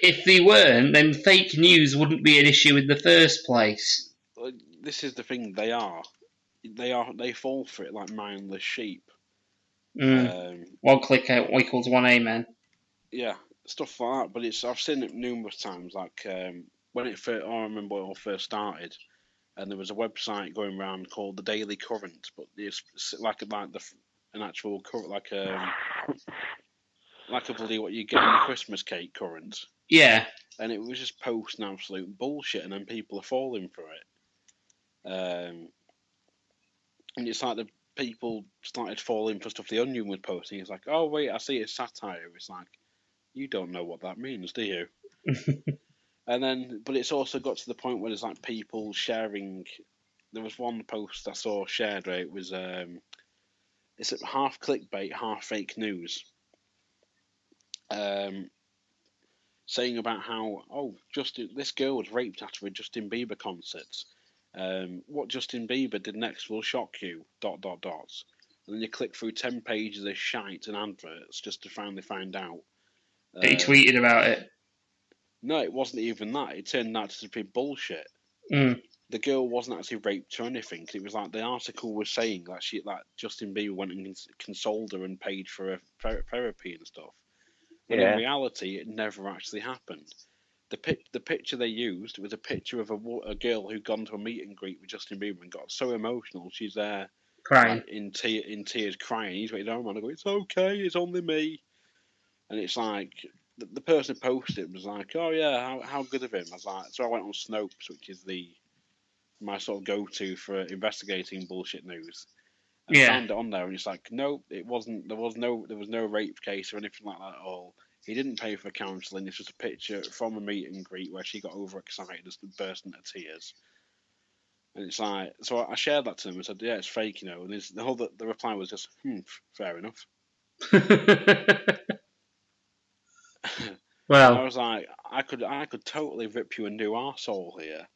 if they weren't, then fake news wouldn't be an issue in the first place. This is the thing. They are. They fall for it like mindless sheep. One click out equals one amen. Yeah, stuff like that. But I've seen it numerous times. Like when it first, I remember when it all first started, and there was a website going around called the Daily Current, but it's like an actual current, like a bloody what you get in the Christmas cake current. Yeah. And it was just posting absolute bullshit, and then people are falling for it. And it's like the people started falling for stuff the Onion was posting. It's like, oh wait, I see it's satire. It's like, you don't know what that means, do you? And then, but it's also got to the point where there's like people sharing. There was one post I saw shared where it was it's half clickbait, half fake news. Saying about how this girl was raped after a Justin Bieber concert. What Justin Bieber did next will shock you. ... And then you click through 10 pages of shite and adverts just to finally find out. He tweeted about it. No, it wasn't even that. It turned out to be bullshit. The girl wasn't actually raped or anything. It was like the article was saying that Justin Bieber went and consoled her and paid for her therapy and stuff. But in reality, it never actually happened. The picture they used was a picture of a girl who'd gone to a meet and greet with Justin Bieber and got so emotional. She's there crying, in tears, crying. He's waiting home and I go, "It's okay, it's only me." And it's like the person who posted it was like, "Oh yeah, how good of him." I was like, so I went on Snopes, which is my sort of go-to for investigating bullshit news. And I found it on there, and it's like, no, it wasn't. There was no rape case or anything like that at all. He didn't pay for counselling. It's just a picture from a meet and greet where she got overexcited, just burst into tears. And it's like, so I shared that to them and said, yeah, it's fake, And the reply was just, fair enough. Well, I was like, I could totally rip you a new arsehole here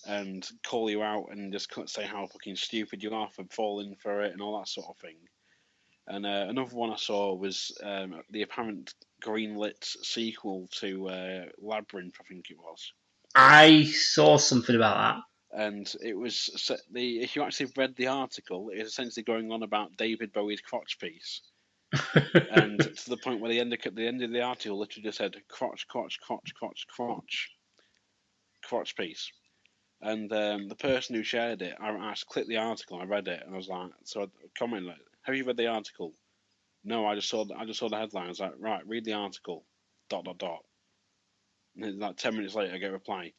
and call you out and just say how fucking stupid you are for falling for it and all that sort of thing. And another one I saw was the apparent greenlit sequel to Labyrinth, I think it was. I saw something about that. And it was if you actually read the article, it's essentially going on about David Bowie's crotch piece. And to the point where the end of the article literally just said crotch piece. And the person who shared it, I clicked the article, I read it, and I was like, so I commented, like, have you read the article? No, I just saw the headline. I was like, right, read the article. ... And then like 10 minutes later, I get a reply.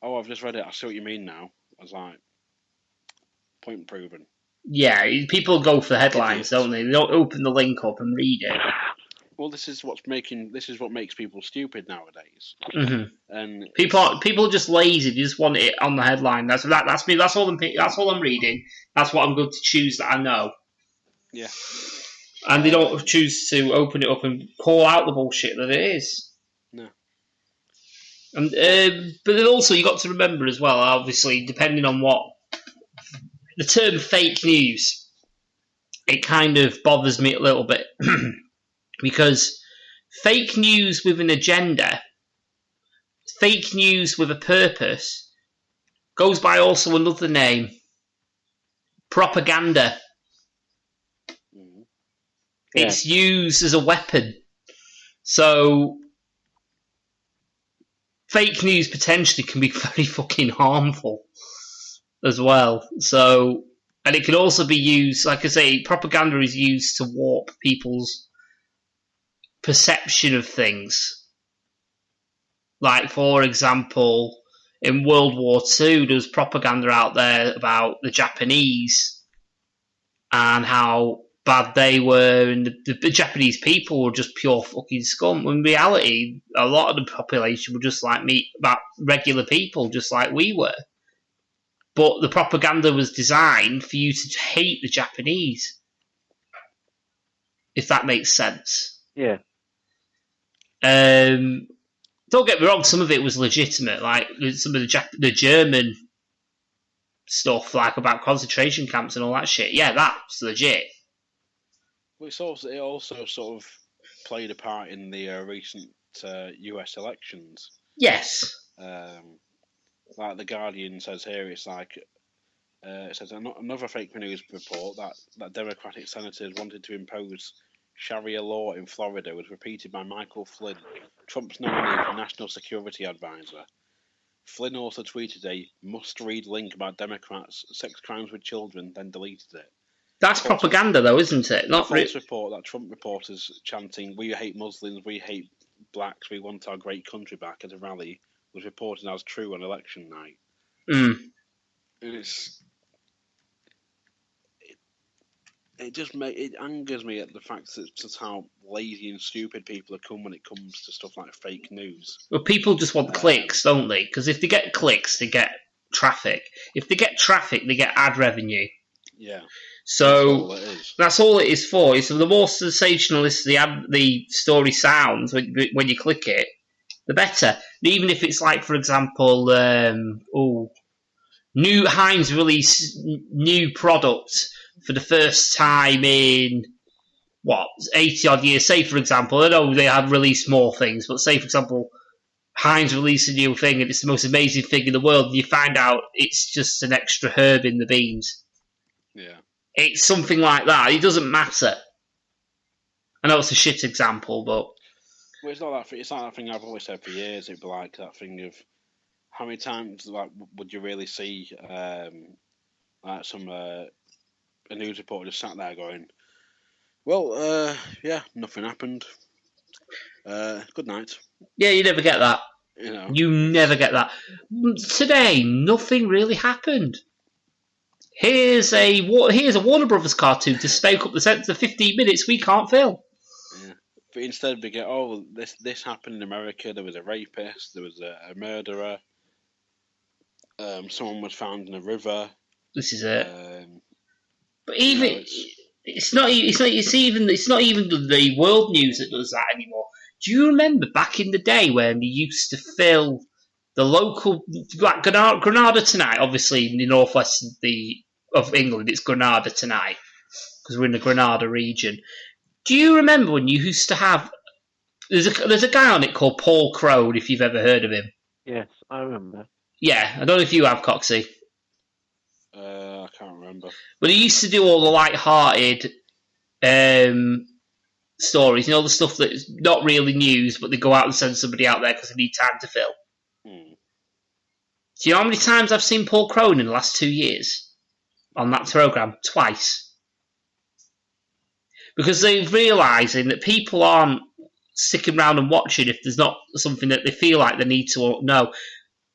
Oh, I've just read it. I see what you mean now. I was like, point proven. Yeah, people go for the headlines, don't they? They don't open the link up and read it. Well, this is what makes people stupid nowadays. Mm-hmm. And people are just lazy. They just want it on the headline. That's me. That's all I'm reading. That's what I'm going to choose that I know. Yeah. And they don't choose to open it up and call out the bullshit that it is. No. And but then also you got to remember as well. Obviously, depending on what the term fake news, it kind of bothers me a little bit because fake news with an agenda, fake news with a purpose, goes by also another name: propaganda. Yeah. It's used as a weapon. So fake news potentially can be very fucking harmful as well. So, and it can also be used, like I say, propaganda is used to warp people's perception of things. Like, for example, in World War II, there was propaganda out there about the Japanese and how bad they were, and the Japanese people were just pure fucking scum. In reality, a lot of the population were just like regular people, just like we were. but the propaganda was designed for you to hate the Japanese. If that makes sense. Yeah. Don't get me wrong, some of it was legitimate, like some of the German stuff, like about concentration camps and all that shit. Yeah, that's legit. Well, it also sort of played a part in the recent US elections. Yes. Like the Guardian says here, it's like it says another fake news report that Democratic senators wanted to impose Sharia law in Florida was repeated by Michael Flynn, Trump's nominee for National Security Advisor. Flynn also tweeted a must-read link about Democrats' sex crimes with children, then deleted it. That's propaganda, though, isn't it? Not a false report that Trump reporters chanting, "We hate Muslims, we hate blacks, we want our great country back" at a rally was reported as true on election night. Mm. It angers me at the fact that just how lazy and stupid people become when it comes to stuff like fake news. Well, people just want clicks, don't they? Because if they get clicks, they get traffic. If they get traffic, they get ad revenue. Yeah. So that's all it is for. So the more sensationalist the story sounds when you click it, the better. Even if it's like, for example, new Heinz release new product for the first time in 80 odd years. Say, for example, I know they have released more things, but say, for example, Heinz released a new thing and it's the most amazing thing in the world, and you find out it's just an extra herb in the beans. Yeah. It's something like that. It doesn't matter. I know it's a shit example, but... Well, it's not that. It's like that thing I've always said for years. It'd be like that thing of how many times would you really see like some a news reporter just sat there going, "Well, yeah, nothing happened. Good night." Yeah, you never get that. You never get that. Today, nothing really happened. Here's a Warner Brothers cartoon to spake up the 15 minutes we can't fill. Yeah. But instead we get, this happened in America, there was a rapist, there was a murderer, someone was found in a river. This is it. But even it's not even the world news that does that anymore. Do you remember back in the day when they used to fill the local, like Granada Tonight, obviously in the northwest of England, it's Granada Tonight, because we're in the Granada region. Do you remember when you used to have, there's a guy on it called Paul Crone, if you've ever heard of him? Yes, I remember. Yeah, I don't know if you have, Coxie. I can't remember. But he used to do all the light-hearted stories, the stuff that's not really news, but they go out and send somebody out there because they need time to fill. Do you know how many times I've seen Paul Crone in the last 2 years on that programme? Twice. Because they're realising that people aren't sticking around and watching if there's not something that they feel like they need to know.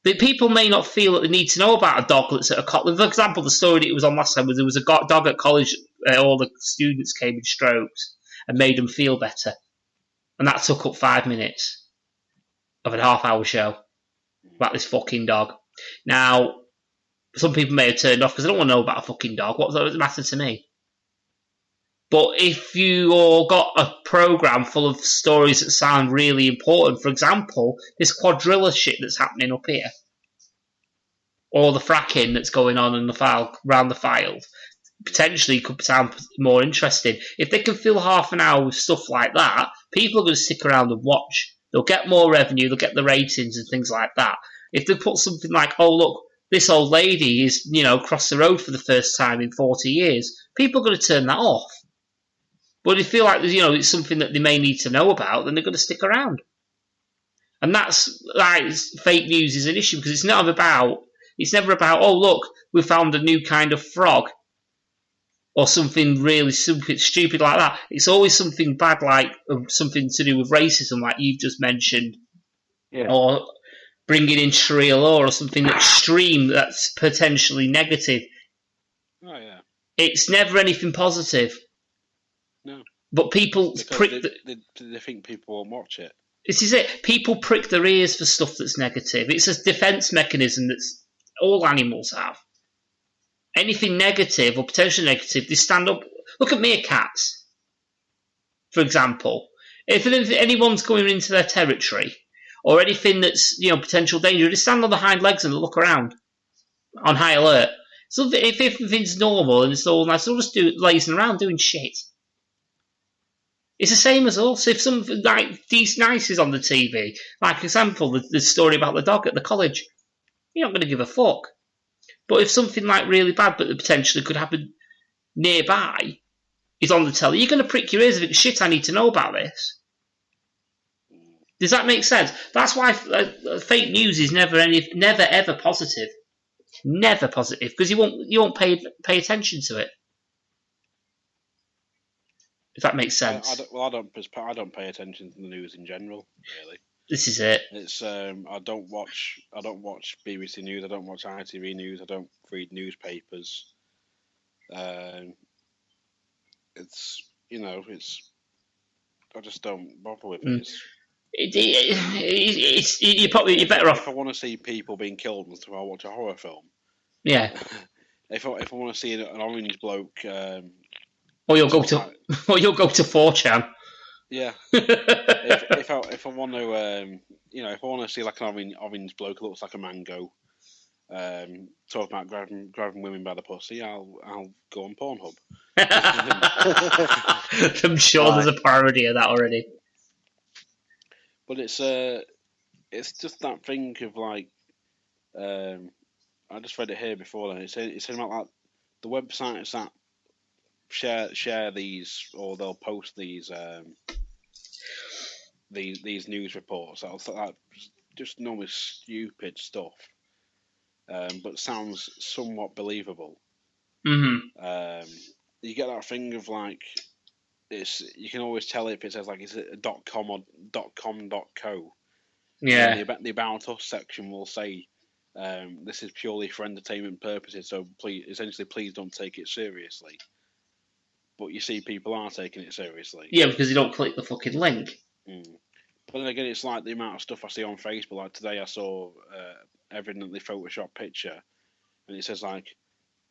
But people may not feel that they need to know about a dog that's at a college. For example, the story that it was on last time was there was a dog at college, all the students came in strokes and made them feel better. And that took up 5 minutes of a half-hour show about this fucking dog. Now, some people may have turned off because they don't want to know about a fucking dog. What does it matter to me? But if you all got a programme full of stories that sound really important, for example, this quadrilla shit that's happening up here, or the fracking that's going on in around the field, potentially could sound more interesting. If they can fill half an hour with stuff like that, people are going to stick around and watch. They'll get more revenue, they'll get the ratings and things like that. If they put something like, oh look, this old lady is, crossed the road for the first time in 40 years, people are going to turn that off. But if they feel like, it's something that they may need to know about, then they're going to stick around. And that's, fake news is an issue, because it's never about, oh look, we found a new kind of frog, or something really stupid like that. It's always something bad, like something to do with racism, like you've just mentioned, or bringing in Sharia law, or something extreme that's potentially negative. Oh yeah. It's never anything positive. No. But people prick. They think people won't watch it. This is it. People prick their ears for stuff that's negative. It's a defence mechanism that all animals have. anything negative or potentially negative, they stand up. Look at meerkats, for example. If anyone's going into their territory or anything that's potential danger, they stand on the hind legs and look around on high alert. So if everything's normal and it's all nice, they'll just do lazing around doing shit. It's the same as us. If something like These Nice is on the TV, like example, the story about the dog at the college, you're not going to give a fuck. But if something like really bad but potentially could happen nearby is on the telly, you're going to prick your ears and think, shit, I need to know about this. Does that make sense? That's why fake news is never ever positive. Never positive, because you won't pay attention to it. If that makes sense. I don't pay attention to the news in general, really. This is it. It's I don't watch BBC News. I don't watch ITV News. I don't read newspapers. It's I just don't bother with it. You're better off. If I want to see people being killed and stuff, I'll watch a horror film. Yeah. If I want to see an orange bloke, or you'll go to 4chan. Yeah. if I want to, if I want to see like an orange bloke who looks like a mango, talk about grabbing women by the pussy, I'll go on Pornhub. I'm sure there's a parody of that already. But it's just that thing of like, I just read it here before. Then it's saying about like the websites that share these, or they'll post these news reports. That just normal stupid stuff, but sounds somewhat believable. Mm-hmm. You get that thing of like, you can always tell if it says like, is it a .com or .com.co? Yeah. The About Us section will say, this is purely for entertainment purposes, so please don't take it seriously. But you see people are taking it seriously. Yeah, because you don't click the fucking link. But then again, it's like the amount of stuff I see on Facebook. Like today I saw evidently Photoshop picture, and it says like,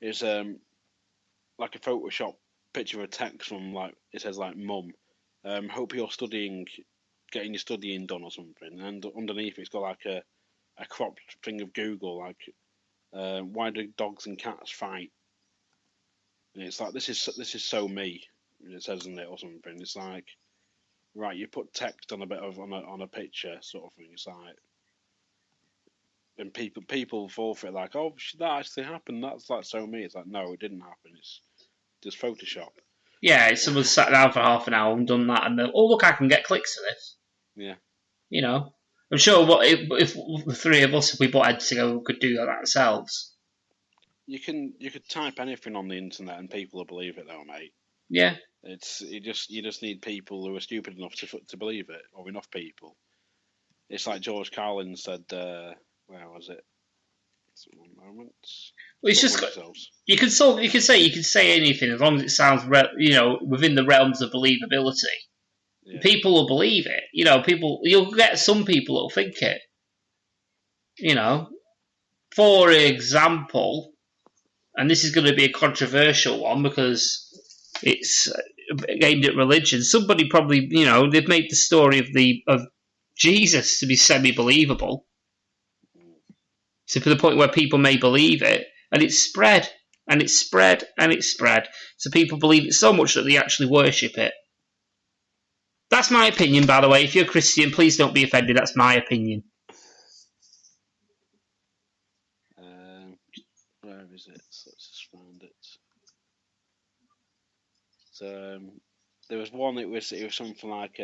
it's like a Photoshop picture of a text from like, it says like, mum, hope you're getting your studying done or something, and underneath it's got like a cropped thing of Google, like, why do dogs and cats fight? And it's like, this is so me. It says in it or something. It's like, right, you put text on on a picture sort of thing. It's like, and people fall for it like, oh, that actually happened. That's like so me. It's like, no, it didn't happen. It's just Photoshop. Yeah, someone sat down for half an hour and done that, and oh look, I can get clicks to this. Yeah. I'm sure if the three of us, if we bought heads together, we could do that ourselves. You could type anything on the internet and people will believe it, though, mate. Yeah. You just need people who are stupid enough to believe it, or enough people. It's like George Carlin said. Where was it? One moment. Well, it's just you can say anything as long as it sounds within the realms of believability. Yeah. People will believe it. You'll get some people that'll think it. For example, and this is going to be a controversial one because it's aimed at religion. Somebody probably, they've made the story of Jesus to be semi-believable, to the point where people may believe it, and it's spread, and it's spread, and it's spread. So people believe it so much that they actually worship it. That's my opinion, by the way. If you're a Christian, please don't be offended. That's my opinion. Where is it? So let's just find it. So there was one. It was something like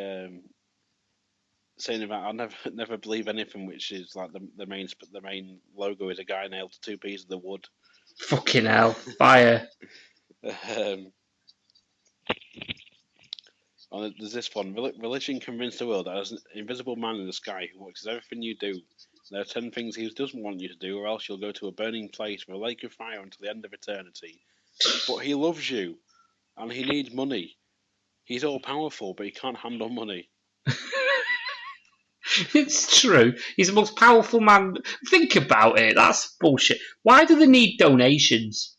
saying about I'll never believe anything, which is like the main logo is a guy nailed to two pieces of wood. Fucking hell! Fire. There's this one. Religion convinced the world that there's an invisible man in the sky who watches everything you do. There are 10 things he doesn't want you to do, or else you'll go to a burning place with a lake of fire until the end of eternity. But he loves you, and he needs money. He's all powerful, but he can't handle money. It's true. He's the most powerful man. Think about it. That's bullshit. Why do they need donations?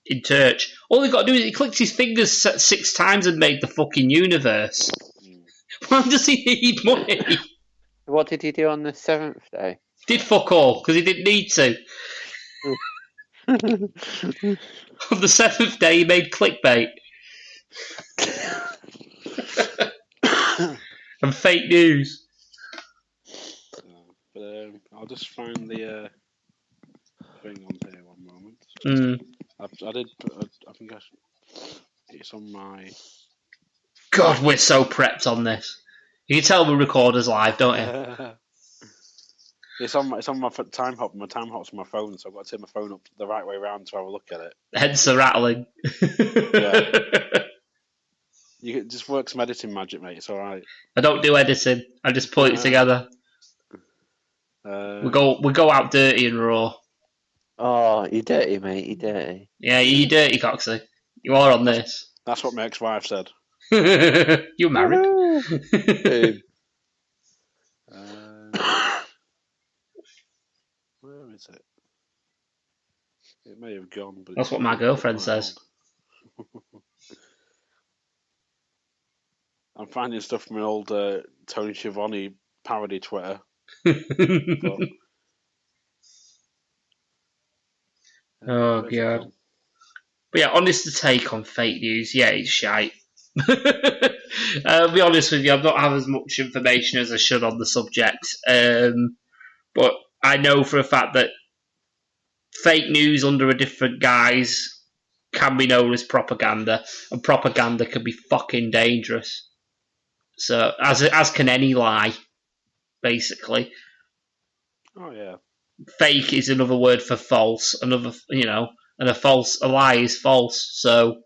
in church. All he got to do is he clicked his fingers 6 times and made the fucking universe. Why does he need money? What did he do on the 7th day? Did fuck all, because he didn't need to. On the 7th day, he made clickbait. And fake news. But I'll just find the thing on here one moment. I think it's on my... God, we're so prepped on this. You can tell we record us live, don't you? It's on my time hop. My time hop's on my phone, so I've got to turn my phone up the right way around to have a look at it. Hence the rattling. Yeah. You can just work some editing magic, mate. It's all right. I don't do editing. I just put it together. We go out dirty and raw. Oh, you dirty, mate. You dirty. Yeah, you dirty coxie. You are on this. That's what my ex-wife said. You're married. Where is it? It may have gone, but That's what my girlfriend says. I'm finding stuff from an old Tony Schiavone parody Twitter. Oh, God. But yeah, honest take on fake news, yeah, it's shite. I'll be honest with you, I've not had as much information as I should on the subject. But I know for a fact that fake news under a different guise can be known as propaganda, and propaganda can be fucking dangerous. So, as can any lie, basically. Oh, yeah. Fake is another word for false. And a lie is false. So,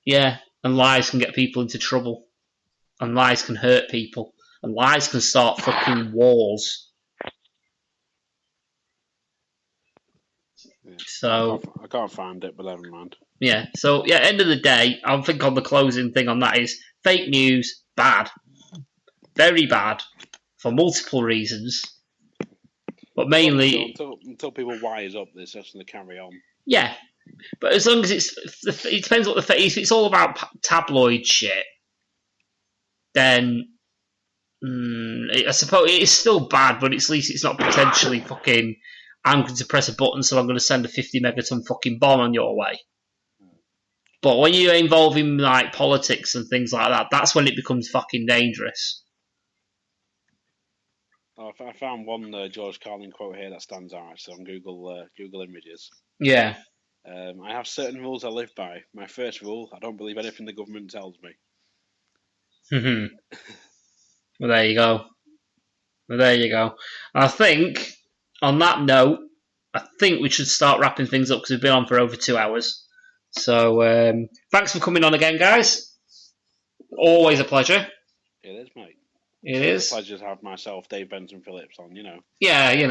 yeah, and lies can get people into trouble, and lies can hurt people, and lies can start fucking wars. Yeah. So I can't find it, but never mind. Yeah. So yeah, end of the day, I think on the closing thing on that is fake news, bad, very bad, for multiple reasons, but mainly until people wise up, they're just going to carry on. Yeah, but as long as it depends what if it's all about tabloid shit, then I suppose it is still bad, but at least it's not potentially fucking. I'm going to press a button, so I'm going to send a 50 megaton fucking bomb on your way. But when you're involved in like politics and things like that, that's when it becomes fucking dangerous. Oh, I found one George Carlin quote here that stands out actually on Google Images. Yeah. I have certain rules I live by. My first rule: I don't believe anything the government tells me. Well, there you go. I think on that note, I think we should start wrapping things up because we've been on for over 2 hours. So thanks for coming on again, guys. Always a pleasure. It is, mate. It is. It's a pleasure to have myself, Dave Benson Phillips, on. Yeah, you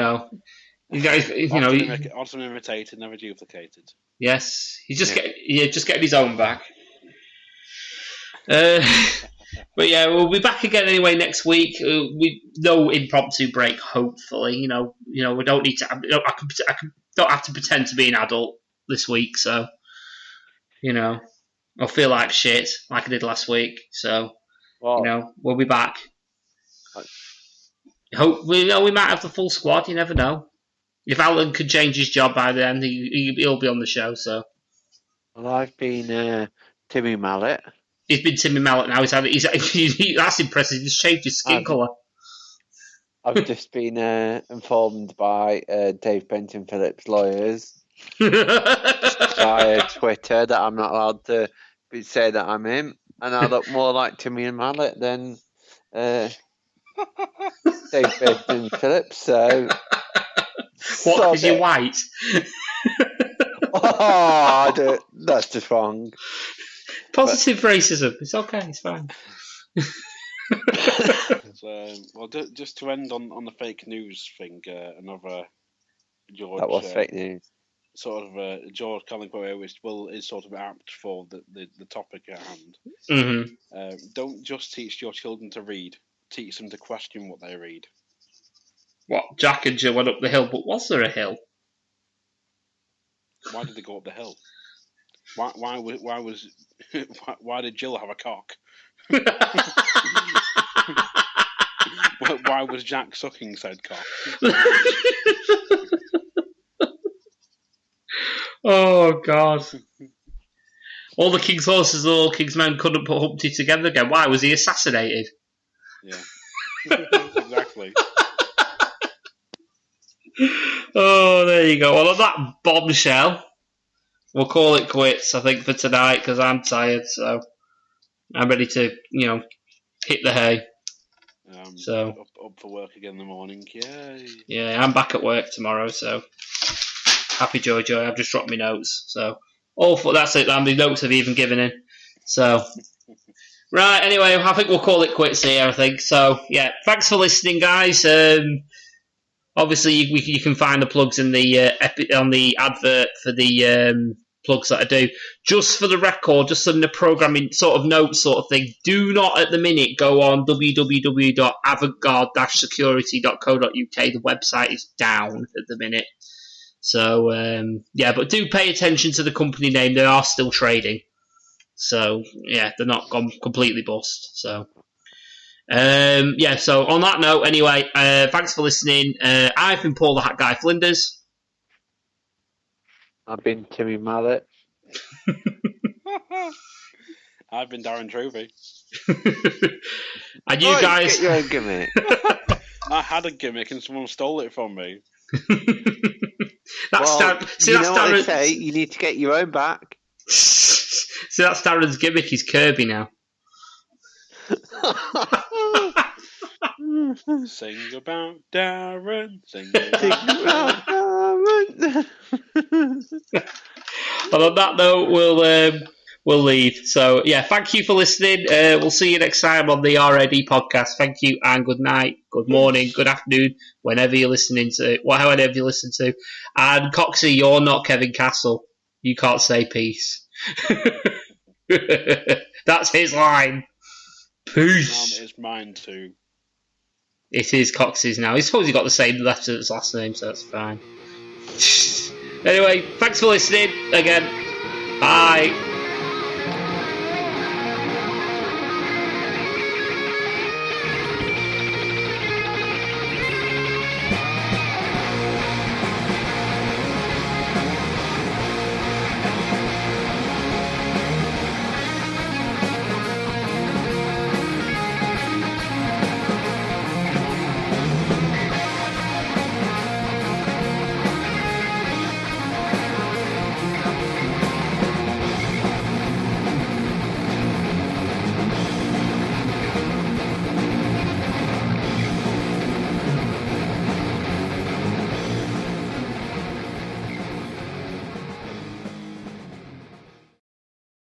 guys, often imitated, never duplicated. Yes, just getting his own back. But yeah, we'll be back again anyway next week. No impromptu break, hopefully. We don't need to. I don't have to pretend to be an adult this week, so I'll feel like shit like I did last week. So we'll be back. We might have the full squad. You never know. If Alan could change his job by then, he'll be on the show. So. Well, I've been Timmy Mallet. He's been Timmy Mallet now. That's impressive. He's changed his skin colour. I've just been informed by Dave Benton Phillips' lawyers via Twitter that I'm not allowed to say that I'm him, and I look more like Timmy Mallet than Dave Benton Phillips. So what? Because you're white? That's just wrong. Positive racism. It's okay. It's fine. Just to end on the fake news thing, another George. That was fake news. Sort of George Carlin quote, which is sort of apt for the topic at hand. Mm-hmm. Don't just teach your children to read; teach them to question what they read. What? Jack and Jill went up the hill, but was there a hill? Why did they go up the hill? why did Jill have a cock? Why was Jack sucking said cock? Oh God! All the king's horses and all king's men couldn't put Humpty together again. Why was he assassinated? Yeah, exactly. Oh, there you go. Well, on that bombshell, we'll call it quits, I think, for tonight, because I'm tired, so I'm ready to, hit the hay. So up for work again in the morning. Yay! Yeah, I'm back at work tomorrow, so happy joy. I've just dropped my notes, so that's it. The notes have even given in. So right, anyway, I think we'll call it quits here. I think so. Yeah, thanks for listening, guys. Obviously, you can find the plugs in on the advert for the plugs that I do. Just for the record, just in the programming sort of notes sort of thing, do not at the minute go on www.avantgarde-security.co.uk. The website is down at the minute. So, but do pay attention to the company name. They are still trading. So, yeah, they're not gone completely bust. So... so on that note, anyway, thanks for listening. I've been Paul the Hat Guy Flinders. I've been Timmy Mallet. I've been Darren Trovey. And you guys... Get your own gimmick. I had a gimmick and someone stole it from me. What they say? You need to get your own back. See, that's Darren's gimmick. He's Kirby now. Sing about Darren. Sing about Darren. Well, on that note, we'll leave. So, yeah, thank you for listening. We'll see you next time on the RAD podcast. Thank you, and good night, good morning, good afternoon, whenever you're listening to, whatever you listen to. And Coxie, you're not Kevin Castle. You can't say peace. That's his line. Peace. It's mine too. It is Cox's now. He's probably got the same letter as last name, so that's fine. Anyway, thanks for listening again. Bye.